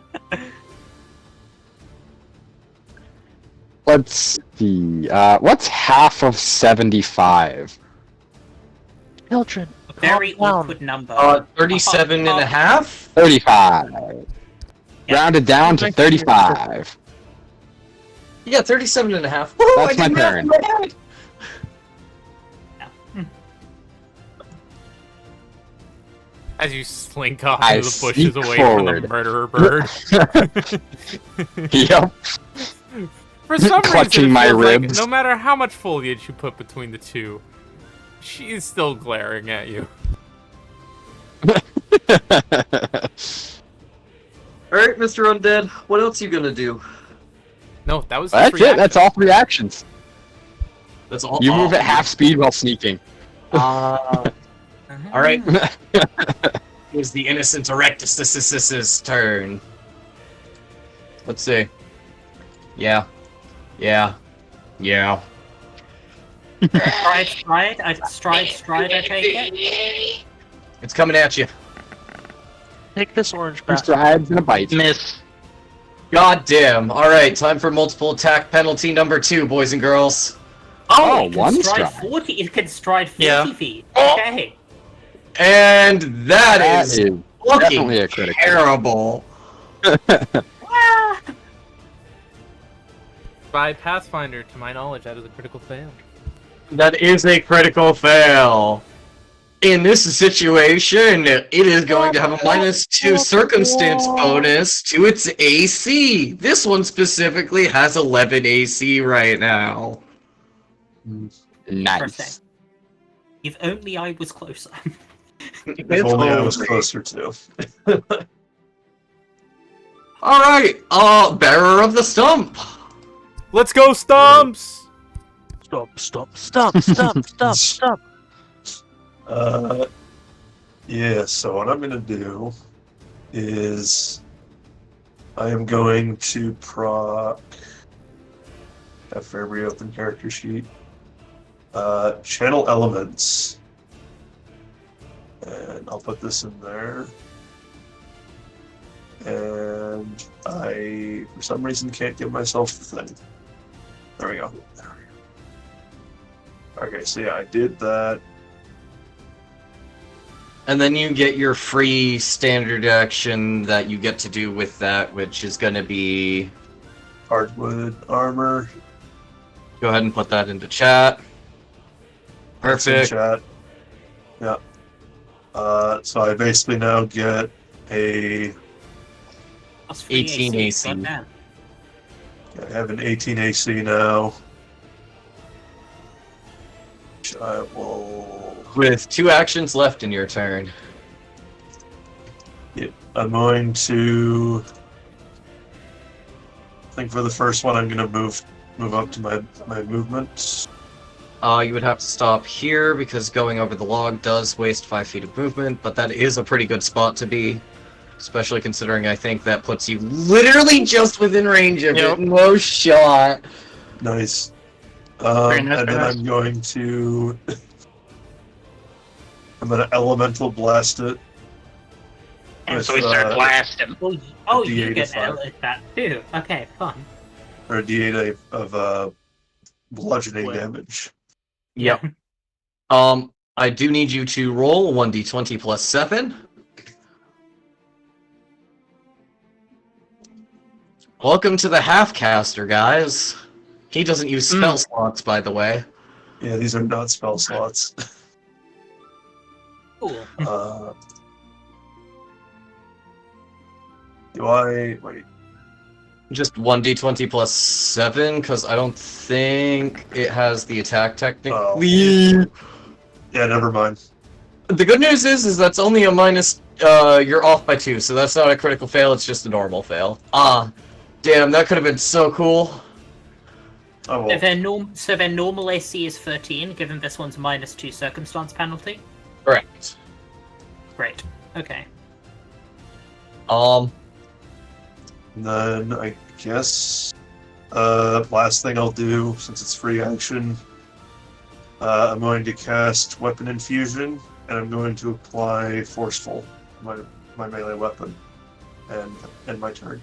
Let's see. What's half of 75? Children. A very calm down. awkward number. 37 and a half. 35. Yeah. Rounded down to 35. Yeah, 37 and a half. Woo, That's I my did math turn. in my head. As you slink off I into the bushes sneak away from the forward. murderer bird. Yep. For some Clutching reason, it my feels like ribs. no matter how much foliage you put between the two, she's still glaring at you. Alright, Mr. Undead, what else you gonna do? No, that was That's it. That's all 3 actions. That's all. You move at half speed while sneaking. Alright. It was the innocent Erectus's turn. Let's see. Yeah. Yeah. Yeah. Stride, I take it. It's coming at you. Take this orange 2 back. strides and a bite. Miss. God damn. Alright, time for multiple attack penalty number 2, boys and girls. Oh, it can one stride stride. 40. It can stride 50 Yeah. feet. Okay. And that is definitely looking a critical. terrible. Ah! By Pathfinder, to my knowledge, that is a critical fail. That is a critical fail. In this situation, it is going to have a -2 circumstance bonus to its AC. This one specifically has 11 AC right now. Nice. Perfect. If only I was closer. If only I was closer to. Alright, bearer of the stump. Let's go, Stumps! Stop. Yeah, so what I'm gonna do is I am going to proc after every open character sheet. Channel elements. And I'll put this in there. And I, for some reason, can't give myself the thing. There we go. Okay, so yeah, I did that. And then you get your free standard action that you get to do with that, which is going to be... Hardwood armor. Go ahead and put that into chat. That's in Perfect. chat. Yeah. So I basically now get a. Plus 3 18 AC. Goddamn. I have an 18 AC now. Which I will. With 2 actions left in your turn. I'm going to. I think for the first one, I'm going to move up to my movement. You would have to stop here because going over the log does waste 5 feet of movement, but that is a pretty good spot to be. Especially considering I think that puts you literally just within range of Yep. it. No shot. Nice. Very nice, And then very nice. I'm going to. I'm going to elemental blast it. And with, so we start uh, blasting. Oh, D8 you get is fine. that too. Okay, fun. Or a D8 of bludgeoning Well. damage. Yep. I do need you to roll 1d20 plus 7. Welcome to the half-caster, guys. He doesn't use spell slots, by the way. Yeah, these are not spell slots. Cool. Do I wait? Just 1d20 plus 7, because I don't think it has the attack technically. Yeah, never mind. The good news is that's only a minus, you're off by 2, so that's not a critical fail, it's just a normal fail. Ah, damn, that could have been so cool. Oh So well. their normal AC is 13, given this one's -2 circumstance penalty. Correct. Great. Okay. Then I guess last thing I'll do, since it's free action, I'm going to cast Weapon Infusion, and I'm going to apply Forceful, my melee weapon, and end my turn.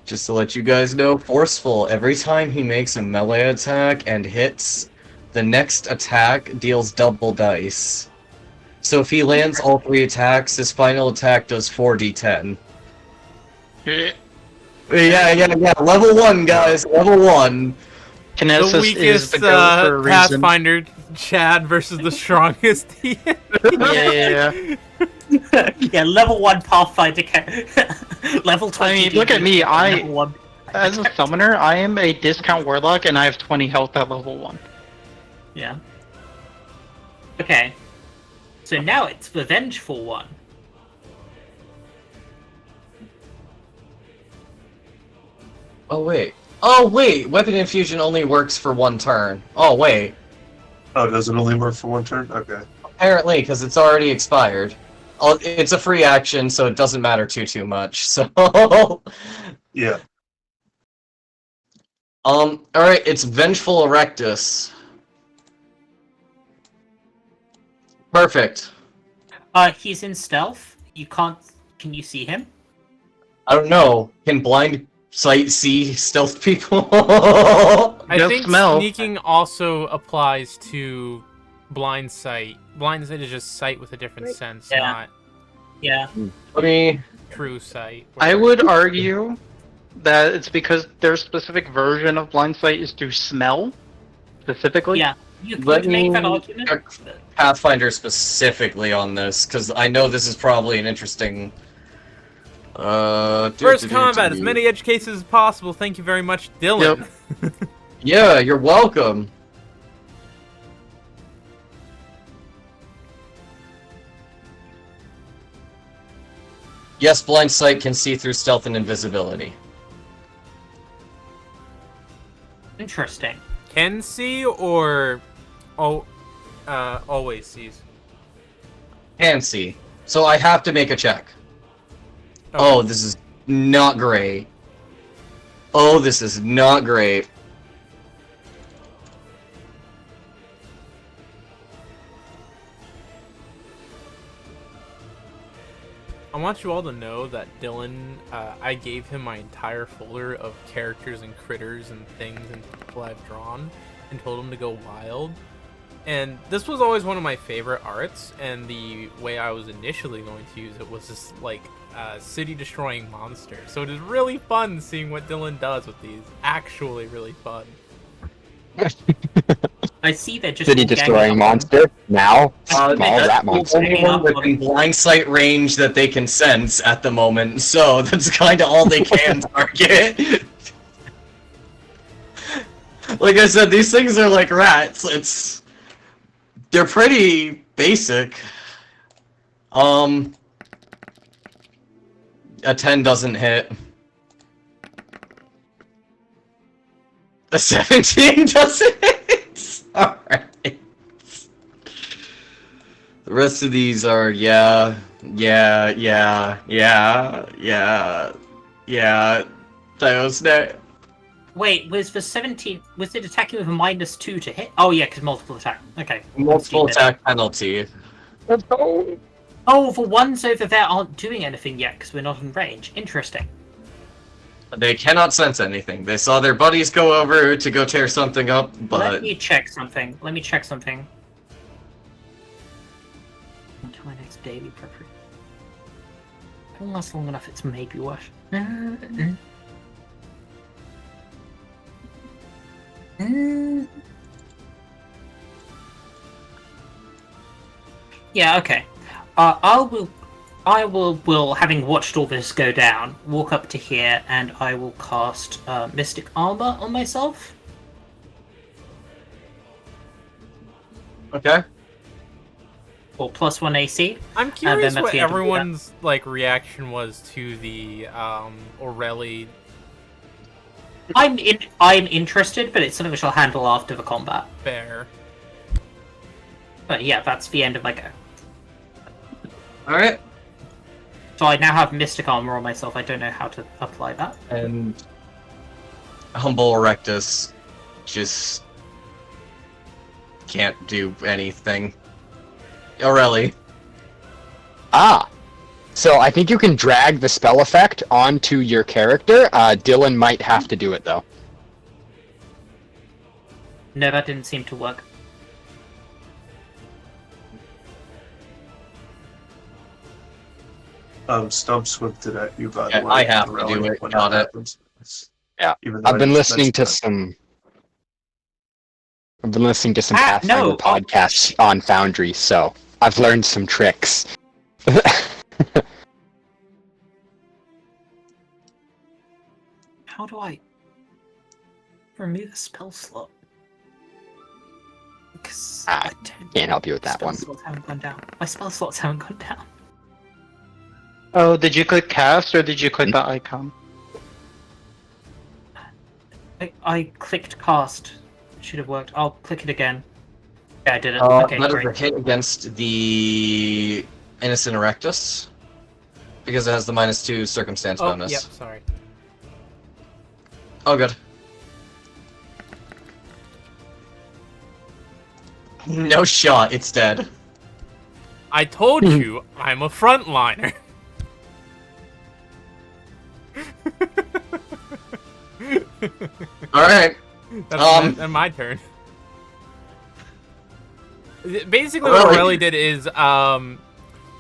Just to let you guys know, Forceful, every time he makes a melee attack and hits, the next attack deals double dice. So if he lands all 3 attacks, his final attack does 4d10. Yeah, level 1, guys, level 1. The Kinesis is weakest the goat for a reason. Pathfinder Chad versus the strongest Ian. Yeah. Yeah, level 1 Pathfinder. Level 20. I mean, look at me. Level 1. As a summoner, I am a discount warlock, and I have 20 health at level 1. Yeah. Okay. So now it's the vengeful one. Oh, wait, Weapon Infusion only works for 1 turn. Oh, wait. Oh, does it only work for 1 turn? Okay. Apparently, because it's already expired. Oh, it's a free action, so it doesn't matter too much, so... Yeah. Alright, it's Vengeful Erectus. Perfect. He's in stealth. You can't... Can you see him? I don't know. Can blind sight see stealth people? I Just think smell. sneaking also applies to blind sight. Blind sight is just sight with a different sense, Yeah. not Yeah. Let me... true sight. I would argue that it's because their specific version of blind sight is to smell, specifically. Yeah. You Let could make that me argument. check Pathfinder specifically on this, because I know this is probably an interesting... First combat, as many edge cases as possible. Thank you very much, Dylan. Yeah, you're welcome. Yes, blind sight can see through stealth and invisibility. Interesting. Can see or always sees. Can see. So I have to make a check. Okay. Oh, this is not great. Oh, this is not great. I want you all to know that Dylan, I gave him my entire folder of characters and critters and things and people I've drawn and told him to go wild. And this was always one of my favorite arts, and the way I was initially going to use it was just like city-destroying monster. So it is really fun seeing what Dylan does with these. Actually really fun. I see they're just City all destroying ganging up on- monster. Now, small that's rat cool. monster. Anyone within blind sight range that they can sense at the moment, so that's kind of all they can target. Like I said, these things are like rats. They're pretty basic. A 10 doesn't hit. A 17 doesn't hit. Alright. The rest of these are yeah. That was that. Wait, was the 17... Was it attacking with a -2 to hit? Oh, yeah, because multiple attack. Okay. Multiple attack penalty. Oh, the ones over there aren't doing anything yet because we're not in range. Interesting. They cannot sense anything. They saw their buddies go over to go tear something up, but... Let me check something. Until my next daily preparation. If it lasts long enough, it's maybe worth. Yeah, okay. I will, having watched all this go down, walk up to here and I will cast Mystic Armor on myself. Okay. Or +1 AC. I'm curious that's what the end of everyone's like reaction was to the Aureli. I'm interested, but it's something which I'll handle after the combat. Bear. But yeah, that's the end of my go. Alright. So I now have Mystic Armor on myself. I don't know how to apply that. And Humble Erectus just can't do anything. Aureli. Ah. So I think you can drag the spell effect onto your character. Dylan might have to do it, though. No, that didn't seem to work. Stumps whipped it at you, by the Yeah, way. I have to Aureli, do it, when got that it. happens. Yeah, Even though I've been I just listening to mentioned some Ah, Pathfinder no, podcasts on Foundry, so I've learned some tricks. How do I remove a spell slot? Because I don't. Can't help you with that spell one. slots haven't gone down. My spell slots haven't gone down. Oh, did you click cast or did you click the icon? I clicked cast. Should have worked. I'll click it again. Yeah, I did it. That Okay, is a great. hit against the Innocent Erectus. Because it has the -2 circumstance Oh, bonus. yep. Sorry. Oh, good. No shot, it's dead. I told you I'm a frontliner. Alright. That's my turn. Basically, what Really? Aureli did is,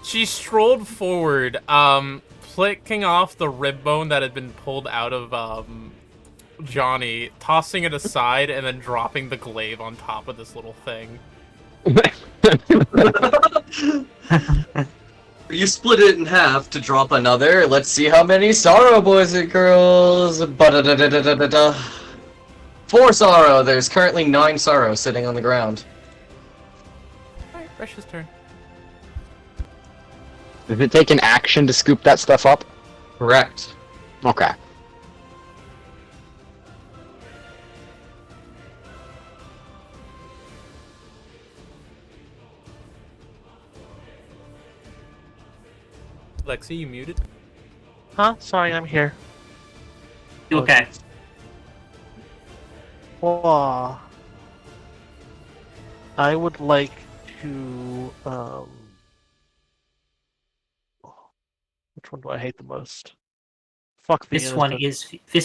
she strolled forward, flicking off the rib bone that had been pulled out of, Johnny, tossing it aside, and then dropping the glaive on top of this little thing. You split it in half to drop another. Let's see how many sorrow, boys and girls. Ba-da-da-da-da-da-da. 4 sorrow. There's currently 9 sorrow sitting on the ground. Alright, Resh's turn. Does it take an action to scoop that stuff up? Correct. Okay. Lexi, you muted? Huh? Sorry, I'm here. You okay? Well, I would like to. Which one do I hate the most? Fuck the This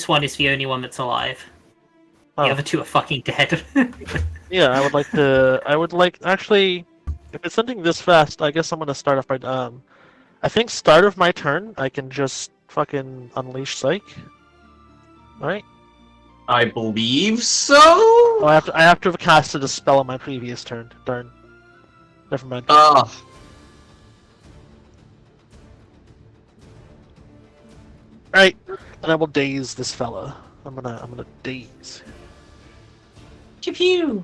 one is the only one that's alive. The other two are fucking dead. Yeah, I would like actually. If it's something this fast, I guess I'm gonna start off by I think start of my turn, I can just fucking unleash Psych. Right? I believe so? Oh, I have to have casted a spell on my previous turn. Darn. Never mind. Ah. Alright, and I will daze this fella. I'm gonna daze. Pew pew!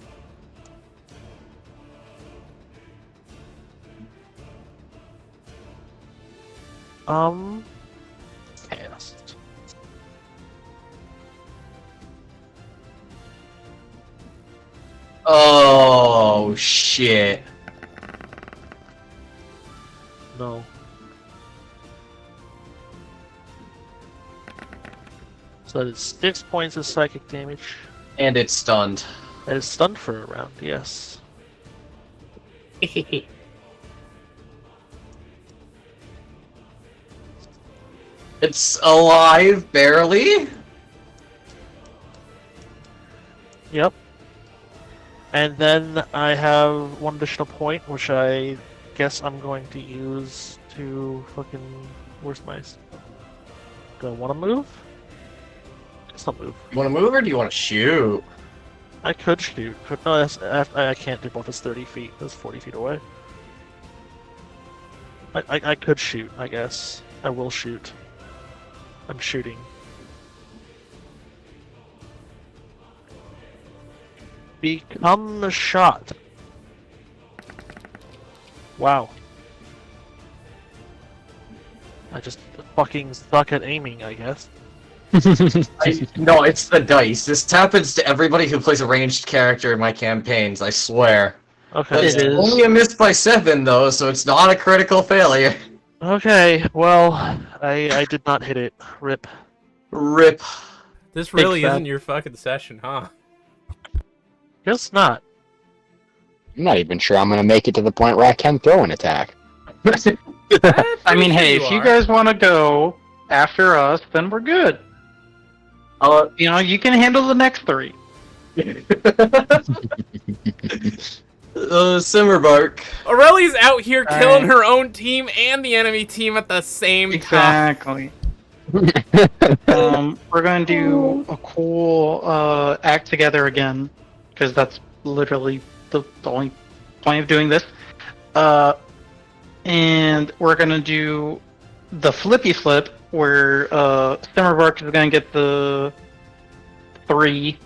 Cast. Oh, shit. No. So that is 6 points of psychic damage. And it's stunned. That is stunned for a round, yes. It's alive, barely. Yep. And then I have one additional point, which I guess I'm going to use to fucking... Where's my... Do I want to move? Guess I'll move. You want to move or do you want to shoot? I could shoot. But no, I can't do both. It's 30 feet. That's 40 feet away. I could shoot, I guess. I will shoot. I'm shooting. Become the shot. Wow. I just fucking suck at aiming, I guess. No, it's the dice. This happens to everybody who plays a ranged character in my campaigns, I swear. Okay. It's It is. only a miss by 7, though, so it's not a critical failure. Okay, well, I did not hit it. Rip. Rip. This really sad. isn't your fucking session, huh? Guess not. I'm not even sure I'm gonna make it to the point where I can throw an attack. I mean, hey, if you are. guys want to go after us, then we're good. You know, you can handle the next 3. Simmerbark. Aurelia's out here killing Alright. her own team and the enemy team at the same time. Exactly. We're going to do a cool act together again, because that's literally the only point of doing this. And we're going to do the flippy flip, where Simmerbark is going to get the 3,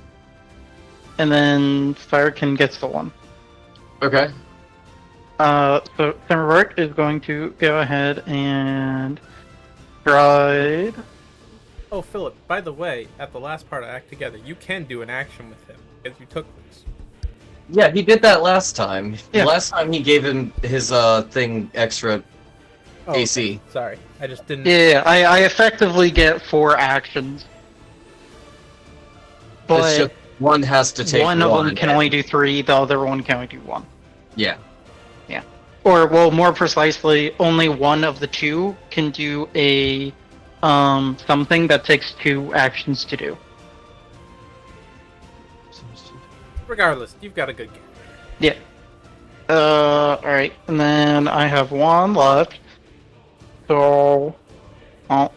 and then Firekin gets the 1. Okay. So Simmerbark is going to go ahead and stride. Oh, Philip, by the way, at the last part of Act Together, you can do an action with him, because you took this. Yeah, he did that last time. Yeah. Last time he gave him his thing extra Oh, AC. Sorry, I just didn't... Yeah, I effectively get 4 actions. It's But just one has to take one of them can only do 3, the other one can only do 1. Yeah. Or, well, more precisely, only one of the 2 can do a something that takes 2 actions to do. Regardless, you've got a good game. Yeah. Alright, and then I have 1 left. So, I'm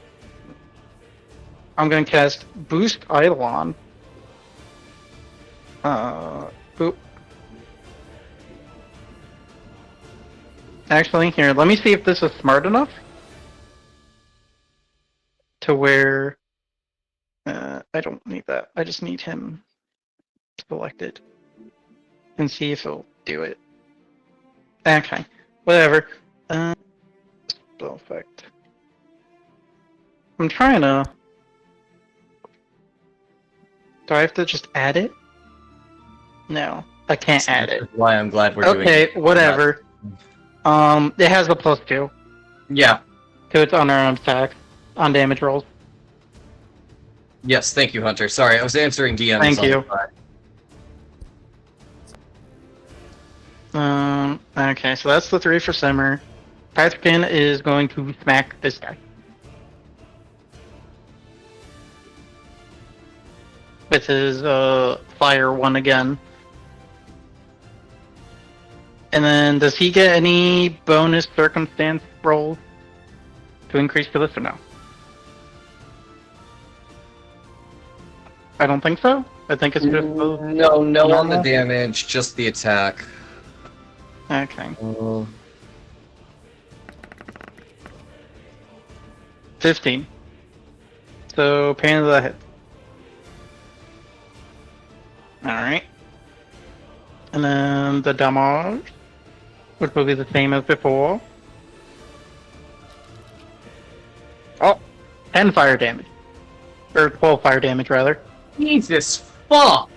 gonna cast Boost Eidolon. Boop. Actually, here, let me see if this is smart enough to where I don't need that. I just need him selected and see if he'll do it. Okay, whatever. Spell effect. I'm trying to. Do I have to just add it? No, I can't add it. That's why I'm glad we're doing Okay, it. whatever. It has a +2 Yeah. to its unarmed attack on damage rolls. Yes, thank you, Hunter. Sorry, I was answering DMs. Thank on you. the side. Okay, so that's the 3 for Simmer. Patrick is going to smack this guy. With his fire 1 again. And then does he get any bonus circumstance rolls to increase to this or no? I don't think so. I think it's just the No, no on the normal? damage, just the attack. Okay. 15. So pain of the hit. Alright. And then the damage, which will be the same as before. Oh, 10 fire damage. Or 12 fire damage, rather. Jesus fuck!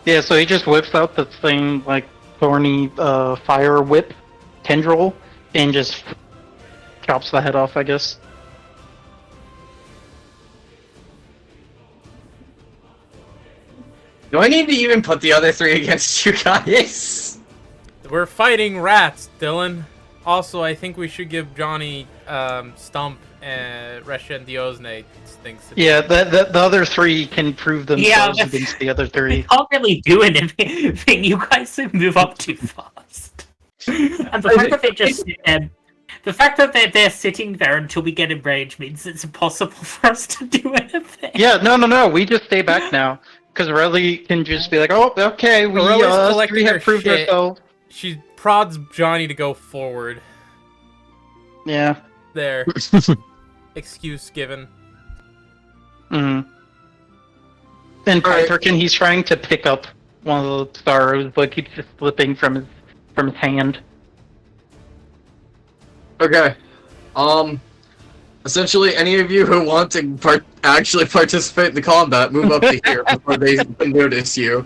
Yeah, so he just whips out the same, like, thorny fire whip tendril and just chops the head off, I guess. Do I need to even put the other 3 against you guys? We're fighting rats, Dylan. Also, I think we should give Johnny Stump and Resha and Diosne things to do. Yeah, the other 3 can prove themselves Yeah, against the other We 3. can't really do anything. You guys move up too fast. And the fact that they just sit there, the fact that they're sitting there until we get in range means it's impossible for us to do anything. Yeah, no, we just stay back now. Because Relly can just be like, "Oh, okay, Aurella's collecting her have proved shit. ourselves." She prods Johnny to go forward. Yeah. There. Excuse given. Mm. And Alright. Pythorkin, he's trying to pick up one of the stars, but keeps just slipping from his hand. Okay. Essentially, any of you who want to actually participate in the combat, move up to here before they notice you.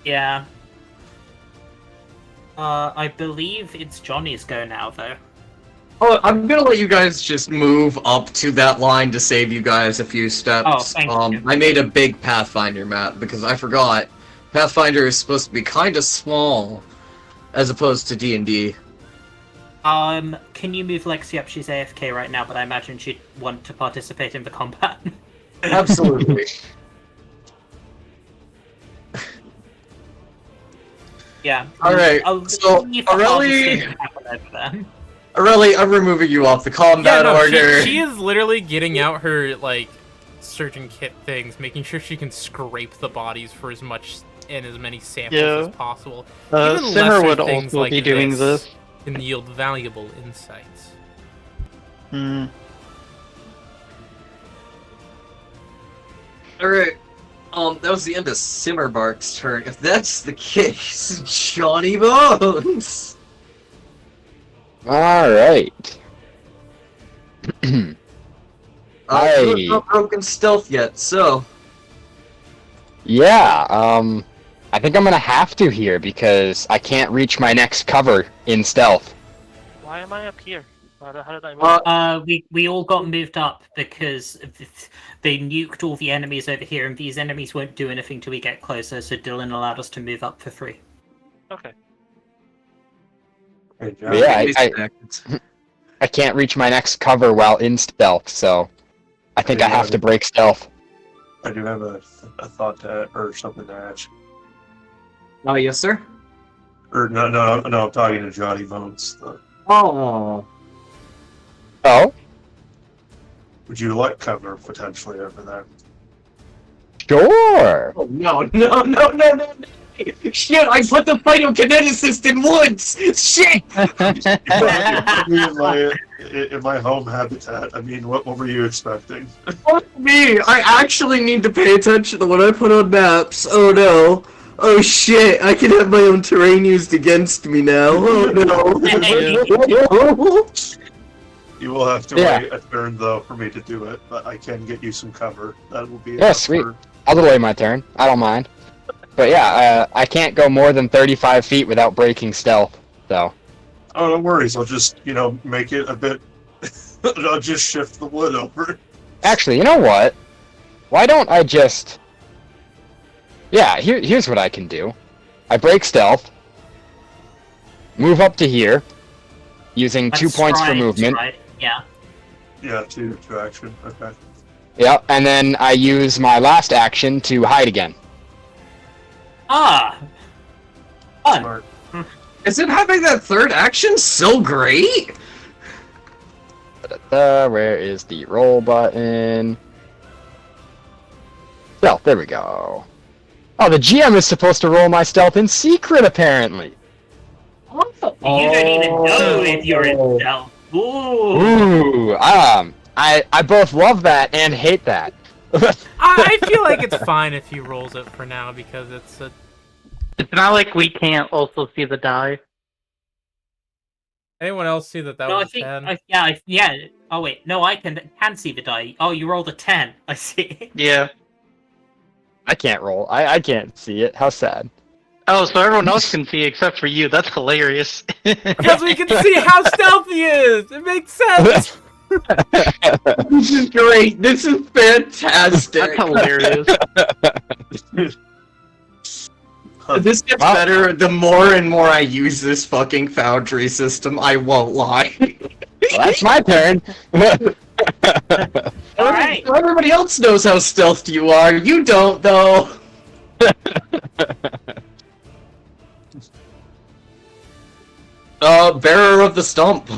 Yeah. I believe it's Johnny's go now, though. Oh, I'm gonna let you guys just move up to that line to save you guys a few steps. Oh, thank you. I made a big Pathfinder map because I forgot. Pathfinder is supposed to be kind of small, as opposed to D&D. Can you move Lexi up? She's AFK right now, but I imagine she'd want to participate in the combat. Absolutely. Yeah. Alright, so Aurelie, I'm removing you off the combat order. She is literally getting out her, like, surgeon kit things, making sure she can scrape the bodies for as much and as many samples as possible. Even Simmer lesser would things also like be doing this. can yield valuable insights. Hmm. Alright, that was the end of Simmerbark's turn. If that's the case, Johnny Bones! Alright. You have not broken stealth yet, so... Yeah, I think I'm gonna have to here because I can't reach my next cover in stealth. Why am I up here? How did I move? We all got moved up because they nuked all the enemies over here, and these enemies won't do anything till we get closer, so Dylan allowed us to move up for free. Okay. Hey, But yeah, I can't reach my next cover while in stealth, so I think I have to break stealth. I do have a thought to or something to ask. Oh, yes, sir? Or no, I'm talking to Johnny Bones. Oh. Oh? Would you like cover potentially over there? Sure! Oh, no. Shit, I put the phytokineticist in woods! Shit! in my home habitat. I mean, what were you expecting? Fuck me! I actually need to pay attention to what I put on maps. Oh no. Oh shit, I can have my own terrain used against me now. Oh no. You will have to wait a turn though for me to do it, but I can get you some cover. That will be sweet. I'll delay my turn. I don't mind. But yeah, I can't go more than 35 feet without breaking stealth, so. Oh, no worries. I'll just, make it a bit... I'll just shift the wood over. Actually, you know what? Why don't I just... Yeah, here's what I can do. I break stealth, move up to here, using 2 points for movement. Right. Yeah. Yeah, two action. Okay. Yeah, and then I use my last action to hide again. Ah! Fun. Smart. Isn't having that third action so great? Where is the roll button? Stealth, there we go. Oh, the GM is supposed to roll my stealth in secret, apparently. You don't even know if you're in stealth. Ooh. Ooh, I both love that and hate that. I feel like it's fine if he rolls it for now because it's a... It's not like we can't also see the die. Anyone else see that No, was I 10? think, yeah. Oh wait, no, I can see the die. Oh, you rolled a 10. I see. Yeah. I can't roll. I can't see it. How sad. Oh, so everyone else can see except for you. That's hilarious. Because we can see how stealthy he is! It makes sense! This is great. This is fantastic. That's hilarious. This gets better the more and more I use this fucking foundry system, I won't lie. Well, that's my turn. Alright. Everybody else knows how stealthed you are. You don't, though. Bearer of the stump.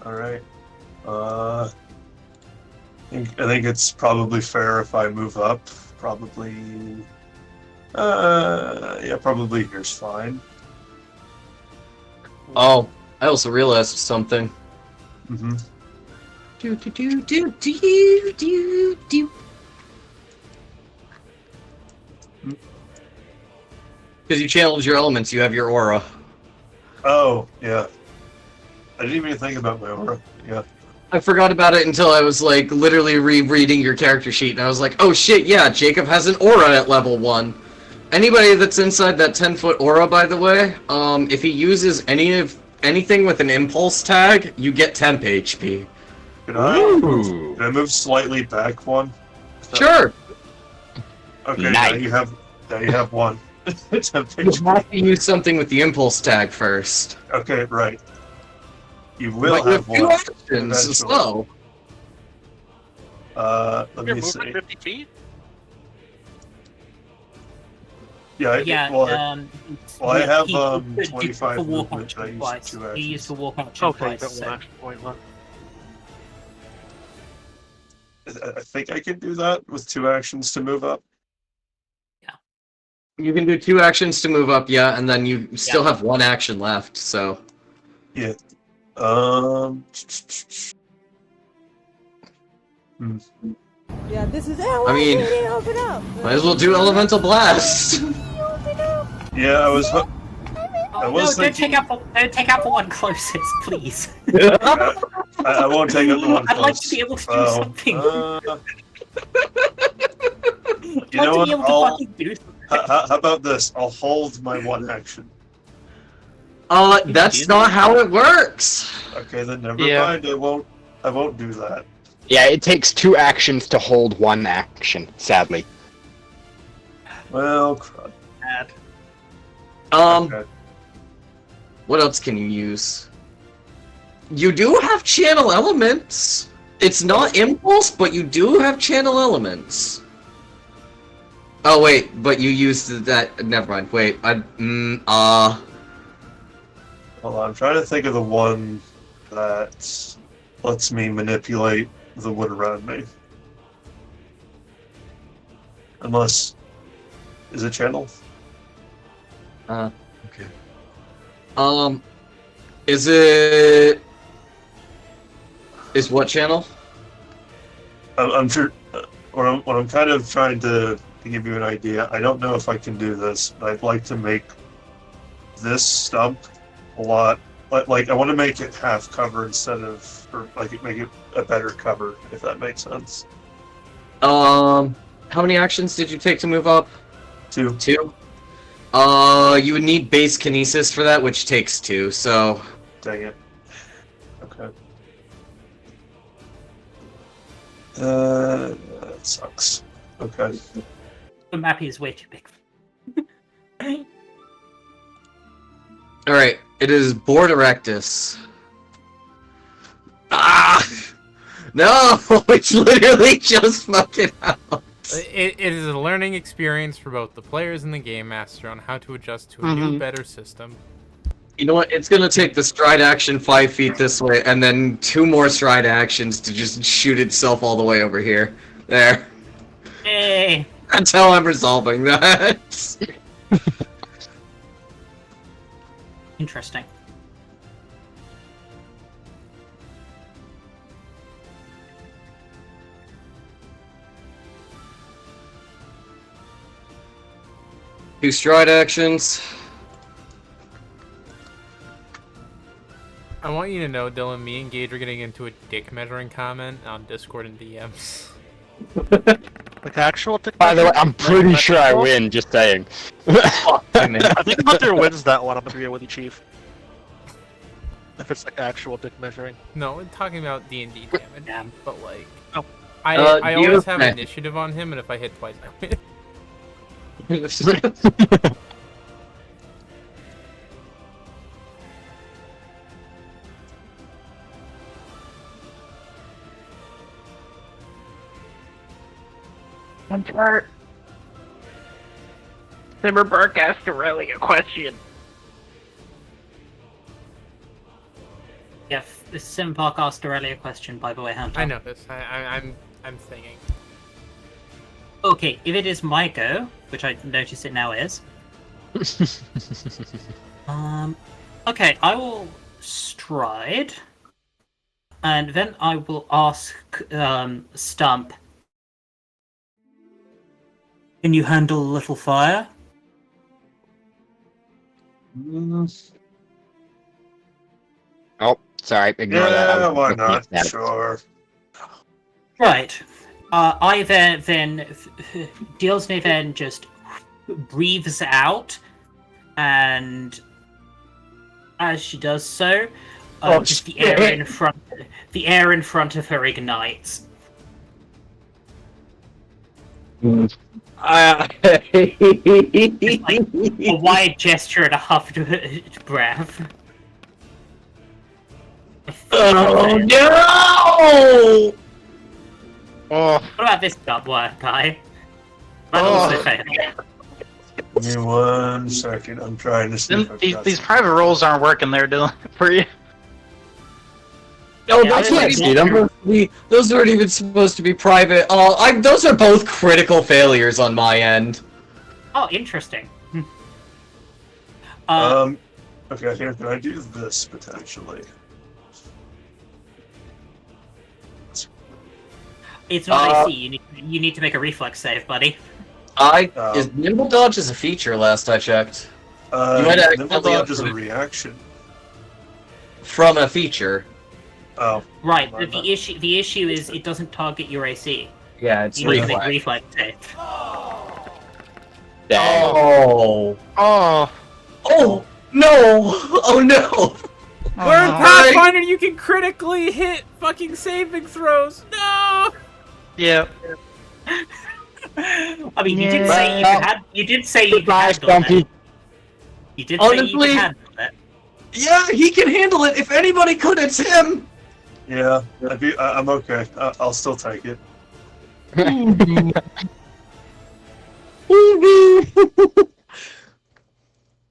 Alright. I think it's probably fair if I move up probably. Yeah, probably here's fine. Oh, I also realized something. Mm-hmm. Do do do do do do do. Because you channeled your elements, you have your aura. Oh, yeah. I didn't even think about my aura. Yeah. I forgot about it until I was like literally rereading your character sheet, and I was like, oh shit, yeah, Jacob has an aura at level 1. Anybody that's inside that 10-foot aura, by the way, if he uses anything with an impulse tag, you get temp HP. Could I move slightly back one? Sure. Okay, Nice. now you have one. Temp You HP. have to use something with the impulse tag first. Okay, right. You will But you have have two one. options, eventually. so. Let Your me movement see. 50 feet? Yeah, Yeah, well, I have he did 25 for walk movement, action I used twice. 2 He actions. used to walk action Okay, twice. got So. one action point left. I think I can do that with 2 actions to move up. You can do 2 actions to move up, yeah, and then you still have 1 action left, so. Yeah. Yeah, this is I mean, open up. might as well do Elemental Blast! Yeah, I was. Oh, I no, was don't thinking. take out the one closest, please. I won't take up the one. I'd like close. to be able to do Oh, something. You I'd know like to be what? able to fucking do something. How about this? I'll hold my 1 action. That's not how it works! Okay, then never Yeah. mind. I won't do that. Yeah, it takes 2 actions to hold 1 action, sadly. Well, crud. Bad. Okay. What else can you use? You do have channel elements! It's not impulse, but you do have channel elements. Oh wait, but you used that. Never mind. Wait, Hold on, I'm trying to think of the one that lets me manipulate the wood around me. Unless, is it channel? okay. Is it? Is what channel? I'm sure. What I'm kind of trying to give you an idea. I don't know if I can do this, but I'd like to make this stump a lot. Like I want to make it half cover instead of, or like make it a better cover, if that makes sense. How many actions did you take to move up? 2. 2. You would need base kinesis for that, which takes 2. So. Dang it. Okay. That sucks. Okay. The map is way too big. All right. It is Board Erectus. Ah! No! It's literally just fucking out. It is a learning experience for both the players and the game master on how to adjust to a new, better system. You know what? It's gonna take the stride action 5 feet this way, and then 2 more stride actions to just shoot itself all the way over here. There. Hey. That's how I'm resolving that. Interesting. Two stride actions. I want you to know, Dylan, me and Gage are getting into a dick measuring comment on Discord and DMs. Like actual dick By the way, measuring? I'm pretty Like sure I metrical? win, just saying. I think Hunter wins that one. I'm gonna agree with you, Chief. If it's like actual dick measuring. No, we're talking about D&D damage, but like, Oh. I do you- always have okay. initiative on him, and if I hit twice, I win. Hunter. Simmerberg asked Aurelia a question. Yeah, this Sim Park asked Aurelia a question, by the way, Hunter. I know this. I'm thinking. Okay, if it is my go, which I notice it now is. Okay, I will stride, and then I will ask Stump. Can you handle a little fire? Oh, sorry. Ignore that. I Yeah, was why looking not? at that. Sure. Right. I then Diosne then just breathes out, and as she does so, just the air in front of her ignites. It's like a wide gesture and a huffed breath. Oh no! Oh, What about this dumb work, guy? That Oh. also failed. Give me 1 second. I'm trying to see if I've got These some- private roles aren't working there, Dylan, for you. Oh, Yeah, I those can't are- see them. Those weren't even supposed to be private. Those are both critical failures on my end. Oh, interesting. Okay, here, can I do this potentially? It's not AC. You need to make a reflex save, buddy. Is Nimble Dodge is a feature last I checked. You might Nimble accidentally Dodge is a upgrade reaction. from a feature. Oh. Right. My The issue is it doesn't target your AC. Yeah, it's You need to make a reflex. reflex save. dang. Oh. Oh. Oh no! Oh no! We're in no. Pathfinder, you can critically hit fucking saving throws. No! Yeah. I mean, you did Yeah. say you had. You did say you could Goodbye, handle it. Stumpy. You did say you Honestly- could handle it. Yeah, he can handle it. If anybody could, it's him. Yeah, I'm okay. I'll still take it.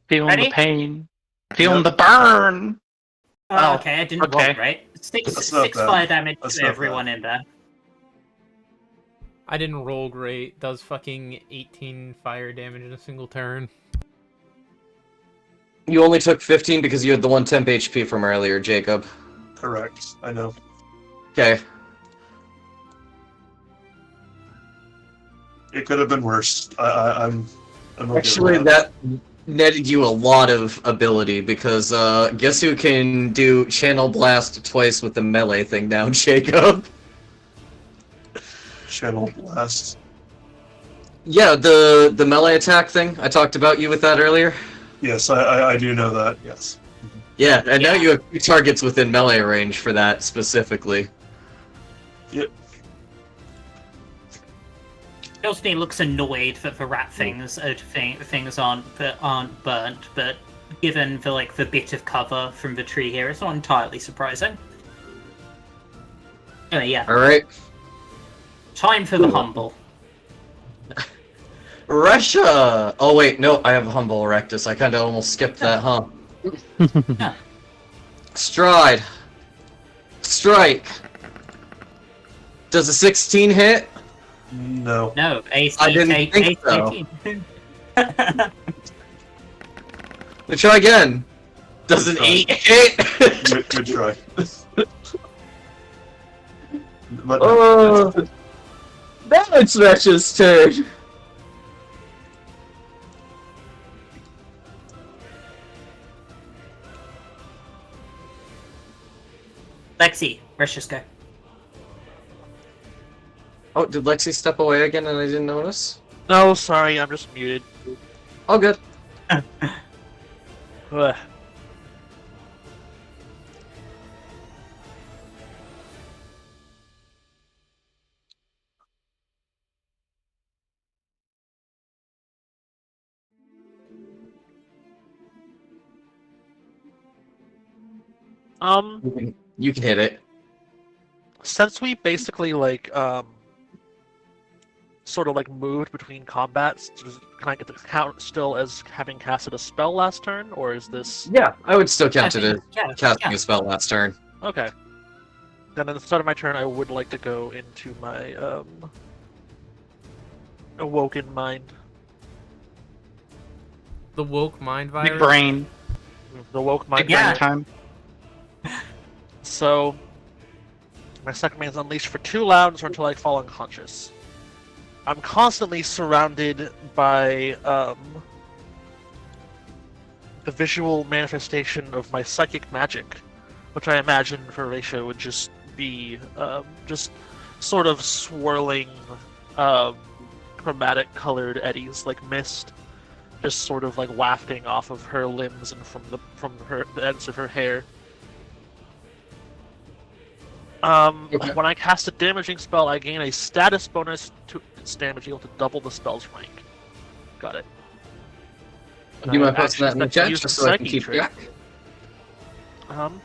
Feeling Ready? the pain. Feeling the burn. Oh, Okay, I didn't okay. roll right. Six That's not bad. fire damage That's to not everyone in there. I didn't roll great. Does fucking 18 fire damage in a single turn. You only took 15 because you had the 1 temp HP from earlier, Jacob. Correct. I know. Okay. It could have been worse. I'm okay Actually, with that netted you a lot of ability because guess who can do Channel Blast twice with the melee thing now, Jacob? Channel Blast. Yeah, the melee attack thing. I talked about you with that earlier. Yes, I do know that. Yes. Yeah, and now you have 2 targets within melee range for that specifically. Yep. Diosne looks annoyed that the rat things aren't burnt, but given the bit of cover from the tree here, it's not entirely surprising. Anyway, yeah. Alright. Time for the humble. Russia! Oh wait, no, I have Humble Erectus. I kinda almost skipped that, huh? Yeah. Stride. Strike. Does a 16 hit? No. No, AC. I didn't AC, think so. 18. Let's try again. Does an 8 hit? Good try. But Now it's Russia's turn. Lexi, let's just go. Oh, did Lexi step away again and I didn't notice? No, sorry, I'm just muted. Oh, good. Ugh. You can hit it. Since we basically sort of moved between combats, can I get the count still as having casted a spell last turn, or is this Yeah, I would still count it as Yeah, casting yeah. a spell last turn. okay? Then at the start of my turn, I would like to go into my awoken mind. The woke mind Big virus. brain. The woke mind. Big brain virus. time. So, my second command is unleashed for 2 rounds or until I fall unconscious. I'm constantly surrounded by the visual manifestation of my psychic magic, which I imagine for Ratio would just be just sort of swirling chromatic colored eddies like mist, just sort of like wafting off of her limbs and from the ends of her hair. Okay. When I cast a damaging spell, I gain a status bonus to its damage equal to double the spell's rank. Got it. Do you mind posting that in the Actions that chat use just the so I can psyche keep trait. track? I'm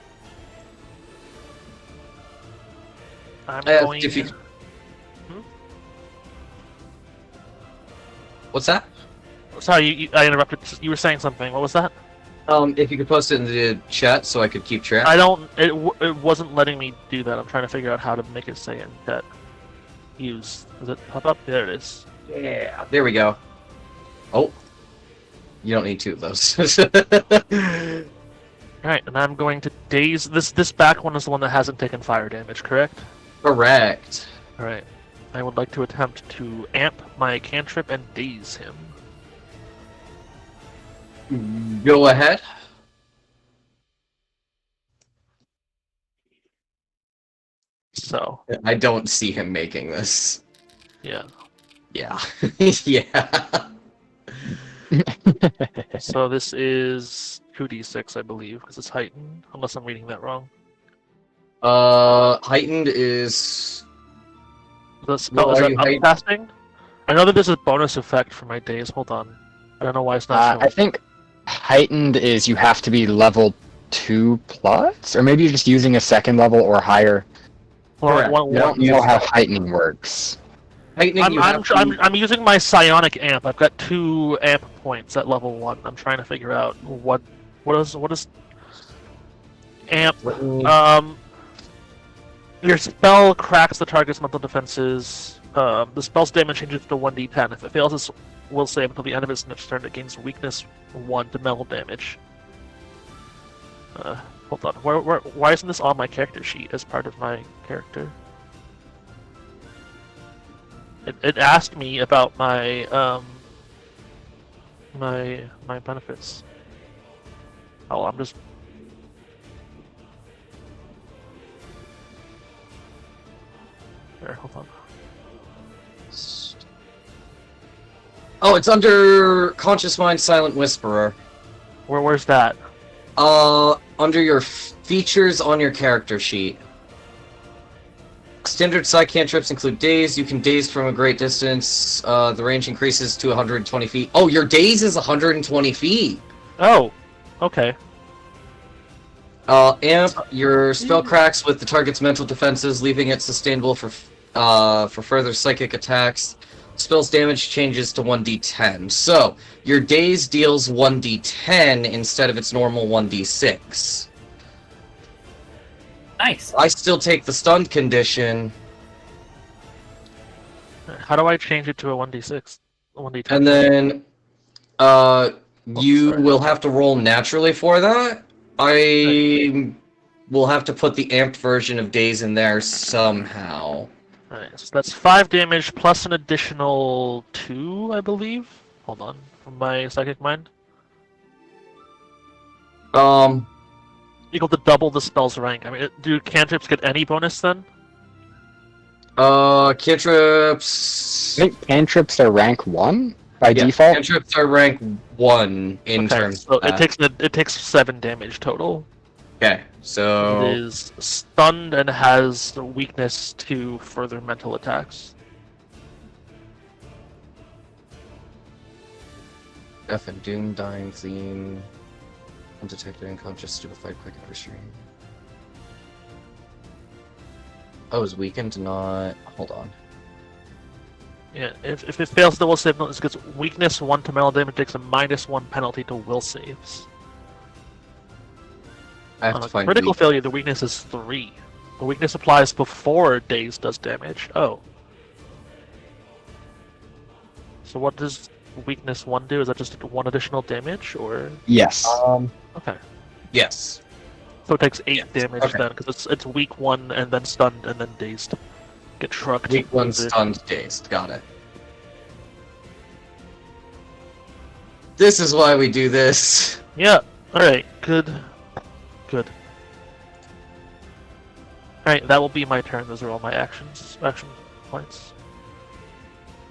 If going. you... What's that? Sorry, I interrupted. You were saying something. What was that? If you could post it in the chat so I could keep track. I don't. It wasn't letting me do that. I'm trying to figure out how to make it say in chat. Use. Does it pop up? There it is. Yeah, there we go. Oh, you don't need 2 of those. Alright, and I'm going to daze. This back one is the one that hasn't taken fire damage, correct? Correct. Alright. I would like to attempt to amp my cantrip and daze him. Go ahead. So, I don't see him making this. yeah. Yeah. Yeah. So this is 2d6, I believe, because it's heightened, unless I'm reading that wrong. Heightened is... The spell Well, is are that you heightened? upcasting? I know that there's a bonus effect for my daze. Hold on. I don't know why it's not showing. I think heightened is you have to be level 2 plus, or maybe you're just using a second level or higher. Correct. I don't know how heightening works. Heightening, you have to... I'm using my psionic amp. I've got 2 amp points at level 1. I'm trying to figure out what is amp. Your spell cracks the target's mental defenses. The spell's damage changes to 1d10. If it fails its will save until the end of its next turn, it gains weakness 1 to mental damage. Hold on. Why isn't this on my character sheet as part of my character? It asked me about my my benefits. Oh, I'm just. There, hold on. Oh, it's under Conscious Mind Silent Whisperer. Where's that? Under your features on your character sheet. Standard psych cantrips include daze. You can daze from a great distance. The range increases to 120 feet. Oh, your daze is 120 feet! Oh, okay. Amp, your spell cracks with the target's mental defenses, leaving it sustainable for further psychic attacks. Spell's damage changes to 1d10. So, your daze deals 1d10 instead of its normal 1d6. Nice. I still take the stunned condition, How do I change it to a 1d6? 1d10? and then you sorry. will have to roll naturally for that. I will have to put the amped version of daze in there somehow. Alright, so that's 5 damage plus an additional 2, I believe. Hold on, from my psychic mind. Equal to double the spell's rank. I mean, do cantrips get any bonus then? Cantrips... I think cantrips are rank 1 by Yeah, default. cantrips are rank 1 in terms so of that. it takes 7 damage total. Okay, so... It is stunned and has the weakness to further mental attacks. Death and Doom, Dying Theme... Undetected, unconscious, stupefied, quick, and restrained. Oh, is weakened not... Hold on. Yeah, if it fails the will save, it gets weakness 1 to mental damage, takes a -1 penalty to will saves. I have On to a find critical weak. failure, the weakness is 3. The weakness applies before daze does damage. Oh. So what does weakness 1 do? Is that just 1 additional damage, or? Yes. Okay. Yes. So it takes 8 Yes, damage okay. then, because it's weak 1 and then stunned and then dazed. Get shrugged. Weak one, with it. stunned, dazed. Got it. This is why we do this. Yeah. All right. Good. Good. All right. That will be my turn. Those are all my actions. Action points.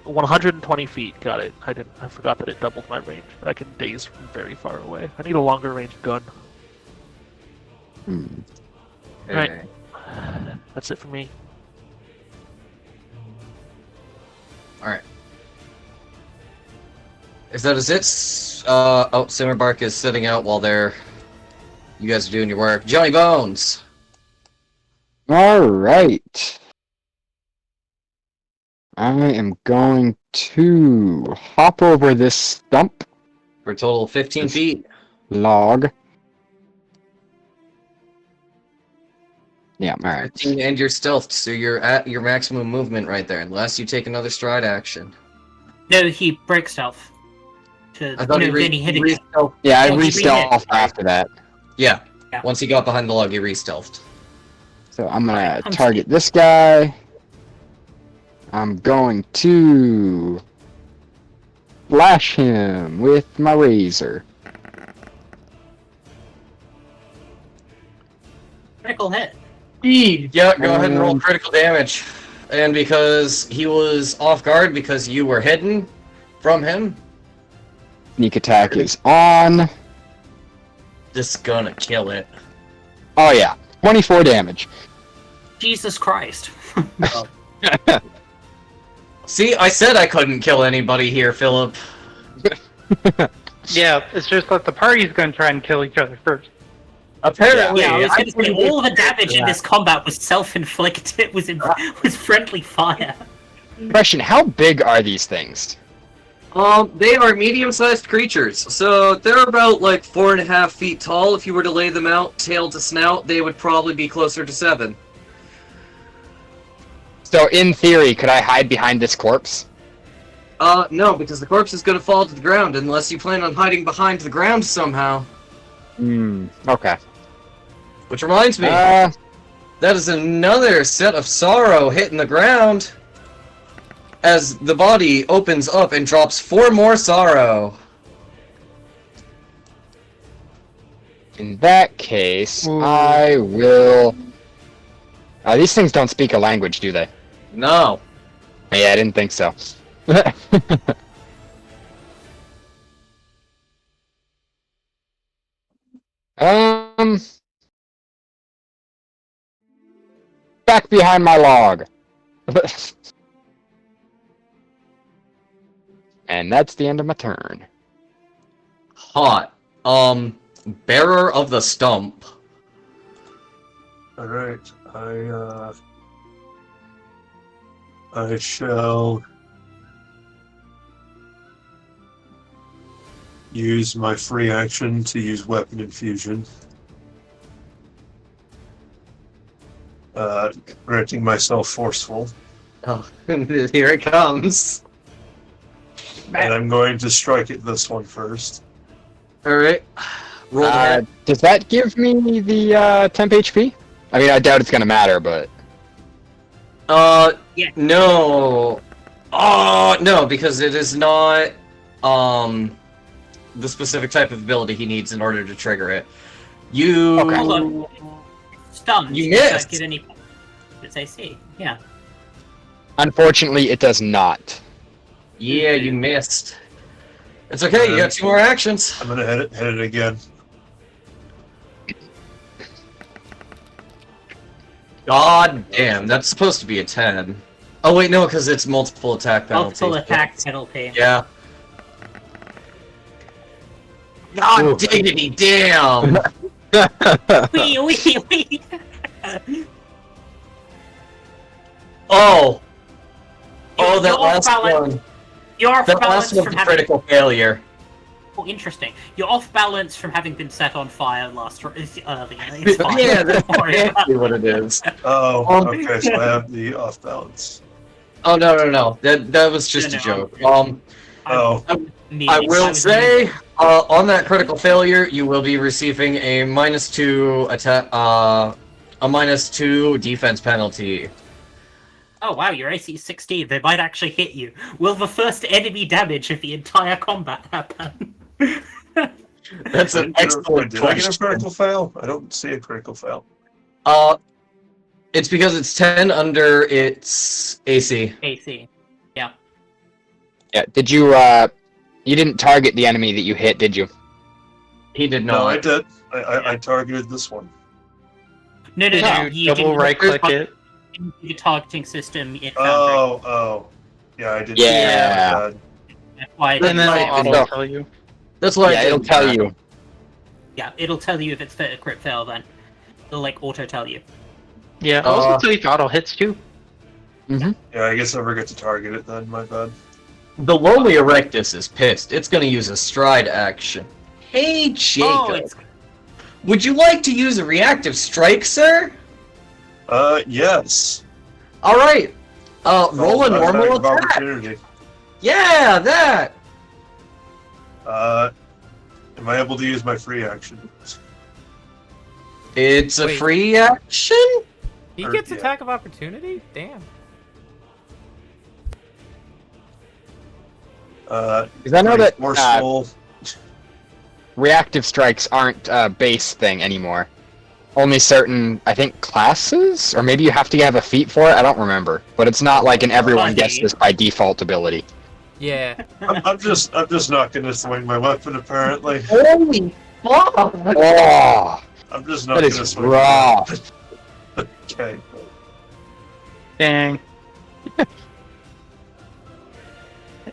120 feet. Got it. I forgot that it doubled my range. I can daze from very far away. I need a longer range gun. Right. Okay. That's it for me. Alright. Is that it? Oh, Simmerbark is sitting out while you guys are doing your work. Johnny Bones! All right. I am going to hop over this stump For a total of 15 feet. log. Yeah, all right. 15 and you're stealthed, so you're at your maximum movement right there, unless you take another stride action. No, he breaks stealth. I thought then he hit again. re-stealthed. Yeah, I Yeah, he re-stealth after that. Yeah. Yeah. Once he got behind the log, he re-stealthed. So I'm gonna Alright, I'm target this guy. I'm going to slash him with my razor. Critical hit. Yeah, go ahead and roll critical damage. And because he was off guard because you were hidden from him, Sneak attack is on. this is gonna kill it. Oh yeah, 24 damage. Jesus Christ. See, I said I couldn't kill anybody here, Philip. Yeah, it's just that the party's gonna try and kill each other first. Apparently, Yeah, I was going to say, all the damage in that. this combat was self-inflicted. It was friendly fire. Question: how big are these things? They are medium-sized creatures, so they're about like 4.5 feet tall. If you were to lay them out tail to snout, they would probably be closer to 7. So in theory, could I hide behind this corpse? No, because the corpse is gonna fall to the ground unless you plan on hiding behind the ground somehow. Okay. Which reminds me, Uh, that is another set of sorrow hitting the ground as the body opens up and drops 4 more sorrow. in that case, I will. These things don't speak a language, do they? No. Yeah, I didn't think so. Back behind my log. And that's the end of my turn. Hot. Bearer of the stump. Alright, I shall use my free action to use weapon infusion. Granting myself forceful. Oh, here it comes. And I'm going to strike at this one first. Alright. Roll the head. Does that give me the temp HP? I mean, I doubt it's gonna matter, but Yeah. No. No, because it is not, the specific type of ability he needs in order to trigger it. You... Okay. Hold on. Stunned. You Does that missed. give any... It's AC. Yeah. unfortunately, it does not. Yeah, you missed. It's okay, you got 2 more actions. I'm gonna hit it again. God damn, that's supposed to be a 10. Oh wait, no, because it's multiple attack penalty. Multiple attack penalty. Yeah. God diggity damn! Wee, wee, wee. Oh! Oh, You're that off last balance. one. You're off That balance last one from was a having... critical failure. Oh, interesting. You're off balance from having been set on fire earlier. It's fine. Yeah, Don't worry that's about exactly what it is. Oh, okay, so I have the off balance. Oh, no. That was just No, a joke. no. Oh, I will say, on that critical failure, you will be receiving a -2 attack, a -2 defense penalty. Oh wow, your AC is 16. They might actually hit you. Will the first enemy damage of the entire combat happen? That's an excellent did I get a question. critical fail? I don't see a critical fail. It's because it's 10 under its AC. AC. Yeah. Yeah. Did you? You didn't target the enemy that you hit, did you? He did No, I not. did. I targeted this one. No. You Double didn't right click it. the targeting system in Foundry. Oh. Yeah, I did. Yeah. That's why it And then might it'll be- auto tell you. That's why Yeah, I it'll didn't tell tag. you. Yeah, it'll tell you if it's a crit fail then. It'll like auto tell you. Yeah, also tell you if auto hits too. Yeah, I guess I forgot to target it then. My bad. The Lonely Erectus is pissed. It's gonna use a stride action. Hey, Jacob. Oh, it's Would you like to use a reactive strike, sir? Yes. Alright. Roll a Attack normal of attack. opportunity. Yeah, that! Am I able to use my free action? It's a Wait. free action? He Or- gets yeah. attack of opportunity? Damn. Because I know that forceful. reactive strikes aren't a base thing anymore. Only certain, I think, classes, or maybe you have to have a feat for it. I don't remember, but it's not like an everyone gets this by default ability. Yeah. I'm just not gonna swing my weapon. Apparently, Holy fuck! Oh, I'm just not that gonna is swing. rough. Okay. Dang.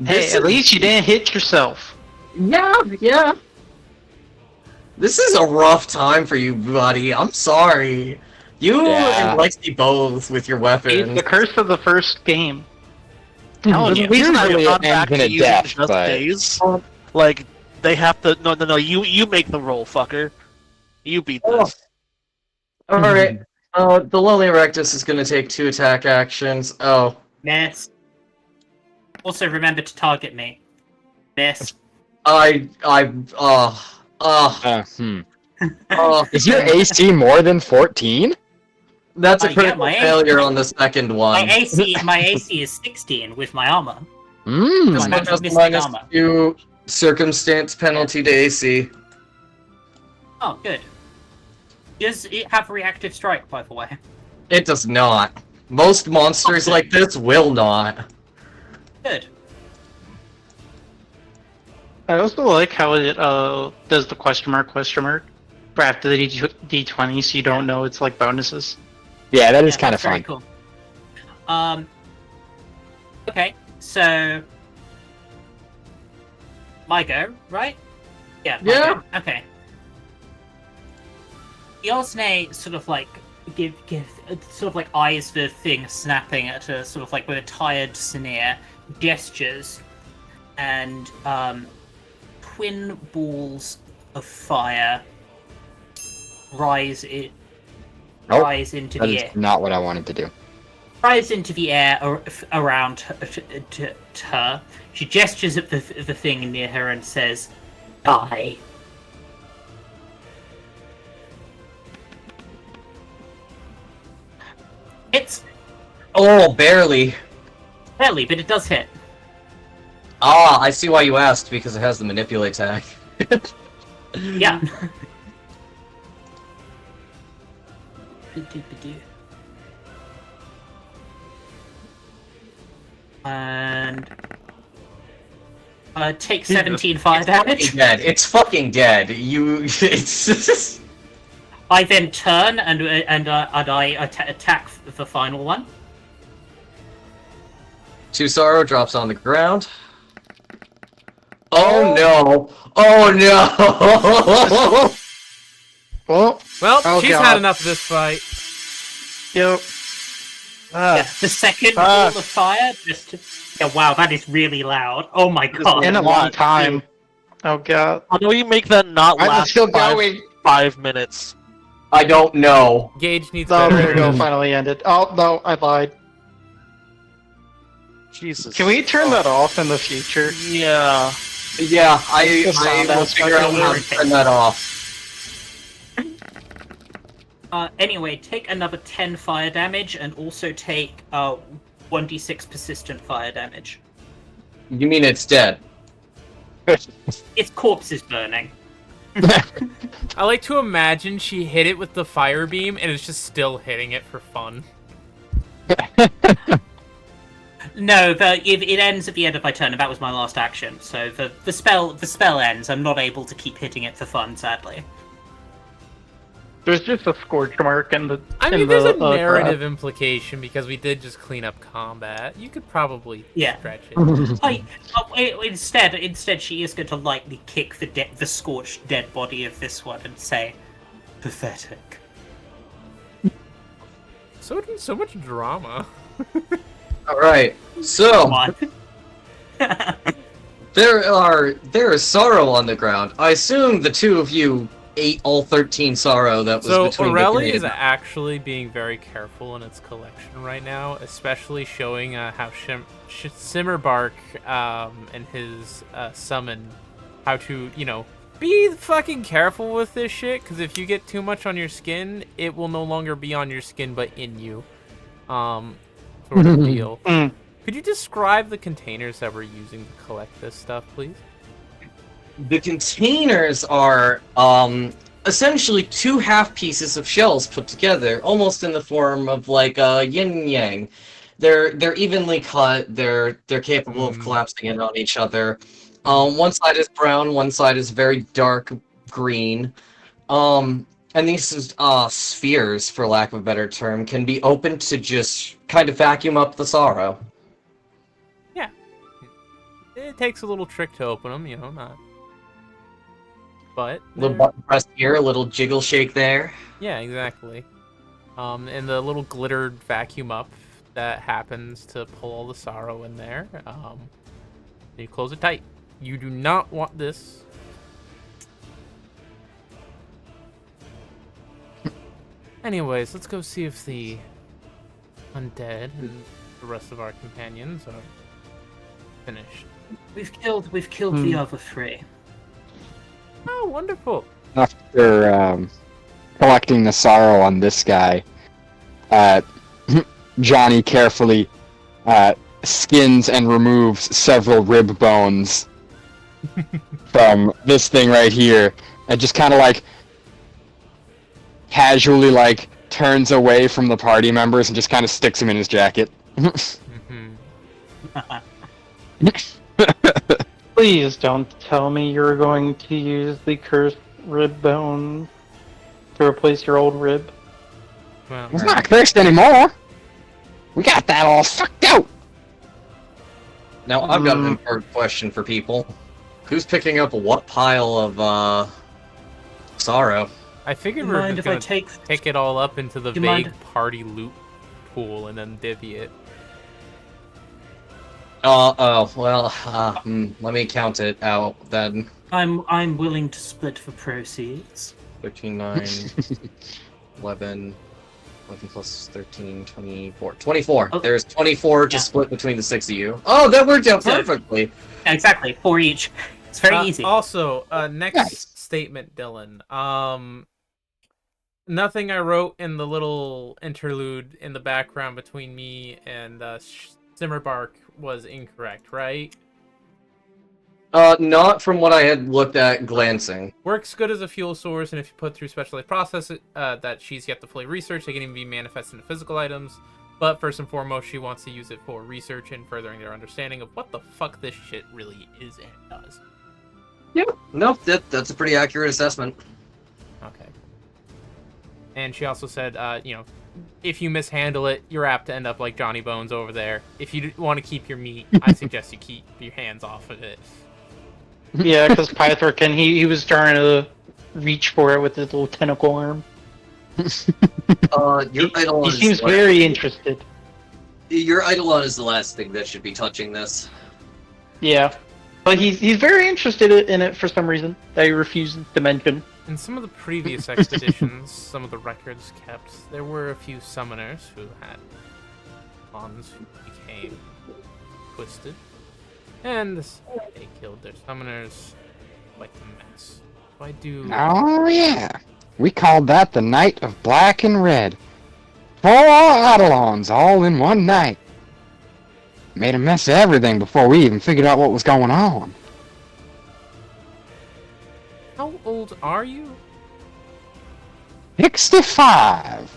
Hey, at least you didn't hit yourself. Yeah. This is a rough time for you, buddy. I'm sorry. You Yeah. and Lexi both with your It's weapons. the curse of the first game. Telling The you. reason I've really gone it back ends in to a using death, just but days. Like they have to. No. You make the roll, fucker. You beat this. Alright. The Lonely Erectus is gonna take 2 attack actions. Oh. miss. Also remember to target me. Miss. Is your AC more than 14? That's a Yeah, critical my failure on the second My one. AC is 16 with my armor. This Mmm. I'm one has missing armor. -2 circumstance penalty to AC. Oh, good. Does it have reactive strike, by the way? It does not. Most monsters like this will not. Good. I also like how it does the question mark for after the D20, so you don't know it's like bonuses. Yeah, that is Yeah, kind of that's very fun. cool. Okay, so my go, right? Yeah. my Yeah. go. Okay. Yosne sort of like give sort of like eyes the thing snapping at her, sort of like with a tired sneer, gestures, and twin balls of fire rise Nope, rise into That the is air. not what I wanted to do. Rise into the air around her. She gestures at the thing near her and says, "Die." It's Oh, barely. barely, but it does hit. Ah, I see why you asked, because it has the manipulate tag. Yeah. And take 17 fire damage. Dead. It's fucking dead. It's I then turn and I attack the final one. Sorrow drops on the ground. Oh no! Oh no! Well, Well, Oh, she's God. had enough of this fight. yep. Yeah, the second ball of fire yeah, wow, that is really loud. Oh my god. In a long time. Oh god. How do you make that not I'm last still five, going. 5 minutes? I don't know. Gage needs No, better. there we go, finally ended. Oh, no, I lied. Jesus. Can we turn that off in the future? Yeah. Yeah, I The sound will aspect figure out of how to everything. turn that off. Anyway, take another 10 fire damage and also take 1d6 persistent fire damage. You mean it's dead? Its corpse is burning. I like to imagine she hit it with the fire beam and it's just still hitting it for fun. No, it ends at the end of my turn, and that was my last action. So the spell ends. I'm not able to keep hitting it for fun, sadly. There's just a scorch mark in the. I mean, in there's the, a narrative graph. implication because we did just clean up combat. You could probably Yeah. stretch it. Instead, she is going to lightly kick the scorched dead body of this one and say, "Pathetic." So much drama. All right. So Come on. there is sorrow on the ground. I assume the two of you ate all 13 sorrow that was So between. Aurelia the is actually being very careful in its collection right now, especially showing how Simmerbark and his summon, how to, be fucking careful with this shit, because if you get too much on your skin, it will no longer be on your skin, but in you. Sort of deal. Could you describe the containers that we're using to collect this stuff, please? The containers are essentially two half pieces of shells put together, almost in the form of like a yin yang. They're evenly cut. They're capable of collapsing in on each other. One side is brown, one side is very dark green. And these spheres, for lack of a better term, can be opened to just kind of vacuum up the sorrow. Yeah. It takes a little trick to open them, not. But A little button press here, a little jiggle shake there. yeah, exactly. And the little glittered vacuum up that happens to pull all the sorrow in there. You close it tight. You do not want this. Anyways, let's go see if the undead and the rest of our companions are finished. We've killed the other three. Oh, wonderful. After collecting the sorrow on this guy, Johnny carefully skins and removes several rib bones from this thing right here, and just kind of like casually like turns away from the party members and just kind of sticks them in his jacket. Please don't tell me you're going to use the cursed rib bone to replace your old rib. Well, It's not cursed anymore. We got that all sucked out. Now, I've got an important question for people. Who's picking up what pile of sorrow? I figured Do we you were mind just if I gonna take? take it all up into the Do you vague mind- party loot pool and then divvy it. Let me count it out then. I'm willing to split the proceeds. 13, 9, 11 plus 13, 24. 24. Oh. There's 24 to Yeah. split between the six of you. Oh, that worked out So- perfectly. Exactly, 4 each. It's very easy. Also, next Nice. statement, Dylan. Nothing I wrote in the little interlude in the background between me and Simmerbark was incorrect, right? Not from what I had looked at glancing. Works good as a fuel source, and if you put through specialized processes that she's yet to fully research, they can even be manifested into physical items. But first and foremost, she wants to use it for research and furthering their understanding of what the fuck this shit really is and does. Nope, that's a pretty accurate assessment. Okay. And she also said, if you mishandle it, you're apt to end up like Johnny Bones over there. If you want to keep your meat, I suggest you keep your hands off of it. Yeah, because Pythorkin, he was trying to reach for it with his little tentacle arm. Your Eidolon He is seems the last- very interested. Your Eidolon is the last thing that should be touching this. Yeah. But he's very interested in it for some reason that he refuses to mention. In some of the previous expeditions, some of the records kept, there were a few summoners who had ones who became twisted. And they killed their summoners like a mess. So I do... Oh, yeah. We called that the Night of Black and Red. 4 Eidolons all in one night. Made a mess of everything before we even figured out what was going on. How old are you? 65.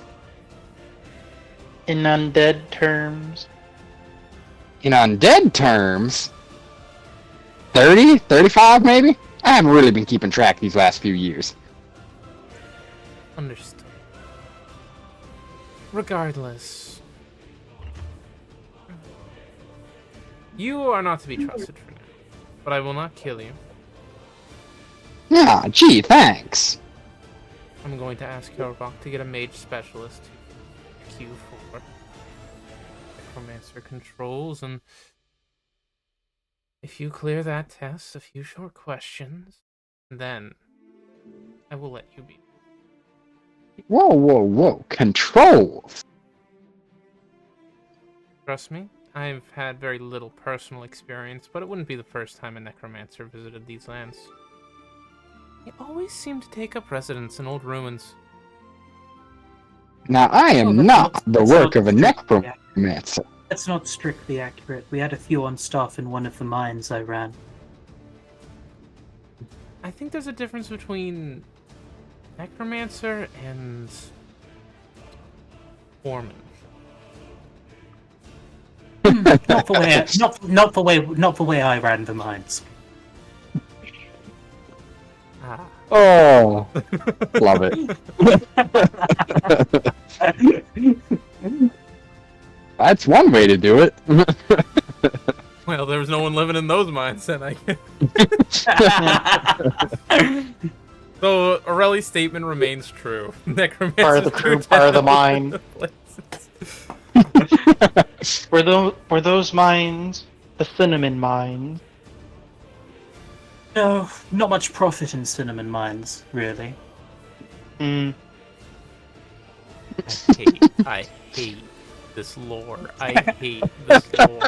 In undead terms. In undead terms, 30, 35 maybe? I haven't really been keeping track these last few years. Understood. Regardless, you are not to be trusted for now, but I will not kill you. Ah, gee, thanks. I'm going to ask Herbach to get a mage specialist to queue for necromancer controls, and if you clear that test, a few short questions, then I will let you be. Whoa, whoa, whoa. Controls? Trust me, I've had very little personal experience, but it wouldn't be the first time a necromancer visited these lands. They always seem to take up residence in old ruins. Now, I am not the work of a necromancer. That's not strictly accurate. We had a few on staff in one of the mines I ran. I think there's a difference between necromancer and foreman. Not the way I ran the mines. Ah. Oh, love it. That's one way to do it. Well, there was no one living in those mines then, I guess. So, Aureli's statement remains true. Necromancer Part of the crew, part of the mine. Were those mines the cinnamon mines? No, not much profit in cinnamon mines, really. Hmm. I hate this lore. I hate this lore.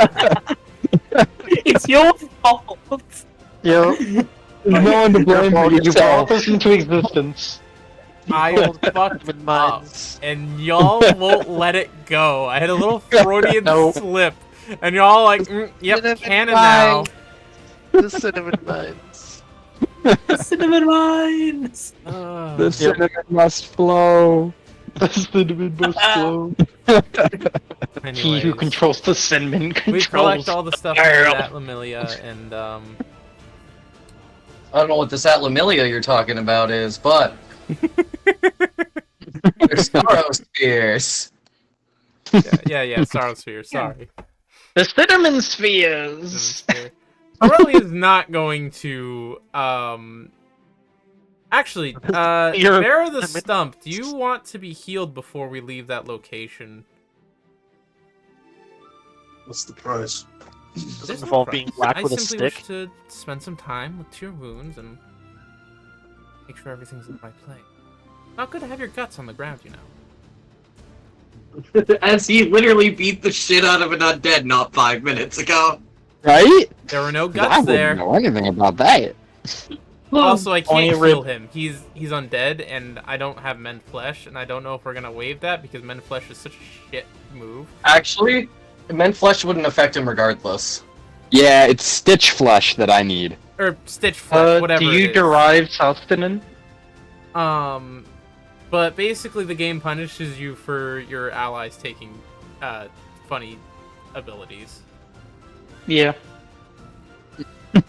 It's your fault! Yep. No one to blame but You yourself. brought this into existence. I fucked With up, mines. and y'all won't let it go. I had a little Freudian Nope. slip, and y'all like, yep, Cinnamon canon now. mines. The cinnamon mines. Cinnamon mines! The cinnamon must flow. The cinnamon must flow. He who Anyways, controls the cinnamon we controls. collect all the stuff in Earl. that Lamilia, and I don't know what this Atlamilia you're talking about is, but there's Sorrow Spears. yeah, Sorrowsphere, sorry. The cinnamon spheres. Aurelia is not going to, actually, You're- Bear the Stump, do you want to be healed before we leave that location? What's the price? Does There's it no involve price. being whacked I with a simply stick? wish to spend some time with your wounds and make sure everything's in the right place. Not good to have your guts on the ground, you know. As he literally beat the shit out of an undead not 5 minutes ago. Right? There were no I guts wouldn't there. know anything about that. Also, I Only can't rib- heal him. He's undead, and I don't have Men Flesh, and I don't know if we're gonna waive that because Men Flesh is such a shit move. Actually, Men Flesh wouldn't affect him regardless. Yeah, it's Stitch Flesh that I need. Or Stitch Flesh, whatever. Do it you is. derive sustenance? But basically the game punishes you for your allies taking funny abilities. Yeah.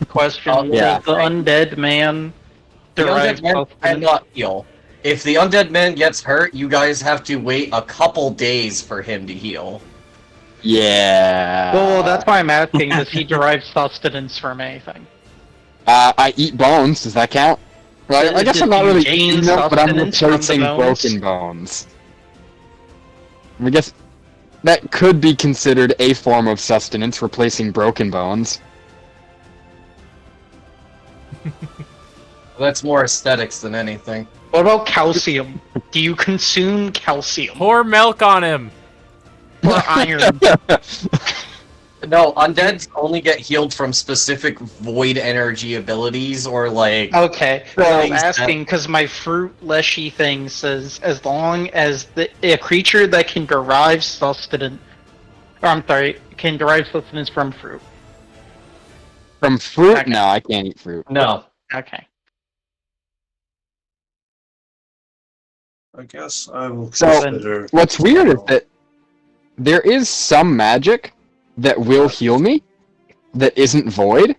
Question: Oh, yeah. Does the undead man The derive undead man sustenance? cannot heal. If the undead man gets hurt, you guys have to wait a couple days for him to heal. Yeah. Well, that's why I'm asking. Does he derive sustenance from anything? I eat bones. Does that count? Right. I guess Does I'm not he really gain eating them, but I'm sustenance from the replacing bones? broken bones. I guess that could be considered a form of sustenance, replacing broken bones. That's more aesthetics than anything. What about calcium? Do you consume calcium Pour milk on him! or iron? No, undeads only get healed from specific void energy abilities or like. Okay, well, I'm things that- asking because my fruit leshy thing says as long as a creature that can derive sustenance, or I'm sorry, can derive sustenance from fruit. From fruit? Okay. No, I can't eat fruit. No. Okay. I guess I will So, consider. What's weird is that there is some magic that will heal me that isn't void.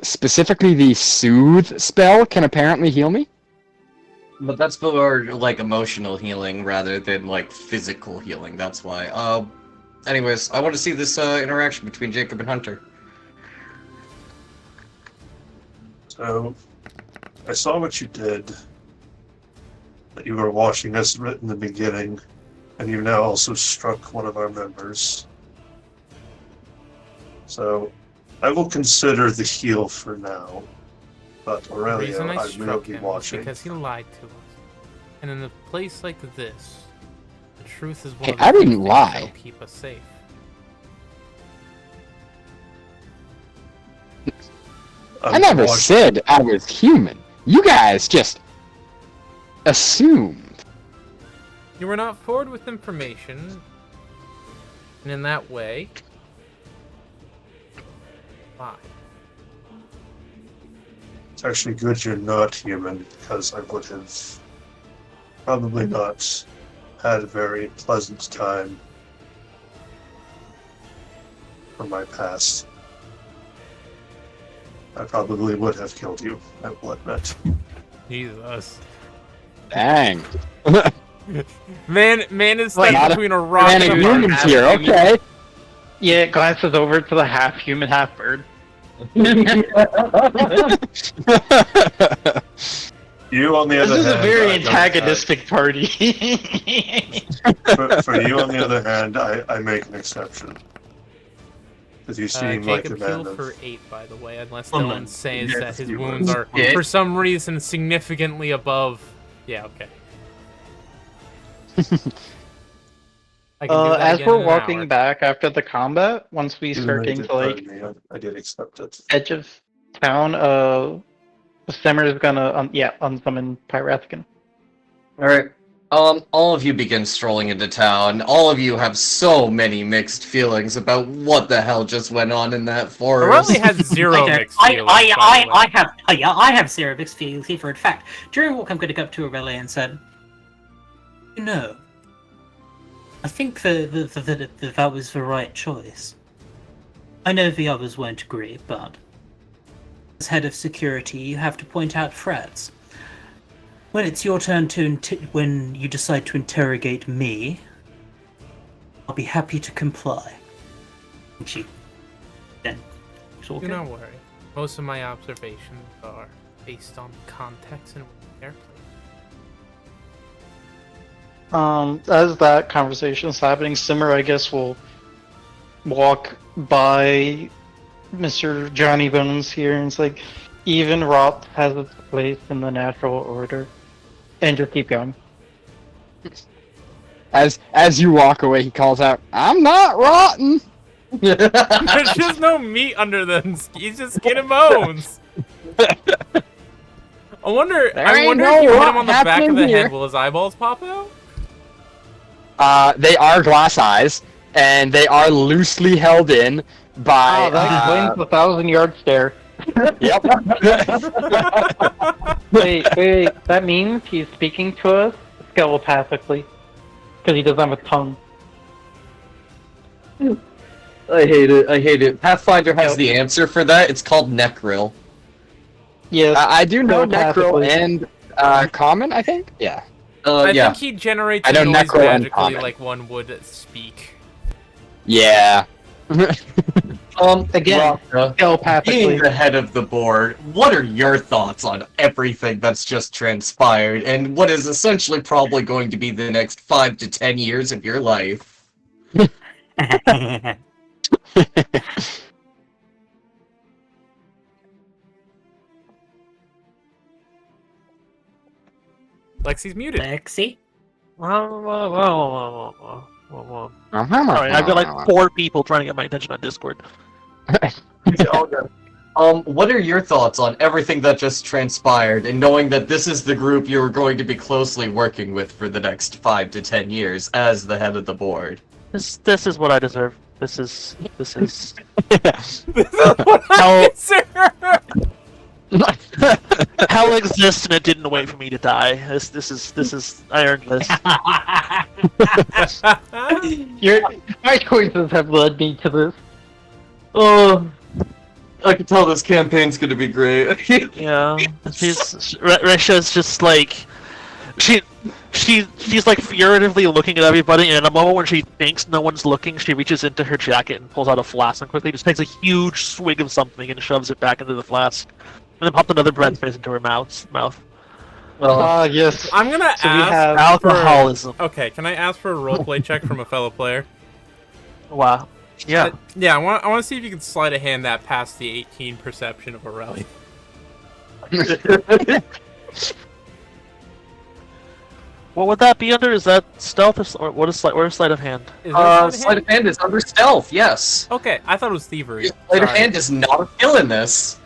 Specifically, the soothe spell can apparently heal me. But that's for like emotional healing rather than like physical healing. That's why. Anyways, I want to see this interaction between Jacob and Hunter. So, I saw what you did. That you were watching us right in the beginning, and you now also struck one of our members. So, I will consider the heal for now. But The Aurelio, reason I I will struck be him was watching. because he lied to us. And in a place like this, the truth is one Hey, of the I few didn't things lie. that'll keep us safe. I never said I was human. You guys just assumed. You were not forward with information, and in that way, lie. It's actually good you're not human, because I would have probably not had a very pleasant time from my past. I probably would have killed you, I will admit. Jesus. Dang. Man is Wait, stuck not a between a rock Man and of a humans hard here, place. okay. Yeah, it glances over to the half human, half bird. You, on the This other is a hand, very I don't antagonistic party. for you, on the other hand, I make an exception. Because you seem like a Jacob man healed of... for 8, by the way, unless Well, Dylan says yes, that his he wounds was. are, Yeah. for some reason, significantly above. Yeah, okay. I can do that As again we're in an walking hour. back after the combat, once we Even start though you getting did to like pardon me, I did accept it. edge of town, Simmer is gonna unsummon Pyrathican. Alright. All of you begin strolling into town. All of you have so many mixed feelings about what the hell just went on in that forest. Aurelia has zero mixed feelings. by the way. I have zero mixed feelings either. In fact, during walk, I'm going to go up to Aurelia and said, "You know, I think that was the right choice. I know the others won't agree, but as head of security, you have to point out threats. When it's your turn when you decide to interrogate me, I'll be happy to comply." And she then Do not worry. Most of my observations are based on context and airplane. As that conversation is happening, Simmer, I guess, will walk by Mr. Johnny Bones here and it's like, even rot has its place in the natural order. And just keep going. As you walk away, he calls out, "I'm not rotten." There's just no meat under them. He's just skin and bones. I wonder There if ain't you no hit him rot on the back of happening the here. head, will his eyeballs pop out? They are glass eyes, and they are loosely held in by. that explains the 1,000-yard stare. Yep. Wait, that means he's speaking to us telepathically. Because he doesn't have a tongue. I hate it. Pathfinder has the answer for that. It's called Necryl. Yes. I do know telepathically. Necro and Common, I think. Yeah. I Yeah. think he generates I a know noise Necro and magically Common. like one would speak. Yeah. Again, Raka, telepathically. being the head of the board, what are your thoughts on everything that's just transpired and what is essentially probably going to be the next 5 to 10 years of your life? Lexi's muted. Lexi? Well. Well. Sorry, I've got like 4 people trying to get my attention on Discord. It's all good. What are your thoughts on everything that just transpired, and knowing that this is the group you're going to be closely working with for the next 5 to 10 years as the head of the board? This is what I deserve. This is This is what I deserve! hell exists and it didn't wait for me to die. This is I earned this. My choices have led me to this. Oh, I can tell this campaign's gonna be great. Yeah, Risha's just like she's like furtively looking at everybody, and in a moment when she thinks no one's looking, she reaches into her jacket and pulls out a flask and quickly just takes a huge swig of something and shoves it back into the flask, and then pops another bread space into her mouth. Yes. I'm gonna So we ask have Alcoholism. Okay, can I ask for a roleplay check from a fellow player? Wow. Yeah. Yeah, I want to see if you can sleight of hand that past the 18 perception of Aurelia. What would that be under? Is that stealth or what is sleight? Where's sleight of hand? Is that Sleight of hand is under stealth, yes. Okay, I thought it was thievery. Sleight of Sorry. hand is not a skill in this.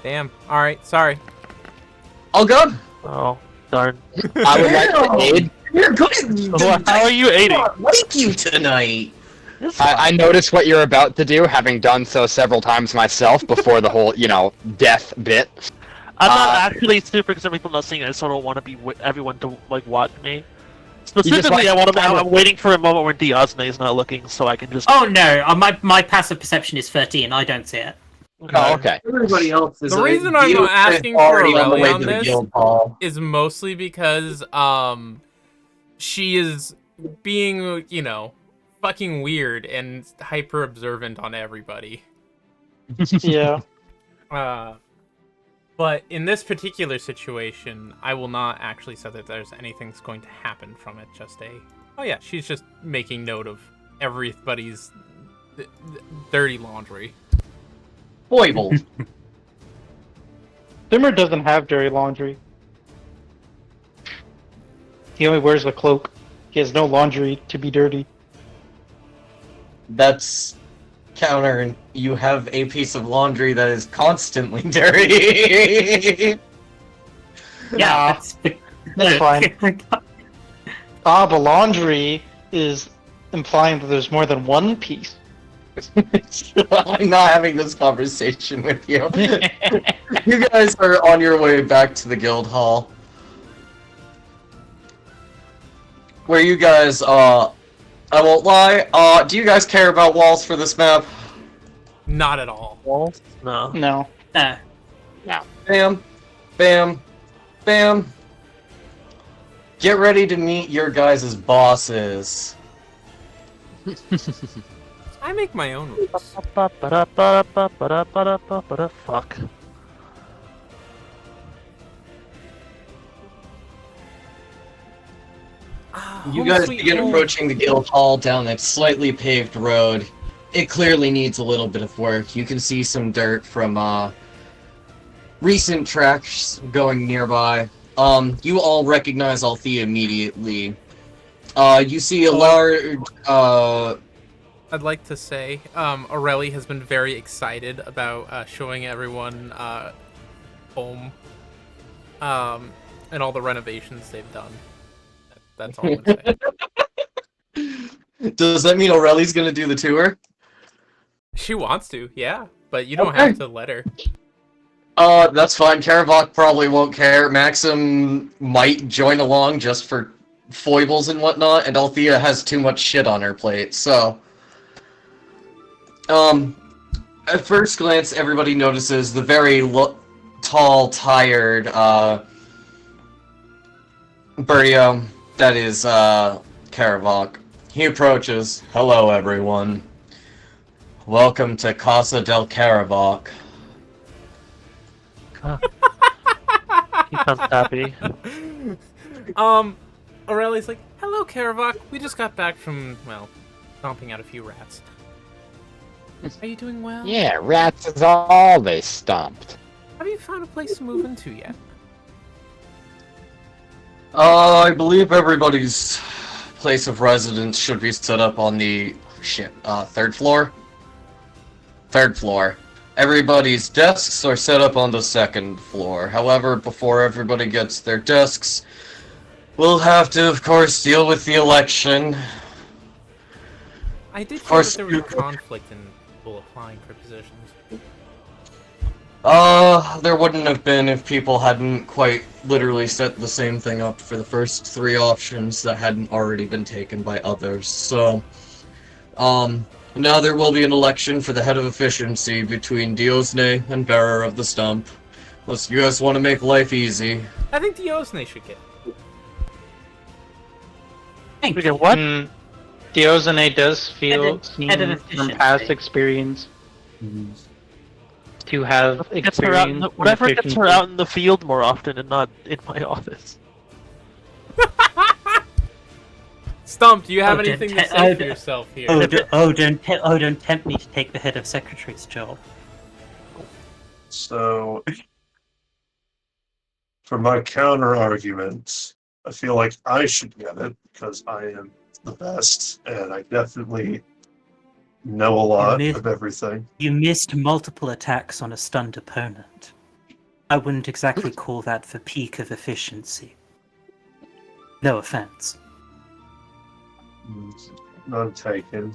Damn. All right, sorry. All good. Oh, darn. I would like to aid. You're good. How are you aiding? Like you tonight. I noticed what you're about to do, having done so several times myself before the whole, death bit. I'm not actually super concerned with people not seeing it. I just don't want to be everyone to like watch me. Specifically, I'm waiting for a moment when Diazne is not looking, so I can just. Oh no, my passive perception is 13. I don't see it. Oh, okay. Everybody else is. The reason I'm asking for already on the Aurelia way on to the this guild hall. is mostly because she is being, fucking weird and hyper observant on everybody. Yeah. But in this particular situation, I will not actually say that there's anything's going to happen from it. Just oh yeah, she's just making note of everybody's dirty laundry. Foible. Simmer doesn't have dirty laundry. He only wears a cloak. He has no laundry to be dirty. That's counter, and you have a piece of laundry that is constantly dirty. Yeah, That's fine. But laundry is implying that there's more than one piece. I'm not having this conversation with you. You guys are on your way back to the guild hall. Where you guys, I won't lie, do you guys care about walls for this map? Not at all. Walls? No. No. No. Bam, bam, bam. Get ready to meet your guys' bosses. I make my own rules. Fuck. You guys begin approaching the guild hall down that slightly paved road. It clearly needs a little bit of work. You can see some dirt from recent tracks going nearby. You all recognize Althea immediately. You see a large I'd like to say Aurelia has been very excited about showing everyone home and all the renovations they've done. That's all I'm gonna say. Does that mean Aurelia's gonna do the tour? She wants to, yeah, but you don't have to let her. That's fine. Karavok probably won't care. Maxim might join along just for foibles and whatnot, and Althea has too much shit on her plate, so... At first glance, everybody notices the very tall, tired, Burio. That is, Karavok. He approaches. Hello, everyone. Welcome to Casa del Karavok. He sounds happy. Aurelia's like, hello, Karavok. We just got back from, well, stomping out a few rats. Are you doing well? Yeah, rats is all they stomped. Have you found a place to move into yet? I believe everybody's place of residence should be set up on the third floor. Third floor. Everybody's desks are set up on the second floor. However, before everybody gets their desks, we'll have to, of course, deal with the election. I did hear course, that there was a conflict in people applying for positions. There wouldn't have been if people hadn't quite literally set the same thing up for the first 3 options that hadn't already been taken by others. So, now there will be an election for the head of efficiency between Diosne and Bearer of the Stump. Unless you guys want to make life easy. I think Diosne should get. We get what? Diosne does feel Head of from past efficiency. experience to have Gets her out in experience. whatever gets her out in the field more often and not in my office. Stump, do you have Oh, anything don't to te- say oh, for yourself here? Don't tempt me to take the head of secretary's job. So, for my counter argument, I feel like I should get it because I am the best and I definitely know a lot of everything. You missed multiple attacks on a stunned opponent. I wouldn't exactly call that the peak of efficiency. No offense. None taken.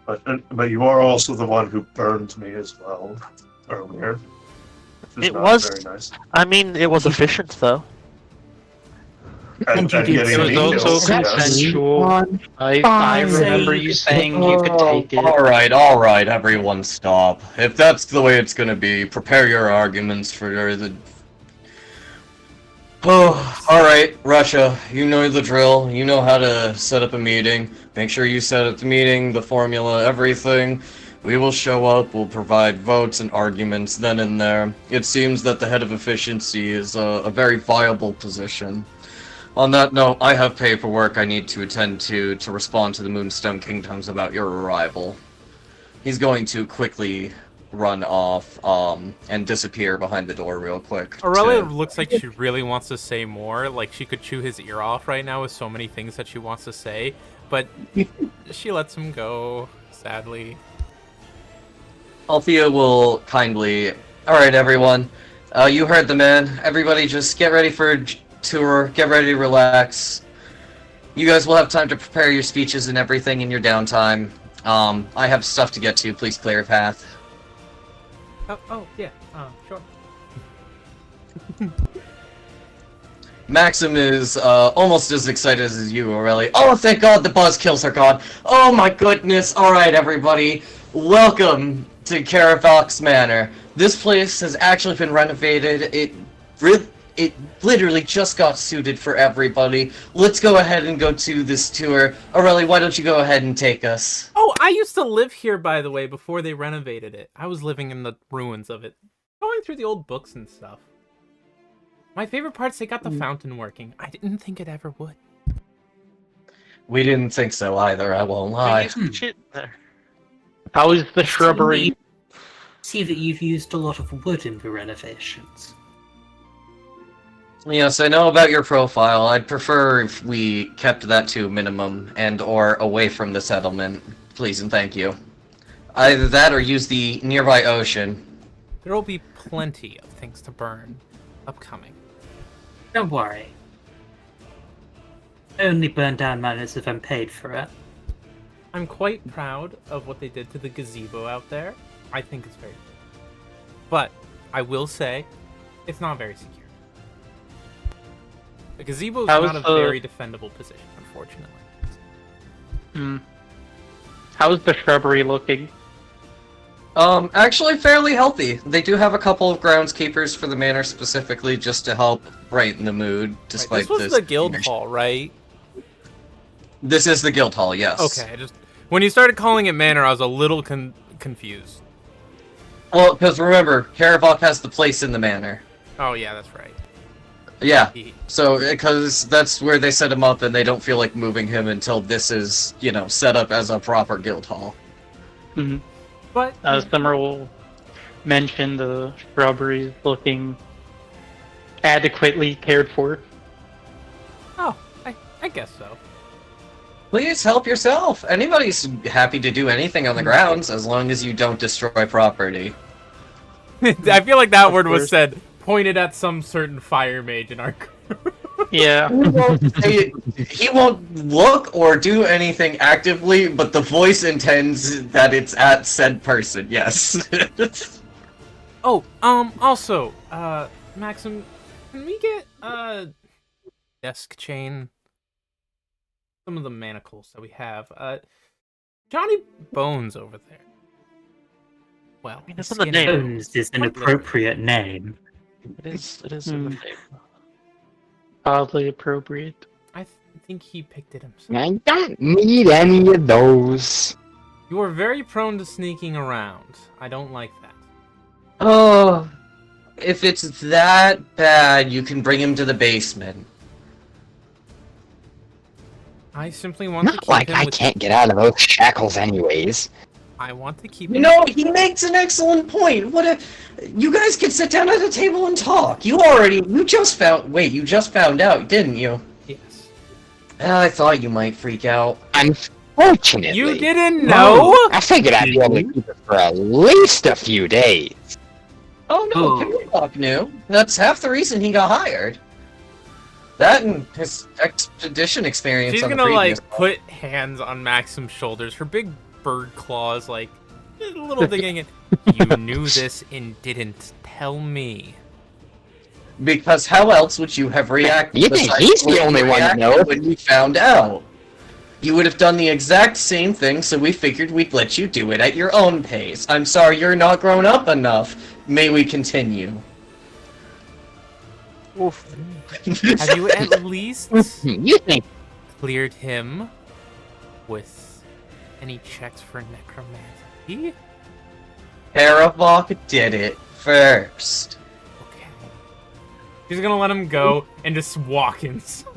But you are also the one who burned me as well earlier. Which It not was- very nice. I mean, it was efficient though. And you did getting It was me also kills, yes. consensual. I remember you saying you could take it. Alright, everyone stop. If that's the way it's gonna be, prepare your arguments for the... Oh, alright, Russia, you know the drill. You know how to set up a meeting. Make sure you set up the meeting, the formula, everything. We will show up, we'll provide votes and arguments then and there. It seems that the head of efficiency is a very viable position. On that note, I have paperwork I need to attend to respond to the Moonstone Kingdoms about your arrival. He's going to quickly run off, and disappear behind the door real quick. Aurelia to- looks like she really wants to say more. Like, she could chew his ear off right now with so many things that she wants to say, but she lets him go, sadly. Althea will kindly... Alright, everyone. You heard the man. Everybody just get ready for tour, get ready to relax. You guys will have time to prepare your speeches and everything in your downtime. I have stuff to get to, please clear a path. Yeah, sure. Maxim is almost as excited as you, Aurelia. Oh, thank God the buzzkills are gone. Oh my goodness. Alright, everybody. Welcome to Carafox Manor. This place has actually been renovated. It literally just got suited for everybody. Let's go ahead and go to this tour. Aurelia, why don't you go ahead and take us? Oh, I used to live here, by the way, before they renovated it. I was living in the ruins of it. Going through the old books and stuff. My favorite part's they got the fountain working. I didn't think it ever would. We didn't think so either, I won't We lie. used to shit there. How is the shrubbery? See that you've used a lot of wood in the renovations. Yes, I know about your profile. I'd prefer if we kept that to a minimum and or away from the settlement. Please and thank you. Either that or use the nearby ocean. There will be plenty of things to burn upcoming. Don't worry. I only burn down miners if I'm paid for it. I'm quite proud of what they did to the gazebo out there. I think it's very good. But I will say, it's not very secure. The gazebo is How's not a the- very defendable position, unfortunately. How's the shrubbery looking? Actually fairly healthy. They do have a couple of groundskeepers for the manor specifically just to help brighten the mood, Right, despite this was the guild hall, right? This is the guild hall, yes. Okay, when you started calling it manor, I was a little confused. Well, because remember, Karavok has the place in the manor. Oh yeah, that's right. Yeah, so, because that's where they set him up and they don't feel like moving him until this is, set up as a proper guild hall. Mm-hmm. But Summer will mention the shrubberies looking adequately cared for. oh, I guess so. Please help yourself. Anybody's happy to do anything on the grounds as long as you don't destroy property. I feel like that Of word was course. said pointed at some certain fire mage in our group. Yeah. He won't look or do anything actively, but the voice intends that it's at said person, yes. Oh, also, Maxim, can we get desk chain? Some of the manacles that we have. Johnny Bones over there. Well, mean, it's in the skinny name. Bones is an appropriate name. It is in the name. Oddly appropriate. I think he picked it himself. I don't need any of those. You are very prone to sneaking around. I don't like that. Oh, if it's that bad, you can bring him to the basement. I simply want to Not keep like him I with... can't get out of those shackles anyways. I want to keep You him... know, he makes an excellent point. What if you guys could sit down at a table and talk? You just found out, didn't you? Yes. I thought you might freak out. Unfortunately. You didn't know? I figured I'd be able to keep it for at least a few days. Oh no, Kimberlock knew. That's half the reason he got hired. That and his expedition experience. She's on the gonna, previous like, put hands on Maxim's shoulders. Her big bird claws, like, a little digging in. You knew this and didn't tell me. Because how else would you have reacted? You think besides he's the way only you one that reacted knows? when you found out? You would have done the exact same thing, so we figured we'd let you do it at your own pace. I'm sorry you're not grown up enough. May we continue? Oof. Have you at least You think cleared him with any checks for necromancy? Paravok did it first. Okay. She's gonna let him go and just walk inside.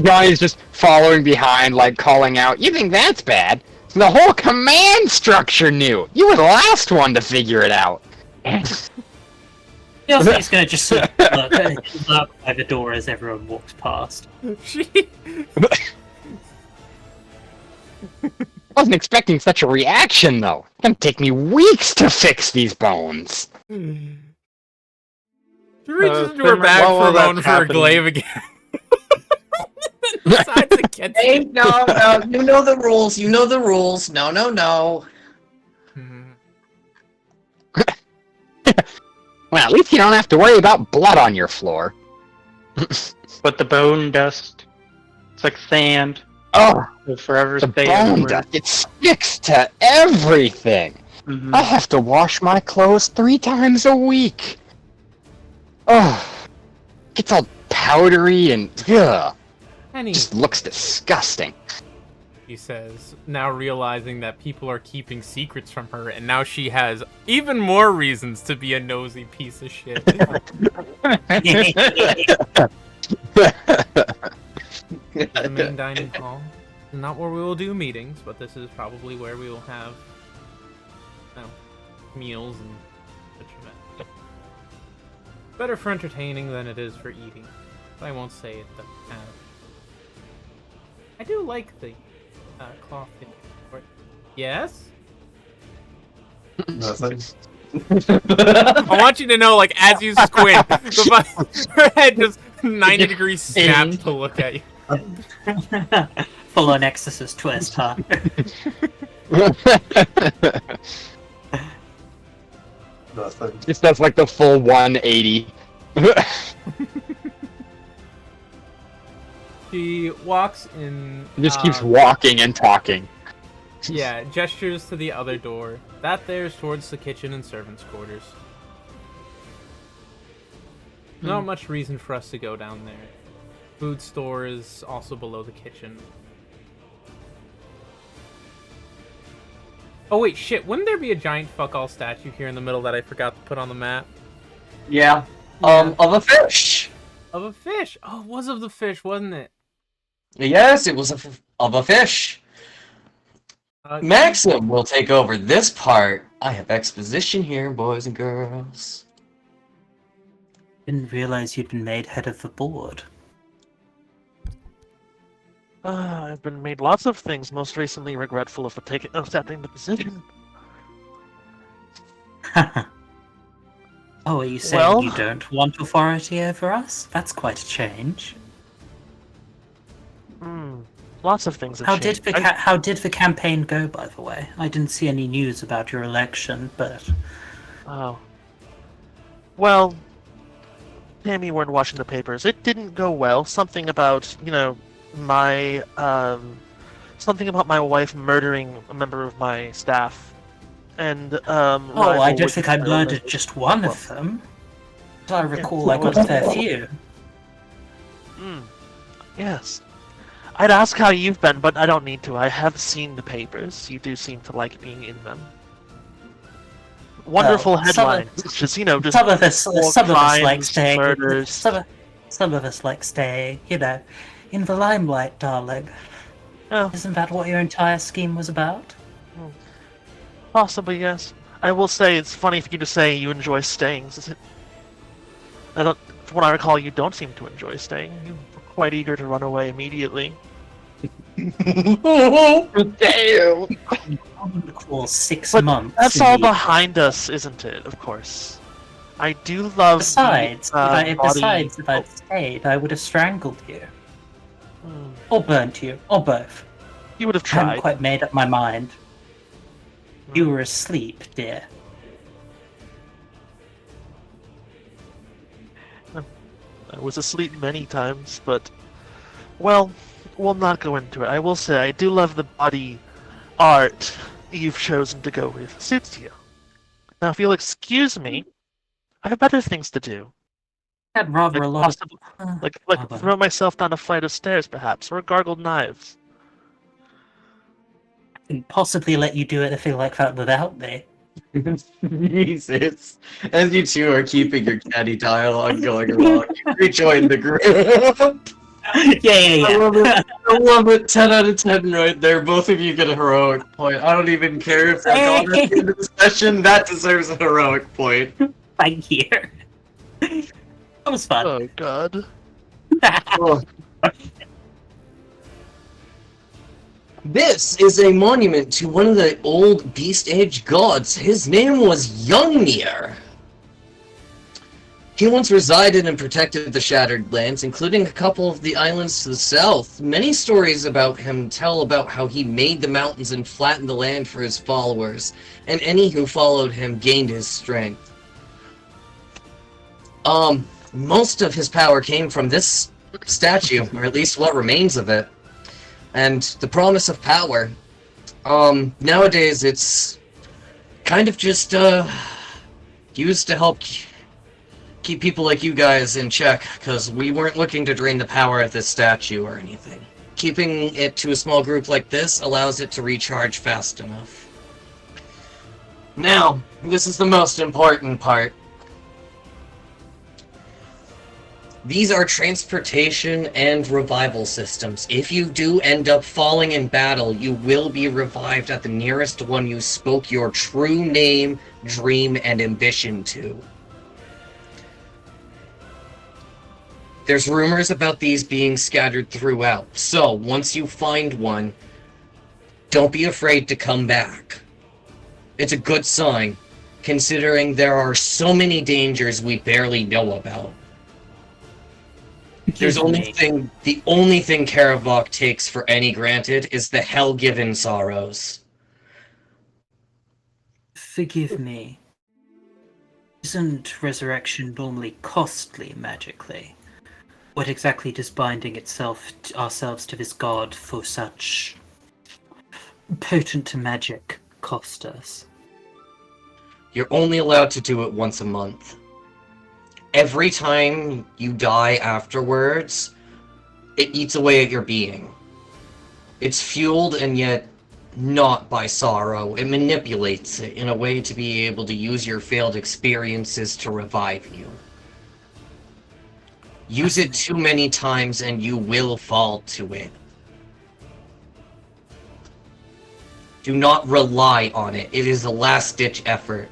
Johnny's just following behind, like calling out, you think that's bad? The whole command structure knew! You were the last one to figure it out! He also is going to just sort of look by the door as everyone walks past. She... Wasn't expecting such a reaction, though. It's gonna take me weeks to fix these bones. She reaches into her then bag while for a that's moment for a happening- glaive again. Decides against Hey, it. no, you know the rules. You know the rules. No, no, no. Well, at least you don't have to worry about blood on your floor. But the bone dust, it's like sand. Oh, It'll forever the stay bone everywhere. dust, it sticks to everything! Mhm. I have to wash my clothes 3 times a week! Oh, gets all powdery and ugh, Penny, just looks disgusting. he says, now realizing that people are keeping secrets from her, and now she has even more reasons to be a nosy piece of shit. The main dining hall. Not where we will do meetings, but this is probably where we will have meals and such events. Better for entertaining than it is for eating. But I won't say it doesn't have. I do like the cloth thing. Yes? Nothing. I want you to know, like, as you squint, her head just 90 degrees snapped to look at you. Full on Exorcist twist, huh? Nothing. Just does like the full 180. She walks in. Just keeps walking and talking. Yeah, gestures to the other door. That there's towards the kitchen and servants' quarters. Not much reason for us to go down there. Food store is also below the kitchen. Oh wait, shit, wouldn't there be a giant fuck all statue here in the middle that I forgot to put on the map? Yeah. Yeah. Of a fish. Of a fish! Oh, it was of the fish, wasn't it? Yes, it was of a fish. Maxim will take over this part. I have exposition here, boys and girls. Didn't realize you'd been made head of the board. I've been made lots of things, most recently regretful of accepting the position. Oh, are you saying Well- you don't want authority over us? That's quite a change. Lots of things have How changed. did the campaign go, by the way? I didn't see any news about your election, but Oh. Well, Tammy weren't watching the papers. It didn't go well. Something about, something about my wife murdering a member of my staff. And, oh, I don't think I murdered just one well. of them. As I recall, I got a fair few. Yes. I'd ask how you've been, but I don't need to. I have seen the papers. You do seem to like being in them. Wonderful headlines. It's just, just Some of us like crimes, staying. murders. Some of us like staying, in the limelight, darling. Oh, Isn't that what your entire scheme was about? possibly, yes. I will say it's funny for you to say you enjoy staying. From what I recall, you don't seem to enjoy staying. You're quite eager to run away immediately. Damn! Cool, 6 But months. that's all indeed. behind us, isn't it? Of course. I do love. Besides, the, body- if I'd stayed, I would have strangled you, Hmm. or burnt you, or both. You would have I hadn't tried. quite made up my mind. You were asleep, dear. I was asleep many times, but well, we'll not go into it. I will say I do love the body art you've chosen to go with. Suits you. Now, if you'll excuse me, I have better things to do. Had rather Like a lot possible, of. like bother. throw myself down a flight of stairs, perhaps, or gargled knives. And possibly let you do anything like that without me. Jesus. As you two are keeping your catty dialogue going along, you rejoin the group. Yeah. I love it. I love it. 10 out of 10 right there. Both of you get a heroic point. I don't even care if they're gone at the end of the session. That deserves a heroic point. Thank you. That was fun. Oh God. Oh. This is a monument to one of the old Beast Age gods. His name was Youngmir. He once resided and protected the Shattered Lands, including a couple of the islands to the south. Many stories about him tell about how he made the mountains and flattened the land for his followers, and any who followed him gained his strength. Most of his power came from this statue, or at least what remains of it. And the promise of power, nowadays it's kind of just, used to help keep people like you guys in check, because we weren't looking to drain the power of this statue or anything. Keeping it to a small group like this allows it to recharge fast enough. Now, this is the most important part. These are transportation and revival systems. If you do end up falling in battle, you will be revived at the nearest one you spoke your true name, dream, and ambition to. There's rumors about these being scattered throughout, so once you find one, don't be afraid to come back. It's a good sign, considering there are so many dangers we barely know about. The only thing Karavok takes for any granted is the hell-given sorrows. Forgive me. Isn't resurrection normally costly magically? What exactly does binding ourselves to this god for such potent magic cost us? You're only allowed to do it once a month. Every time you die afterwards, it eats away at your being. It's fueled and yet not by sorrow. It manipulates it in a way to be able to use your failed experiences to revive you. Use it too many times and you will fall to it. Do not rely on it. It is a last-ditch effort.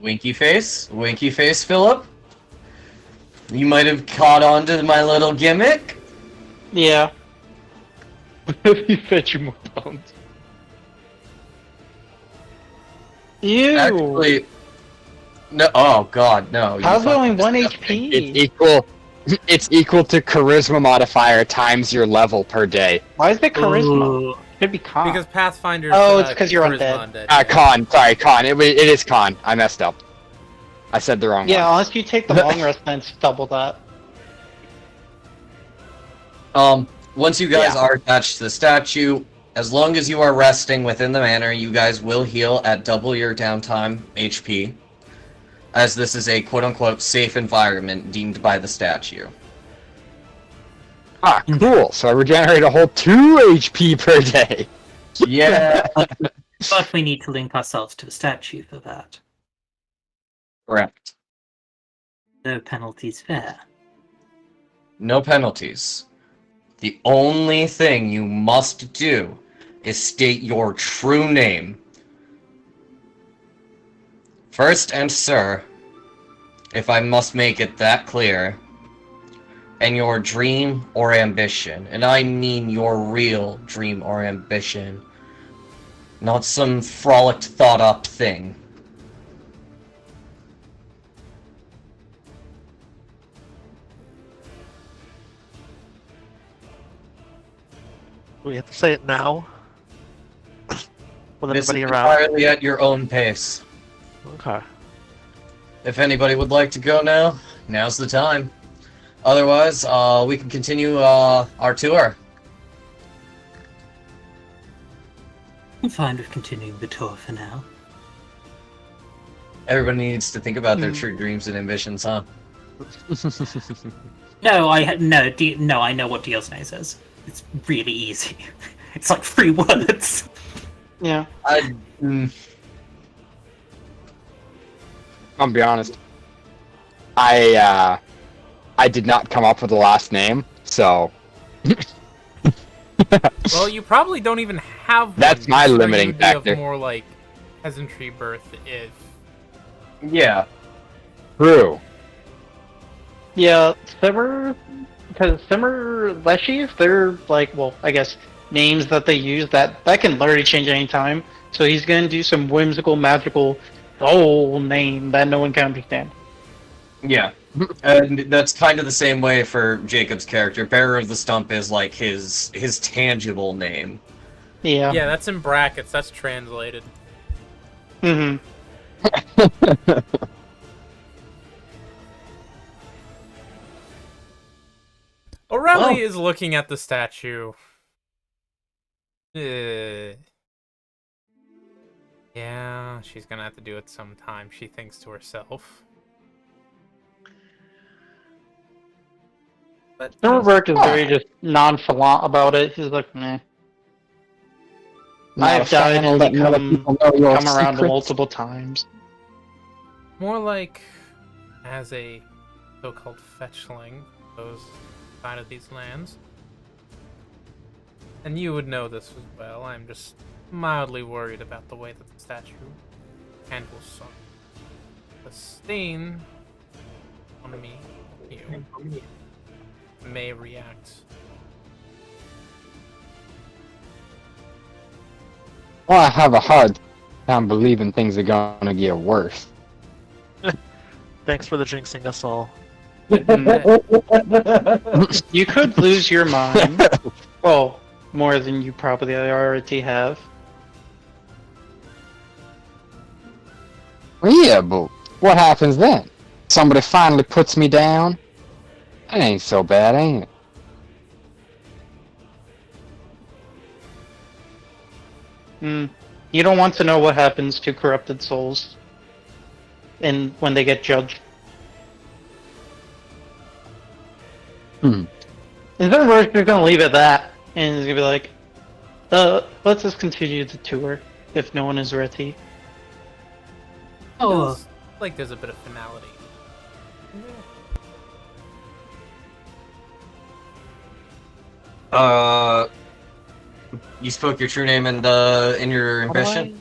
Winky face, Philip. You might have caught on to my little gimmick. Yeah. He fed you more bones. Ew. Actually, no. Oh God, no. you How's it only fucking 1 disgusting. It's HP? equal. It's equal to charisma modifier times your level per day. Why is it charisma? Ooh. Should be con. Because Pathfinder's Oh, it's 'cause you're charisma undead. Con. Sorry, con. It is con. I messed up. I said the wrong Yeah, one. unless you take the long rest, then it's double that. Once you guys Yeah. are attached to the statue, as long as you are resting within the manor, you guys will heal at double your downtime HP, as this is a quote-unquote safe environment deemed by the statue. Ah, cool. So I regenerate a whole 2 HP per day. Yeah. But we need to link ourselves to the statue for that. Correct. No penalties fair. No penalties. The only thing you must do is state your true name. First and sir, if I must make it that clear, and your dream or ambition, and I mean your real dream or ambition, not some frolicked, thought-up thing. We have to say it now. With This is everybody around. entirely at your own pace. Okay. If anybody would like to go now, now's the time. Otherwise, we can continue our tour. I'm fine with continuing the tour for now. Everybody needs to think about their true dreams and ambitions, huh? No, I know what Diosne says. It's really easy. It's like 3 words. Yeah. I'll be honest. I did not come up with the last name, so Well, you probably don't even have one. That's my so limiting you'd be of factor. more like peasantry birth if. Yeah. true. Yeah, Simmer, because Simmer Leshies, they're like, well, I guess names that they use that can literally change any time. So he's gonna do some whimsical, magical soul name that no one can understand. Yeah. And that's kind of the same way for Jacob's character. Bearer of the Stump is like his tangible name. Yeah. Yeah, that's in brackets. That's translated. Mm-hmm. O'Reilly Well. is looking at the statue. Yeah, she's gonna have to do it sometime, she thinks to herself. But Silverberg is very just nonchalant about it. He's like, meh. Not a I've died fan of and letting other become people know your come around secrets. multiple times. more like as a so-called fetchling goes side of these lands. And you would know this as well. I'm just mildly worried about the way that the statue handles some. The stain on me, you, may react. Well, I have a hard time believing things are gonna get worse. Thanks for the jinxing us all. You could lose your mind. Well, more than you probably already have. Well, yeah, but what happens then? Somebody finally puts me down? That ain't so bad, ain't it? You don't want to know what happens to corrupted souls and when they get judged. Hmm. Instead of we're just gonna leave it at that, and it's gonna be like, let's just continue the tour if no one is ready. Oh, Feels like there's a bit of finality. You spoke your true name and in your How do ambition.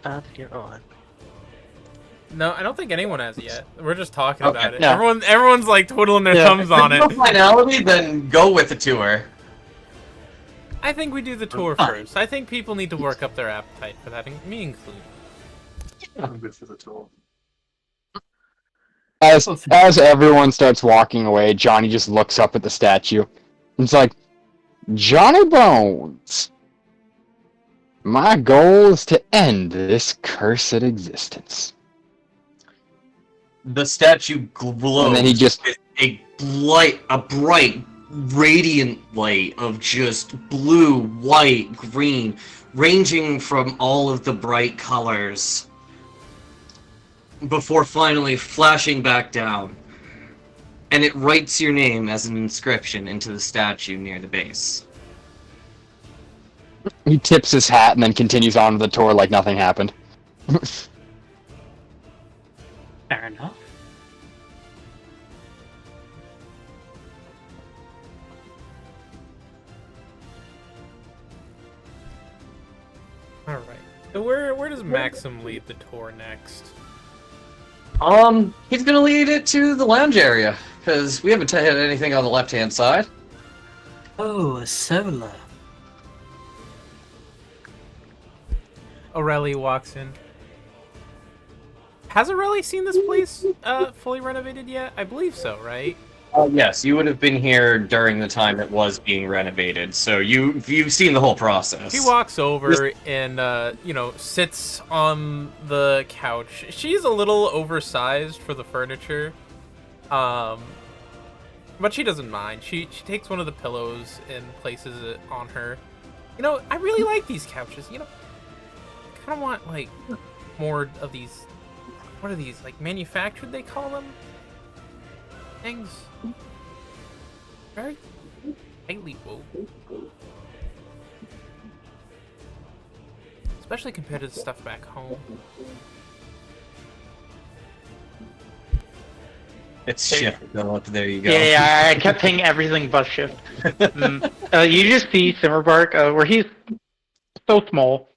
I add here on? No, I don't think anyone has yet. We're just talking Okay. about it. No. Everyone's like twiddling their Yeah. thumbs on If it. there's no finality, then go with the tour. I think we do the tour first. I think people need to work up their appetite for that, me included. I'm good for the tour. As everyone starts walking away, Johnny just looks up at the statue. It's like, Johnny Bones. My goal is to end this cursed existence. The statue glows And then he just with a bright, radiant light of just blue, white, green, ranging from all of the bright colors, before finally flashing back down. And it writes your name as an inscription into the statue near the base. he tips his hat and then continues on with the tour like nothing happened. Fair enough. All right. So where does Maxim lead the tour next? He's gonna lead it to the lounge area, because we haven't hit anything on the left-hand side. Oh, a solar. Aurelie walks in. Has Aurelie seen this place fully renovated yet? I believe so, right? Yes, you would have been here during the time it was being renovated, so you've seen the whole process. He walks over and sits on the couch. She's a little oversized for the furniture, but she doesn't mind. She takes one of the pillows and places it on her. I really like these couches. I kind of want like more of these. What are these, like manufactured? They call them things. Very tightly woven. Especially compared to the stuff back home. It's shift. Oh, there you go. Yeah, I kept hitting everything but shift. You just see Simmerbark, where he's so small.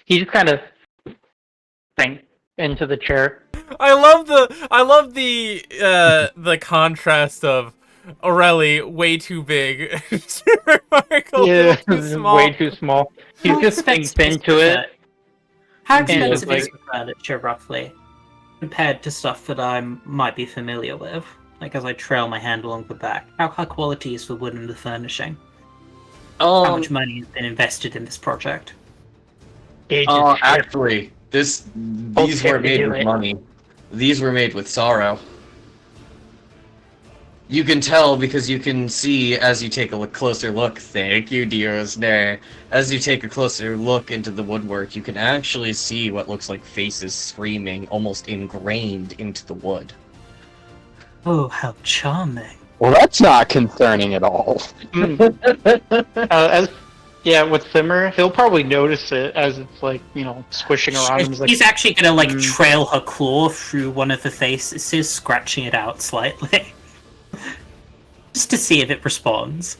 He just kind of sinks into the chair. I love the contrast of Aurelie way too big, Mark a little too small. Way too small. He How just expensive sinks is into the it. How And expensive like- is the furniture, roughly, compared to stuff that I might be familiar with? Like, as I trail my hand along the back, how high quality is the wood and the furnishing? How much money has been invested in this project? Actually, these were made with money. These were made with sorrow. You can tell because you can see as you take a closer look. Thank you, Diosner. As you take a closer look into the woodwork, you can actually see what looks like faces screaming, almost ingrained into the wood. Oh, how charming. Well, that's not concerning at all. With Simmer, he'll probably notice it as it's like, squishing around him. He's actually gonna trail her claw through one of the faces, scratching it out slightly. Just to see if it responds.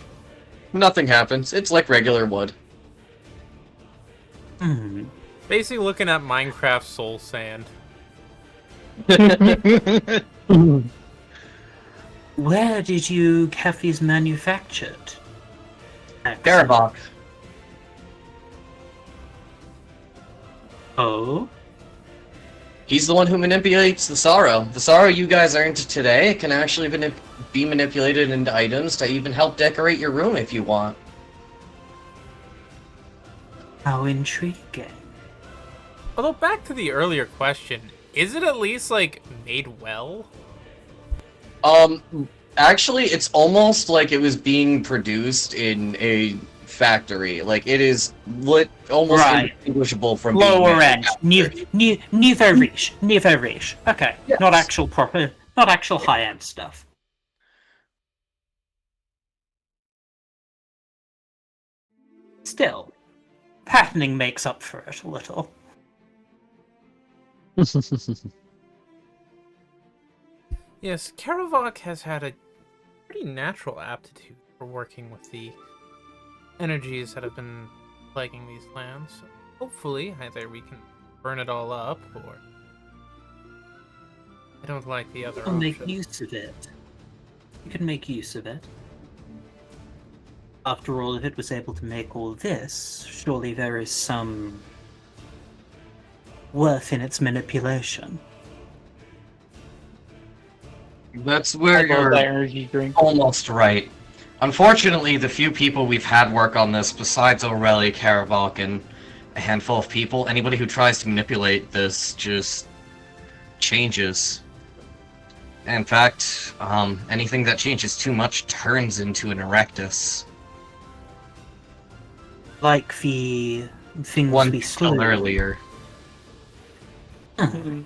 Nothing happens. It's like regular wood. Basically looking at Minecraft soul sand. Where did you have these manufactured? Garabok. Oh? He's the one who manipulates the sorrow. The sorrow you guys earned today can actually be manipulated into items to even help decorate your room if you want. How intriguing. Although, back to the earlier question, is it at least, made well? Actually, it's almost like it was being produced in a factory. Like, it is almost indistinguishable from lower being end. Niveau riche. Okay, Yes. not actual high-end stuff. Still, patterning makes up for it a little. Yes, Karavok has had a pretty natural aptitude for working with the energies that have been plaguing these lands. So hopefully, either we can burn it all up, or I don't like the other Or make option. use of it. You can make use of it. After all, if it was able to make all this, surely there is some worth in its manipulation. That's I where love you're that energy drink. almost right. Unfortunately, the few people we've had work on this, besides O'Reilly, Karavalk, and a handful of people, anybody who tries to manipulate this just changes. In fact, anything that changes too much turns into an Erectus. Like the things One we killed slew earlier. Hmm.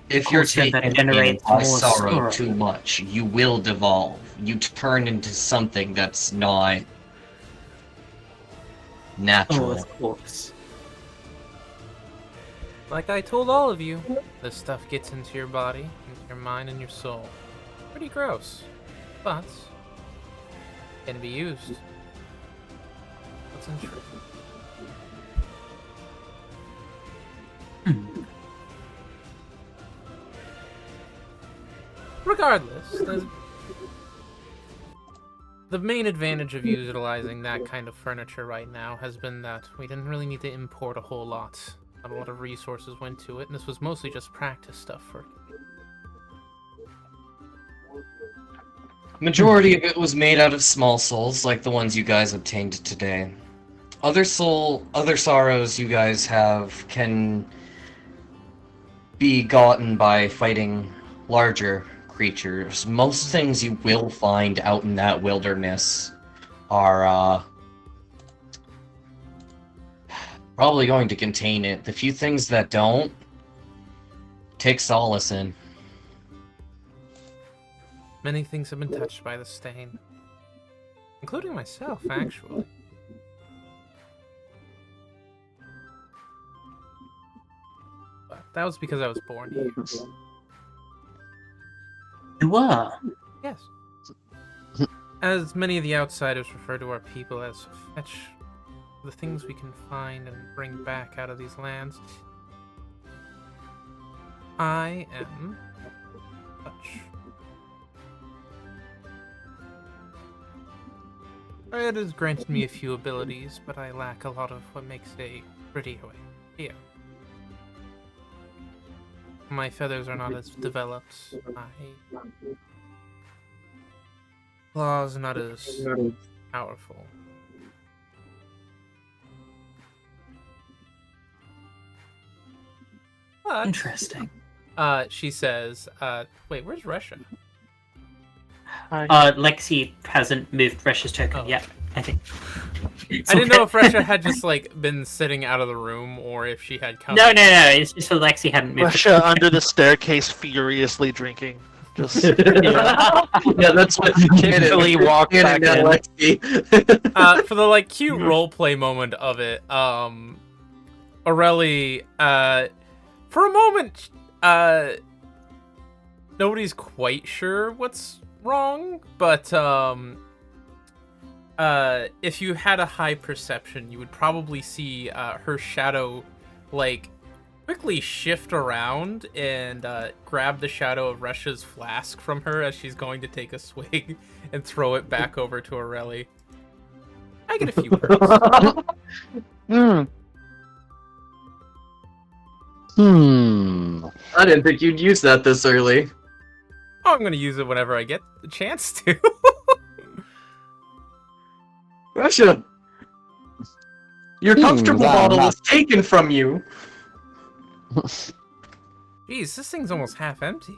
If Of you're course, then that taken generates by more sorrow sorrow. too much, you will devolve. You turn into something that's not Oh, natural. of course. Like I told all of you, this stuff gets into your body, into your mind, and your soul. Pretty gross, but can be used. What's in truth? Hmm. Regardless, the main advantage of utilizing that kind of furniture right now has been that we didn't really need to import a whole lot. Not a lot of resources went to it, and this was mostly just practice stuff for. Majority of it was made out of small souls, like the ones you guys obtained today. Other sorrows you guys have can be gotten by fighting larger creatures. Most things you will find out in that wilderness are probably going to contain it. The few things that don't, take solace in. Many things have been touched by the stain, including myself, actually. But that was because I was born here. You were. Yes. As many of the outsiders refer to our people as fetch the things we can find and bring back out of these lands, I am touch. It has granted me a few abilities, but I lack a lot of what makes a pretty way here. My feathers are not as developed. My claws not as powerful. But, Interesting. she says, wait, where's Russia? Lexi hasn't moved Resha's token Oh. yet, I think. I didn't know if Russia had just, like, been sitting out of the room, or if she had come. No, it's just that Lexi hadn't moved. Russia under the staircase, furiously drinking. Just Yeah. Yeah, that's what Typically walk back in. For the, like, cute roleplay moment of it, Aurelie, for a moment, nobody's quite sure what's wrong, but, if you had a high perception, you would probably see, her shadow, like, quickly shift around and, grab the shadow of Russia's flask from her as she's going to take a swig and throw it back over to Aurelie. I get a few perks. I didn't think you'd use that this early. Oh, I'm gonna use it whenever I get the chance to. Russia! Your comfortable I'm bottle not- was taken from you! Jeez, this thing's almost half empty.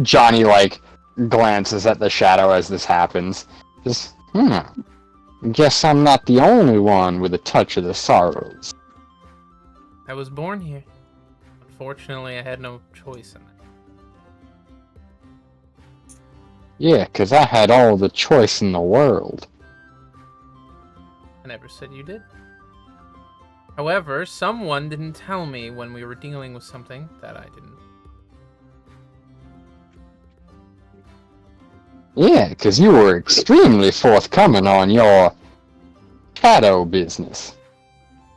Johnny, like, glances at the shadow as this happens. Just, guess I'm not the only one with a touch of the sorrows. I was born here. Unfortunately, I had no choice in it. Yeah, 'cause I had all the choice in the world. I never said you did. However, someone didn't tell me when we were dealing with something that I didn't. Yeah, because you were extremely forthcoming on your shadow business.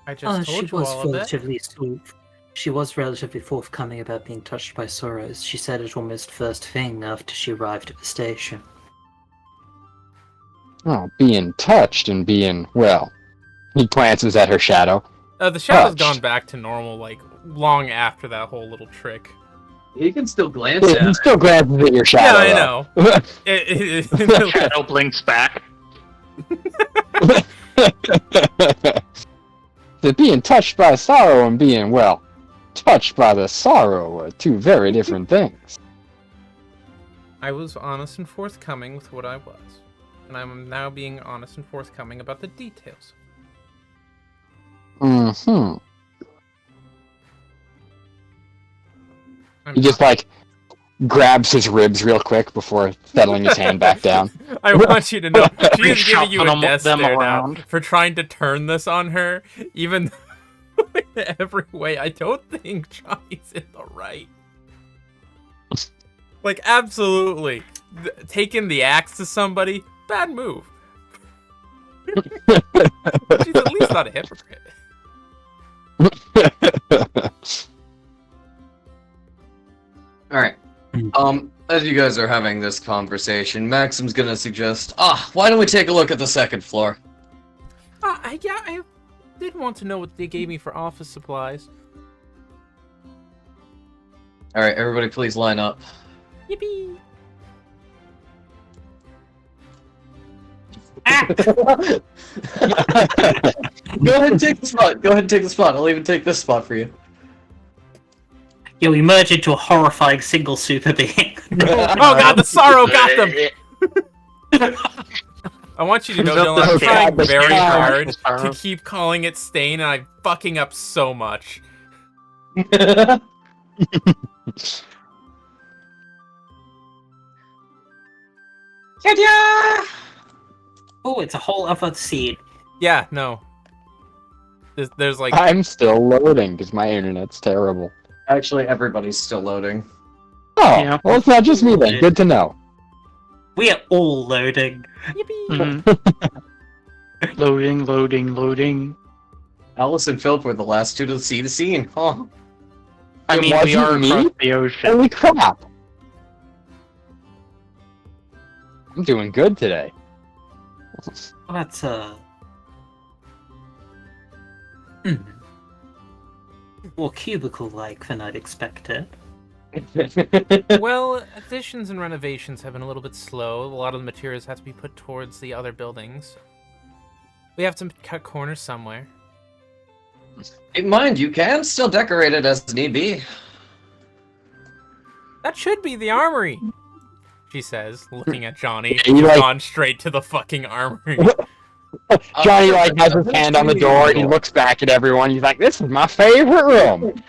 I just She told you was all of it. relatively She was relatively forthcoming about being touched by sorrows. She said it almost first thing after she arrived at the station. Oh, being touched and being, well, he glances at her shadow. The shadow's Touched. gone back to normal, like, long after that whole little trick. He can still glance He at it. still glances at your shadow. Yeah, I know. Shadow blinks back. The being touched by sorrow and being, well, touched by the sorrow are two very different things. I was honest and forthcoming with what I was. And I'm now being honest and forthcoming about the details. Mm-hmm. I'm He just, like, grabs his ribs real quick before settling his hand back down. I want you to know, she is giving you a Reshuffling death them stare now around. for trying to turn this on her, even though in every way I don't think Johnny's in the right. Like, absolutely. Taking the axe to somebody, bad move. She's at least not a hypocrite. Alright. As you guys are having this conversation, Maxim's gonna suggest, why don't we take a look at the second floor? Yeah, I did want to know what they gave me for office supplies. Alright, everybody please line up. Yippee! Go ahead and take the spot. Go ahead and take the spot. I'll even take this spot for you. You emerge into a horrifying single super being. Oh god, the sorrow got them! I want you to know, Dylan, I'm trying very hard to keep calling it Stain, and I'm fucking up so much. Oh, it's a whole other scene. Yeah, no. There's like... I'm still loading because my internet's terrible. Actually, everybody's still loading. Oh, Yeah. well, it's not just me then. Good to know. We are all loading. Yippee! Mhm. Loading, loading, loading. Alice and Philip were the last two to see the scene. Huh. I It mean, we wasn't are me? across the ocean. Holy crap! I'm doing good today. That's more cubicle-like than I'd expected. Well, additions and renovations have been a little bit slow. A lot of the materials have to be put towards the other buildings. We have to cut corners somewhere. Keep in mind, you can still decorate it as need be. That should be the armory, she says, looking at Johnny, Yeah, you who's like- gone straight to the fucking armory. Johnny like has his hand on the door and he looks back at everyone. He's like, "This is my favorite room."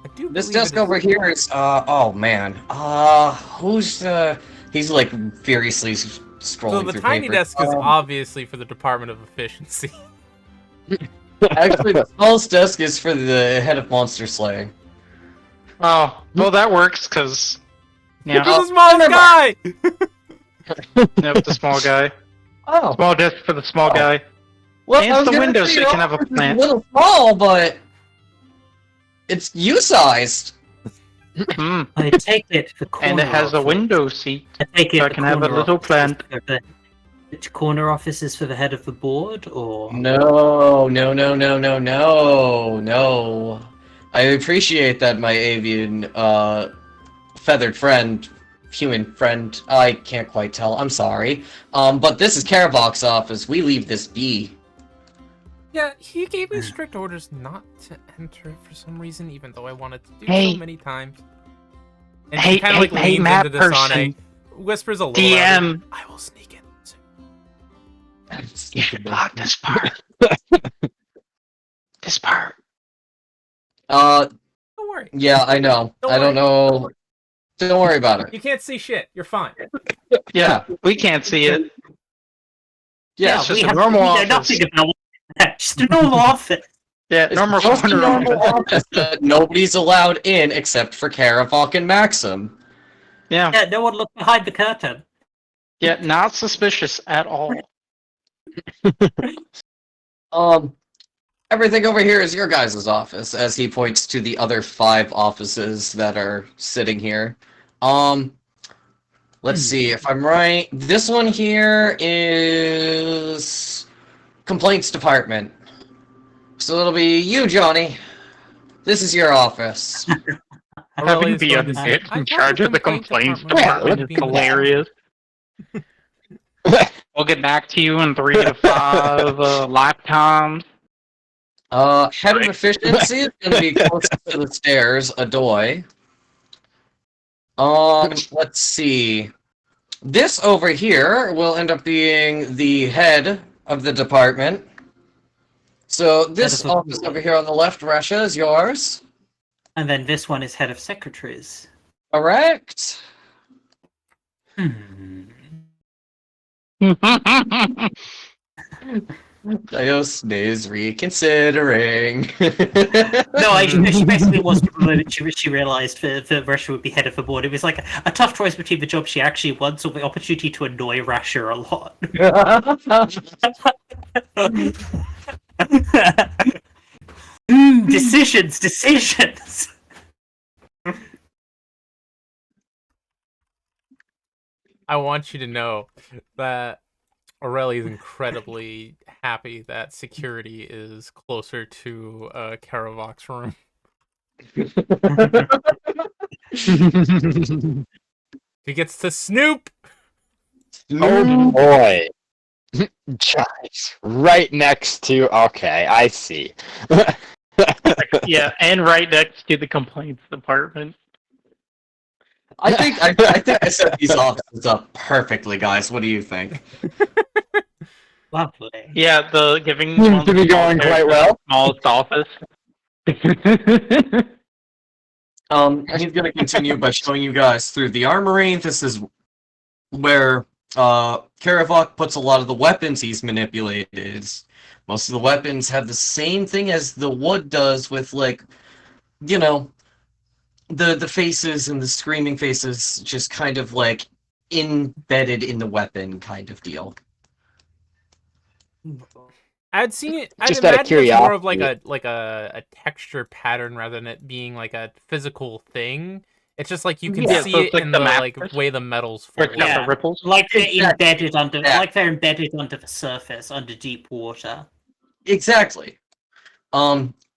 I do This believe desk it is- over here is, oh man. Who's, he's like furiously scrolling So the through tiny paper. desk is obviously for the Department of Efficiency. Actually, the smallest desk is for the head of monster slaying. Oh, well, that works, because... Look Yeah, at the smallest guy! nope, the small guy. Oh. Small desk for the small guy. Well, And I was the gonna window say so you can have a ours is plant. a little small, but it's you-sized. Mm. I take it the corner And it has a office- window seat, I take it so I the can have a corner little office plant. is for the corner office is for the head of the board, or No. I appreciate that, my avian, feathered friend, human friend, I can't quite tell, I'm sorry. But this is Caravox office, we leave this be. Yeah, he gave me strict orders not to enter for some reason, even though I wanted to do Hey. so many times. And Hey, he kind of like hey, leans map into this on a person. whispers a little louder, DM. I will sneak in. You should block this part. This part. Uh, Don't worry. yeah, I know. Don't I don't worry. know. Don't worry about it. You can't see shit. You're fine. Yeah, we can't see it. Yeah, it's just a we normal know office. nothing about that. Just a normal office. Yeah, It's normal just a corner normal office. office that nobody's allowed in except for Karavok and Maxim. Yeah. Yeah, no one looked behind the curtain. Yeah, not suspicious at all. Everything over here is your guys' office, as he points to the other 5 offices that are sitting here. Let's see if I'm right. This one here is complaints department. So it'll be you, Johnny. This is your office. Having Aurelia's the going to say, unit "I in thought charge of the complaints department is would be in hilarious. We'll get back to you in 3 to 5 lifetimes. Head of efficiency is going to be closest to the stairs, Adoy. Let's see. This over here will end up being the head of the department. So this Head of office over here on the left, Russia, is yours. And then this one is head of secretaries. Correct. Diosne is reconsidering. No, she basically was promoted. She realized that Russia would be head of the board. It was like a tough choice between the job she actually wants or the opportunity to annoy Russia a lot. Decisions. I want you to know that Aurelia is incredibly happy that security is closer to Karavok's room. He gets to snoop! Oh boy. Guys, right next to. Okay, I see. Yeah, and right next to the complaints department. I think I set these offices up perfectly, guys. What do you think? Lovely. Yeah, the giving Seems one to of be the going small quite characters well. the smallest office. He's gonna continue by showing you guys through the armory. This is where Karavok puts a lot of the weapons he's manipulated. Most of the weapons have the same thing as the wood does, with like, you know, the faces and the screaming faces just kind of like embedded in the weapon kind of deal. I'd Just out of imagine it's more of curiosity. like a texture pattern rather than it being like a physical thing. It's just like you can Yeah, see so it it's like in the the map like way the metals Where fall. it's got Yeah. the ripples. Like they're Exactly. embedded under the surface, under deep water. Exactly.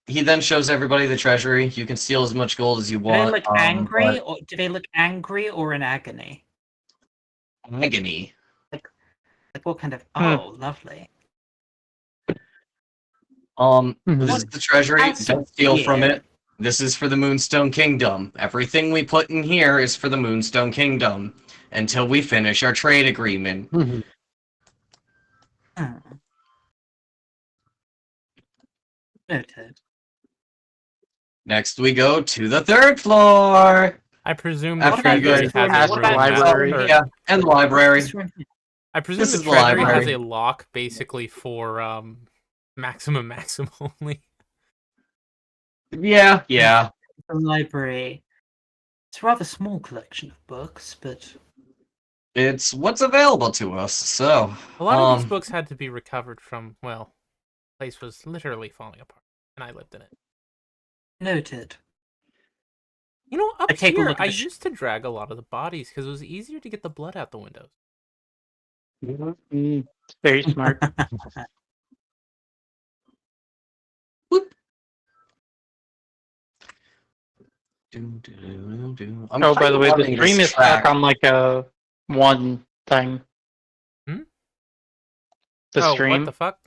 He then shows everybody the treasury. You can steal as much gold as you Do they want. look angry or in agony? Agony. Like what kind of? Oh, lovely. This is the treasury. That's Don't steal from weird. it. This is for the Moonstone Kingdom. Everything we put in here is for the Moonstone Kingdom until we finish our trade agreement. Hmm. Noted. Next, we go to the 3rd floor. I presume the After you treasury guys has pass a the room library. or- Yeah, and the library. I presume This the is the treasury has library. a lock basically for maximum only. Yeah. The library. It's a rather small collection of books, but It's what's available to us. So, A lot of these books had to be recovered from, well, the place was literally falling apart, and I lived in it. noted. You know, up I take a here, look at I the used to drag a lot of the bodies because it was easier to get the blood out the windows. Very smart. I'm By the way, the loving stream this is stuck track. on like a one thing. Hmm? The Oh, stream. what the fuck?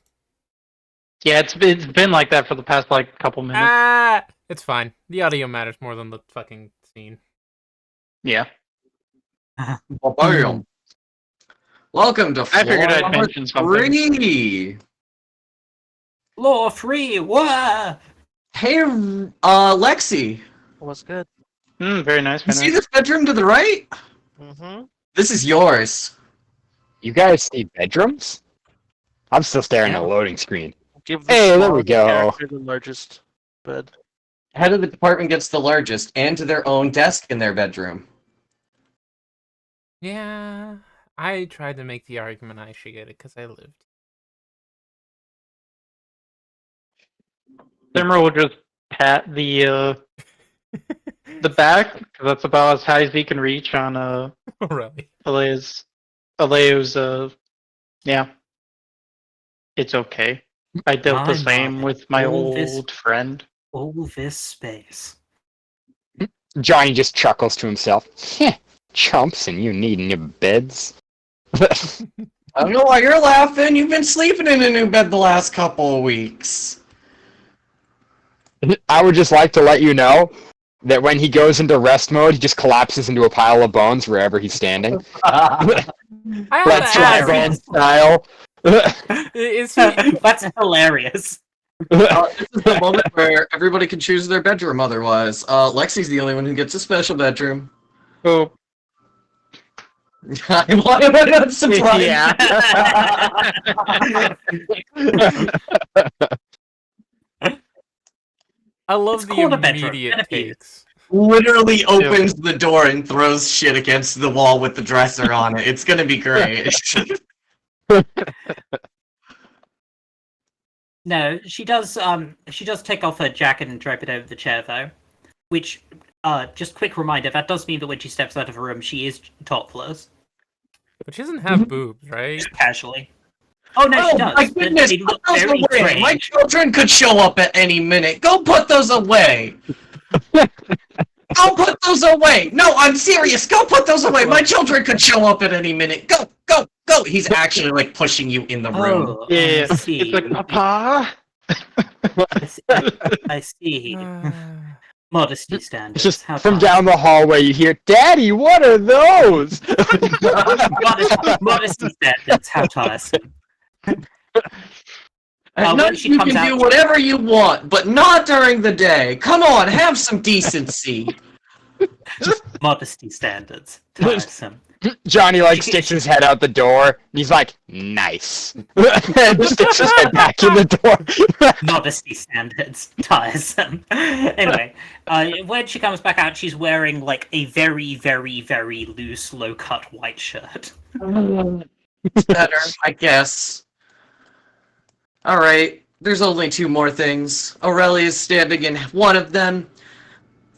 Yeah, it's been like that for the past like couple minutes. Ah! It's fine. The audio matters more than the fucking scene. Yeah. Bam. Welcome to I figured I'd floor mention something. 3. Law free. What? Hey, Lexi. What's good? Very nice. You see this bedroom to the right? Mm-hmm. This is yours. You guys see bedrooms? I'm still staring at Yeah. the loading screen. Give the Hey, there smaller we go. character the largest bed. Head of the department gets the largest, and to their own desk in their bedroom. Yeah, I tried to make the argument I should get it because I lived. Simmer will just pat the back, 'cause that's about as high as he can reach on Really? Aleo's yeah. It's okay. I dealt the My, same my. with my All this- old friend. All this space. Johnny just chuckles to himself. Heh, chumps and you needing your beds. I don't know why you're laughing. You've been sleeping in a new bed the last couple of weeks. I would just like to let you know that when he goes into rest mode, he just collapses into a pile of bones wherever he's standing. I have That's to my ask, bone style. is he? That's hilarious. This is the moment where everybody can choose their bedroom otherwise. Lexi's the only one who gets a special bedroom. Oh, Why am I not surprised? I love It's the called a bedroom. immediate Let it be. takes. Literally opens the door and throws shit against the wall with the dresser on it. It's gonna be great. No, she does. She does take off her jacket and drape it over the chair, though. Which, just quick reminder, that does mean that when she steps out of her room, she is topless, But she doesn't have boobs, right? just casually. Oh no, she does. My but goodness, they put look those very away. My strange. children could show up at any minute. Go put those away. Go put those away. No, I'm serious. Go put those away. My children could show up at any minute. Go, go, go. He's actually like pushing you in the room. Oh, yeah. I see. It's like, Papa. I see. Modesty standards. Just How from tiresome. down the hallway, you hear, "Daddy, what are those?" Modesty standards. How tiresome. At when night she you comes can do out- whatever you want, but not during the day. Come on, have some decency. Modesty standards. Tiresome. Johnny sticks his head out the door, and he's like, "Nice," and sticks his head back in the door. Modesty standards. Tiresome. Anyway, when she comes back out, she's wearing like a very, very, very loose, low-cut white shirt. Better, I guess. Alright, there's only two more things. Aurelia's standing in one of them.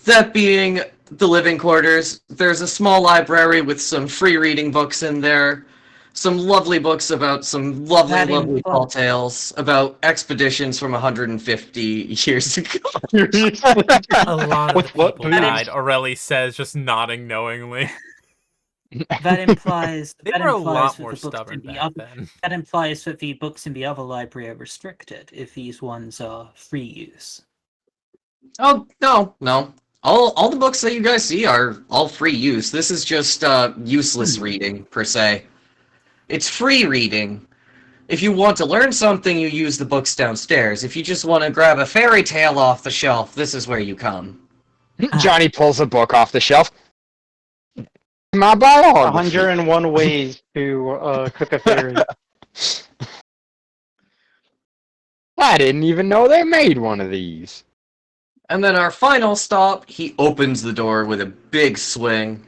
That being the living quarters. There's a small library with some free reading books in there. Some lovely books about some lovely, That lovely info- tall tales about expeditions from 150 years ago. A lot of With the what people boobs? died. Aureli says, just nodding knowingly. That implies They that were a implies lot that more the books stubborn in the back other then. that implies that the books in the other library are restricted if these ones are free use. Oh, no. All the books that you guys see are all free use. This is just useless reading, per se. It's free reading. If you want to learn something, you use the books downstairs. If you just want to grab a fairy tale off the shelf, this is where you come. Johnny pulls a book off the shelf. My biography. 101 ways to cook a fairy. I didn't even know they made one of these. And then our final stop, he opens the door with a big swing.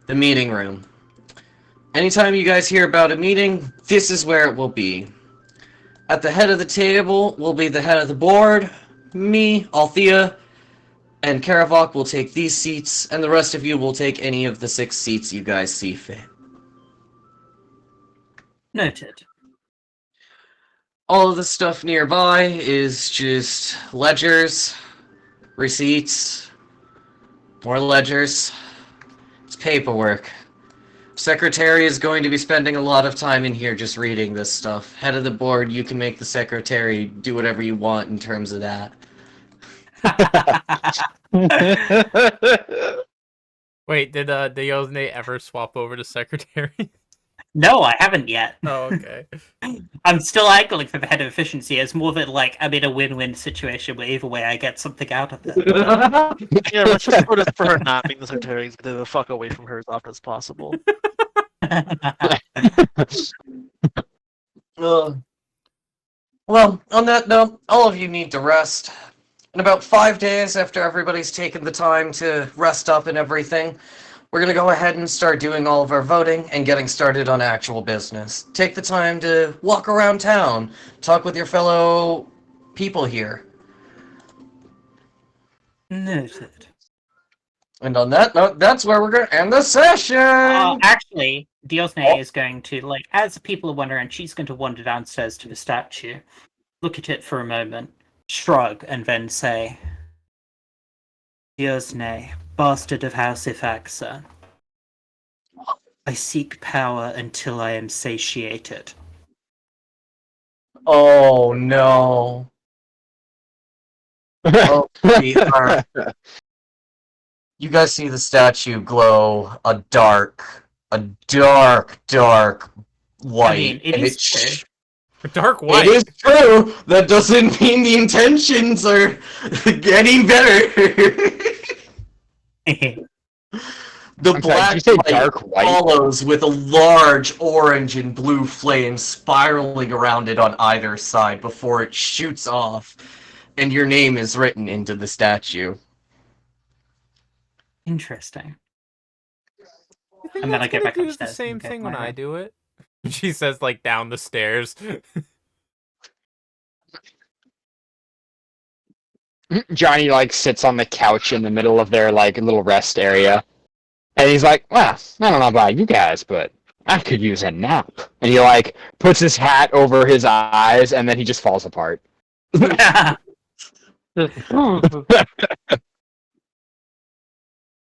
The meeting room. Anytime you guys hear about a meeting, this is where it will be. At the head of the table will be the head of the board, me, Althea, and Karavok will take these seats, and the rest of you will take any of the 6 seats you guys see fit. Noted. All of the stuff nearby is just ledgers, receipts, more ledgers. It's paperwork. Secretary is going to be spending a lot of time in here just reading this stuff. Head of the board, you can make the secretary do whatever you want in terms of that. Wait, did Diosne ever swap over to secretary? No, I haven't yet. Oh, okay. I'm still angling for the head of efficiency. It's more that like I'm in a win-win situation where either way I get something out of it. Yeah, let's just put it for her not being the secretary. Get the fuck away from her as often as possible. Well, on that note, all of you need to rest. In about 5 days, after everybody's taken the time to rest up and everything, we're going to go ahead and start doing all of our voting and getting started on actual business. Take the time to walk around town, talk with your fellow people here. Noted. And on that note, that's where we're going to end the session! Actually, Diosne is going to, like, as people are wondering, she's going to wander downstairs to the statue, look at it for a moment, shrug, and then say, Diosne, bastard of House Ifaxa, I seek power until I am satiated. Oh, no. Oh, sweetheart. You guys see the statue glow a dark white. I mean, it is true. Dark white. It is true. That doesn't mean the intentions are getting better. The I'm sorry, black did you say light dark white? follows with a large orange and blue flame spiraling around it on either side before it shoots off, and your name is written into the statue. Interesting. You think And then that's I get gonna back do the upstairs same and get thing my when I room. do it? She says, like, down the stairs. Johnny like sits on the couch in the middle of their like little rest area, and he's like, "Well, I don't know about you guys, but I could use a nap." And he like puts his hat over his eyes, and then he just falls apart.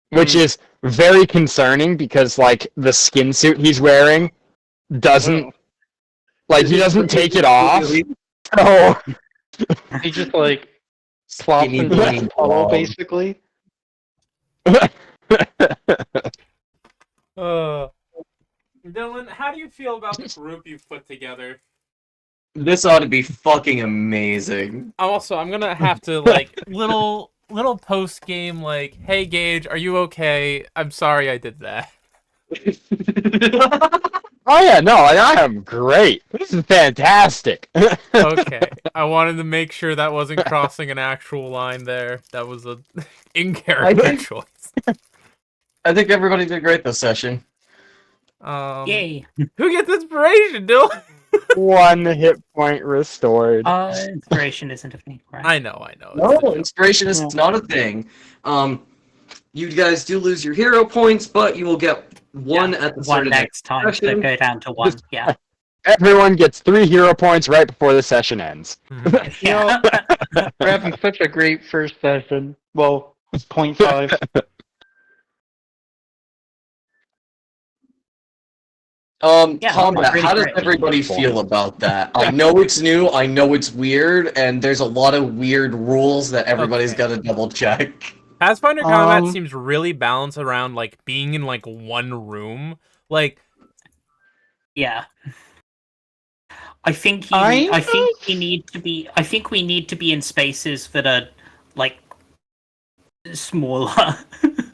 Which is very concerning because like the skin suit he's wearing doesn't like he doesn't take it off. So He just like plops Skinny into lean a puddle, blob. basically. Dylan, how do you feel about the group you've put together? This ought to be fucking amazing. Also, I'm gonna have to like little post game like, hey Gage, are you okay? I'm sorry I did that. oh yeah, no, I am great. This is fantastic. Okay, I wanted to make sure that wasn't crossing an actual line there. That was a in character choice. I think everybody did great this session. Yay! Who gets inspiration, Dylan? 1 hit point restored. Inspiration isn't a thing, right? I know. It's the No, joke. inspiration is not a thing. You guys do lose your hero points, but you will get one at the start One of next time, so session. go down to one. Yeah. Everyone gets 3 hero points right before the session ends. Yeah. We're having such a great first session. Well, 0.5. Yeah, Combat, really how does great. everybody feel about that? I know it's new, I know it's weird, and there's a lot of weird rules that everybody's Okay. got to double check. Pathfinder combat Um, seems really balanced around like being in like one room. Like Yeah. I think Kind we need to be in spaces that are like smaller.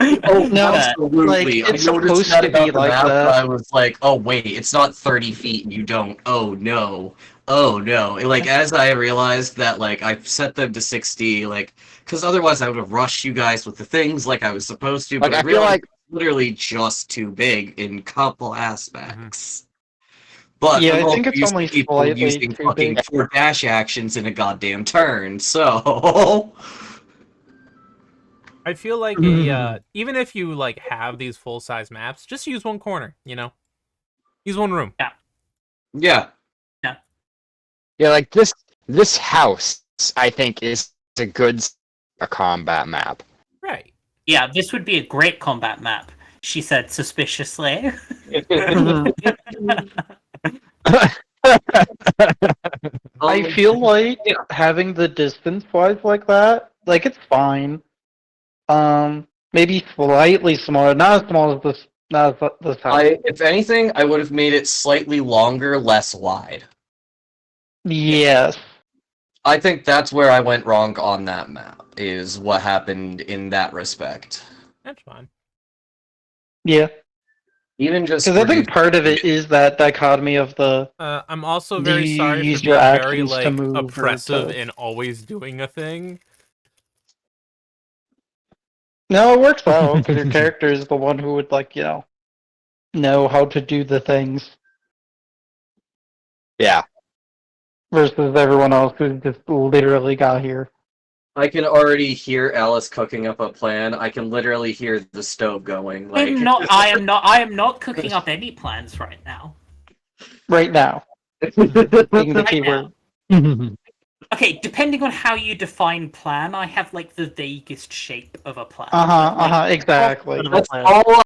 Oh, No, absolutely. like, I it's noticed supposed that to about be the like map, that. but I was like, oh wait, it's not 30 feet and you don't. Oh no. Oh no. Like, as I realized that, like, I set them to 60, like, because otherwise I would have rushed you guys with the things like I was supposed to, Like, but I I feel realized like- it's literally just too big in couple aspects. But Yeah, I'm I also think it's used to only people slightly using too fucking big. 4 dash actions in a goddamn turn, so... I feel like a even if you like have these full size maps, just use one corner. You know, use one room. Yeah. Yeah, like this house, I think, is a good a combat map. Right. Yeah, this would be a great combat map, she said suspiciously. I feel like having the distance wise like that, like it's fine. Maybe slightly smaller, not as small as this, not as this house. If anything, I would have made it slightly longer, less wide. Yes. I think that's where I went wrong on that map, is what happened in that respect. That's fine. Yeah. Even just Because I think reduce- part of it is that dichotomy of the I'm also Do very you sorry use for your being very actions to like move or oppressive to- and always doing a thing. no, it works well because your character is the one who would know how to do the things Yeah. versus everyone else who just literally got here. I can already hear Alice cooking up a plan. I can literally hear the stove going. Like, I am not cooking up any plans right now. Right now, being the Right key now. word. Okay, depending on how you define plan, I have like the vaguest shape of a plan. Exactly. Kind of a That's plan. all